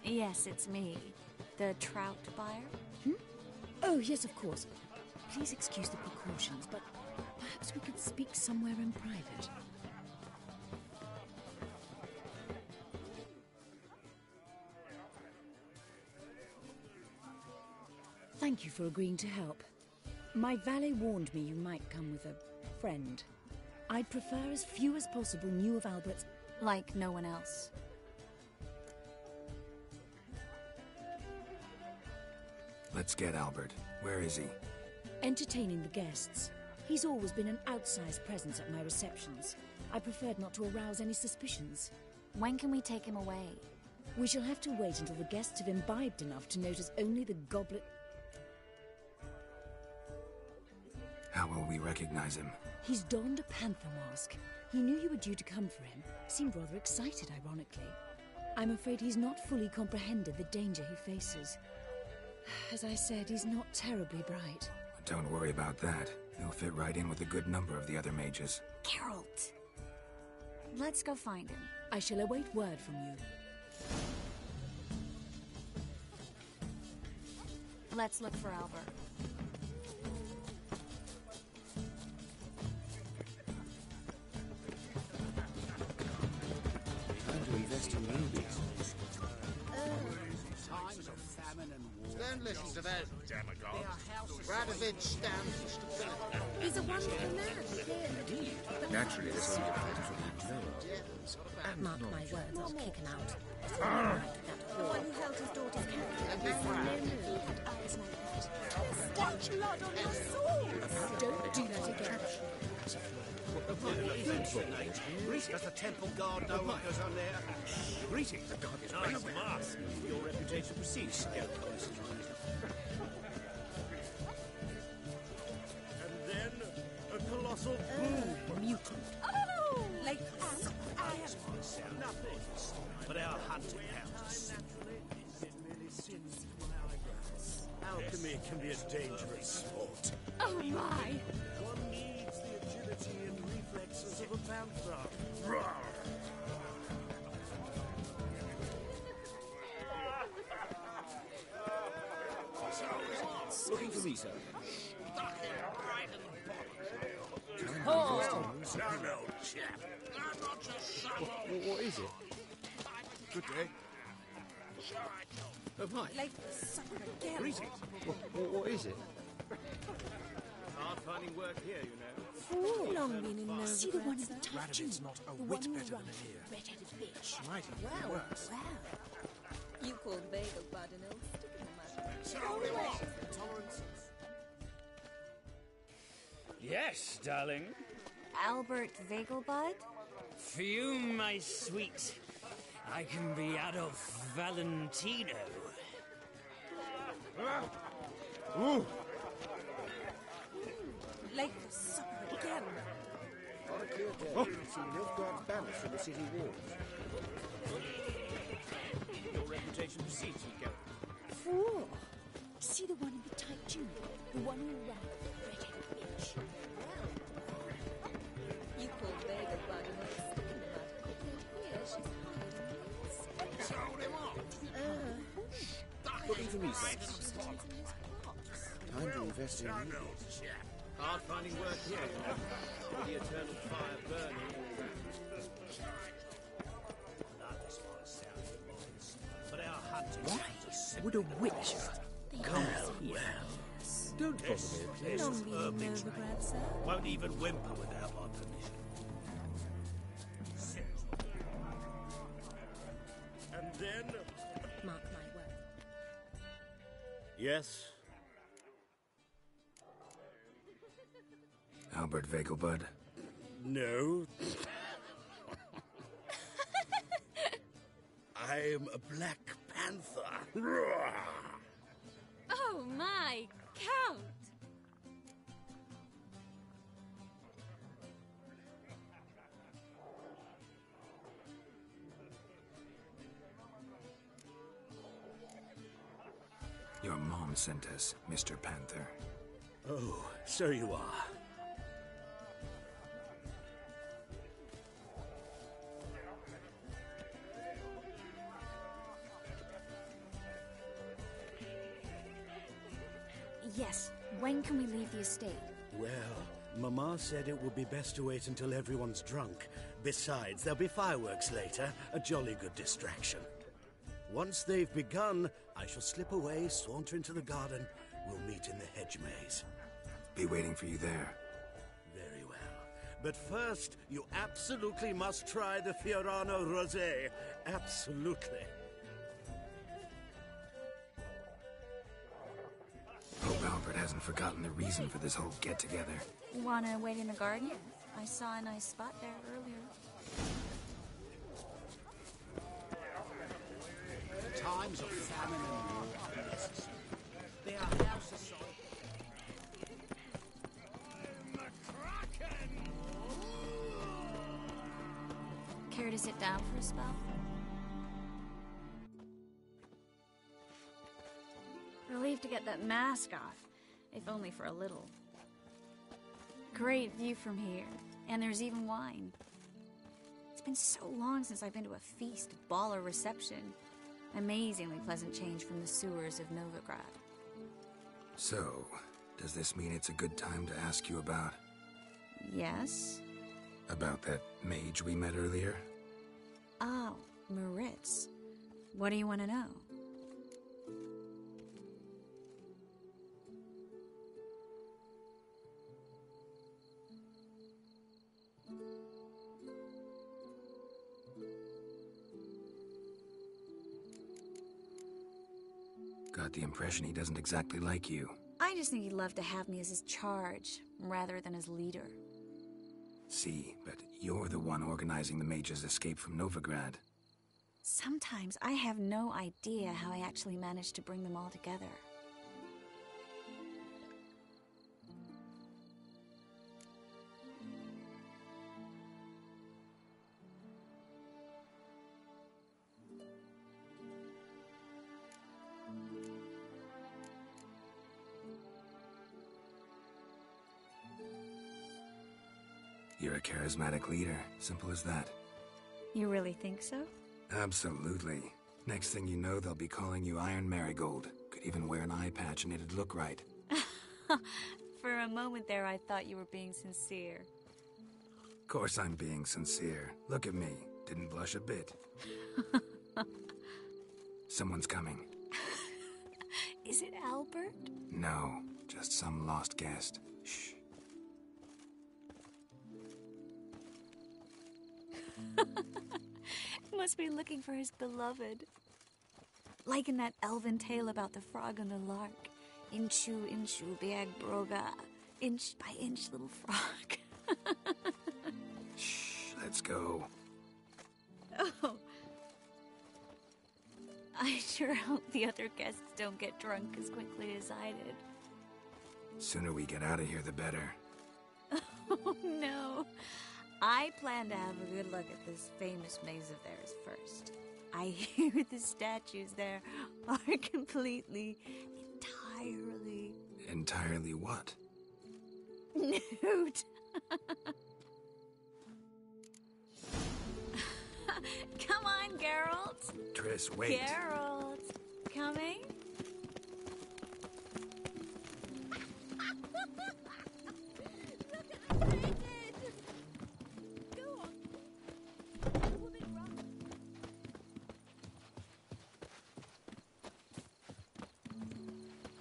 Yes, it's me. The trout buyer? Oh, yes, of course. Please excuse the precautions, but perhaps we could speak somewhere in private. Thank you for agreeing to help. My valet warned me you might come with a friend. I'd prefer as few as possible knew of Albert's... Like no one else. Let's get Albert. Where is he? Entertaining the guests. He's always been an outsized presence at my receptions. I preferred not to arouse any suspicions. When can we take him away? We shall have to wait until the guests have imbibed enough to notice only the goblet... How will we recognize him? He's donned a panther mask. He knew you were due to come for him. Seemed rather excited, ironically. I'm afraid he's not fully comprehended the danger he faces. As I said, he's not terribly bright. Don't worry about that. He'll fit right in with a good number of the other mages. Geralt! Let's go find him. I shall await word from you. Let's look for Albert. Don't listen to those demagogues. Radovich stands. He's a wonderful man. Naturally, this will be a Mark my words, I'll kick him out. The one who held his daughter's character. There's blood on your sword! Don't do that again. Does the temple guard know what goes on there? Greetings. Nice mask. Your reputation precedes. And then a colossal boom. Mutant. Oh! Like I have nothing, but our hunting hounds. Alchemy can be a dangerous sport. Oh my! One needs the agility and reflexes of a panther. Looking for me, sir. Oh, son, old chap. I'm not your son. What is it? Good day. Oh, hi. Like sucker again. Greetings. What is it? Hard finding work here, you know. How long been in Nova? See the one in the tight jean? Radovic's not a The whit one better who than runs. here. Red-headed bitch. Might even be worse. You called Bagel Bud an old stick in the mud. So we want. Yes, darling. Albert Vegelbud? Fume, my sweet. I can be Adolf Valentino. Ooh. Like sucker again. On a clear day, you can see Nilfgaard's banners from the city walls. Your reputation precedes you, Geralt. Fool! See the one in the tight jean? The one who ran. Red-headed bitch. You called Bagel Bud an old stick in the mud. Here she's hiding. Sold him off. Looking for me, sir. Time to invest in Son, you. old chap. Hard finding work here, you know. With the eternal fire burning. But our hunting Why would a witcher come here? Don't bother me, please. Long leave Novigrad, sir. Won't even whimper without my permission. And then... Mark my word. Yes? Albert Vegelbud? No. I'm a Black Panther. Oh my, Count! Your mom sent us, Mr. Panther. Oh, so you are. Yes. When can we leave the estate? Well, Mama said it would be best to wait until everyone's drunk. Besides, there'll be fireworks later, a jolly good distraction. Once they've begun, I shall slip away, saunter into the garden. We'll meet in the hedge maze. Be waiting for you there. Very well. But first, you absolutely must try the Fiorano Rosé. Absolutely. Hope Albert hasn't forgotten the reason for this whole get-together. Wanna wait in the garden? I saw a nice spot there earlier. Times of famine and war are necessary. They are houses of... Care to sit down for a spell? Relieved to get that mask off, if only for a little. Great view from here, and there's even wine. It's been so long since I've been to a feast, ball, or reception. Amazingly pleasant change from the sewers of Novigrad. So, does this mean it's a good time to ask you about... Yes? About that mage we met earlier? Oh, Maritz. What do you want to know? Got the impression he doesn't exactly like you. I just think he'd love to have me as his charge, rather than his leader. See, but you're the one organizing the mage's escape from Novigrad. Sometimes I have no idea how I actually managed to bring them all together. You're a charismatic leader. Simple as that. You really think so? Absolutely. Next thing you know, they'll be calling you Iron Marigold. Could even wear an eye patch and it'd look right. For a moment there, I thought you were being sincere. Of course I'm being sincere. Look at me. Didn't blush a bit. Someone's coming. Is it Albert? No, just some lost guest. Shh. Must be looking for his beloved. Like in that elven tale about the frog and the lark. Inchu, inchu, biag broga. Inch by inch, little frog. Shh, let's go. Oh. I sure hope the other guests don't get drunk as quickly as I did. Sooner we get out of here, the better. Oh, no. I plan to have a good look at this famous maze of theirs first. I hear the statues there are completely, entirely... Entirely what? Nude. Come on, Geralt. Triss, wait. Geralt. Coming?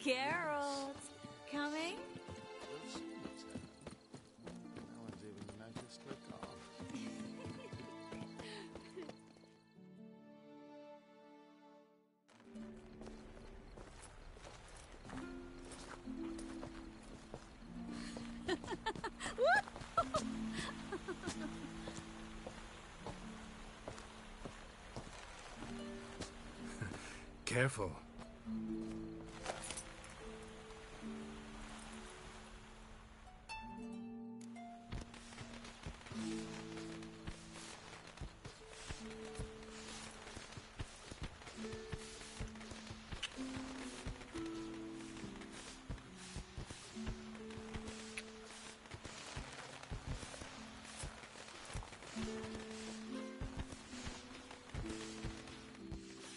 Geralt, coming? No one's even noticed we're gone. Careful.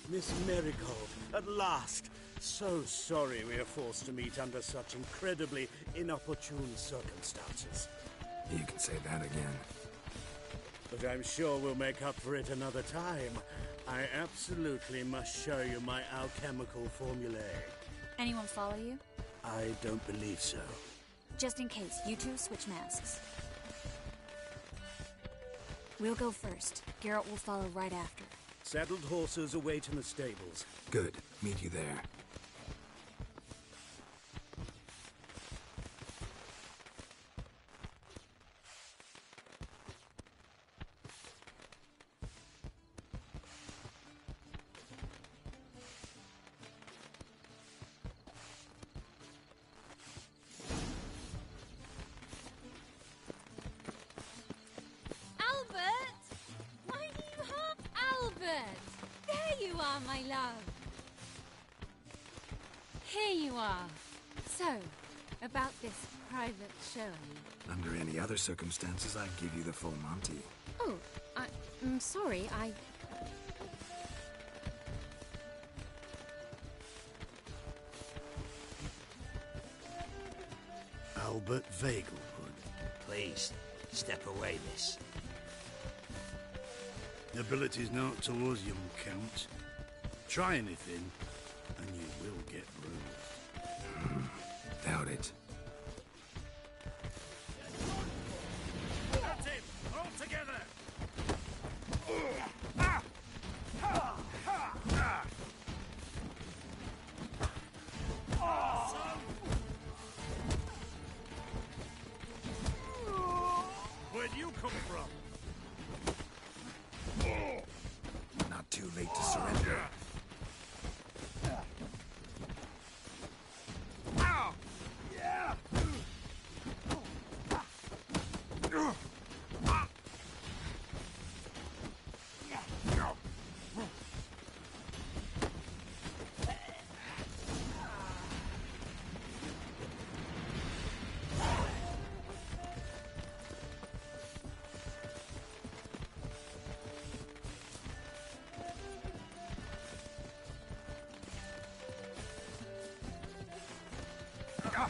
Miss Marigold, at last! So sorry we are forced to meet under such incredibly inopportune circumstances. You can say that again. But I'm sure we'll make up for it another time. I absolutely must show you my alchemical formulae. Anyone follow you? I don't believe so. Just in case, you two switch masks. We'll go first. Geralt will follow right after. Saddled horses await in the stables. Good. Meet you there. Albert! Why do you have Albert? There you are, my love. Here you are. So, about this private showing. Under any other circumstances, I'd give you the full Monty. Oh, I'm sorry, Albert Vagelwood. Please, step away, miss. Ability's not towards young Count. Try anything, and you will get bruised. Doubt it. That's it! All together! Where'd you come from? Not too late to surrender. Ah!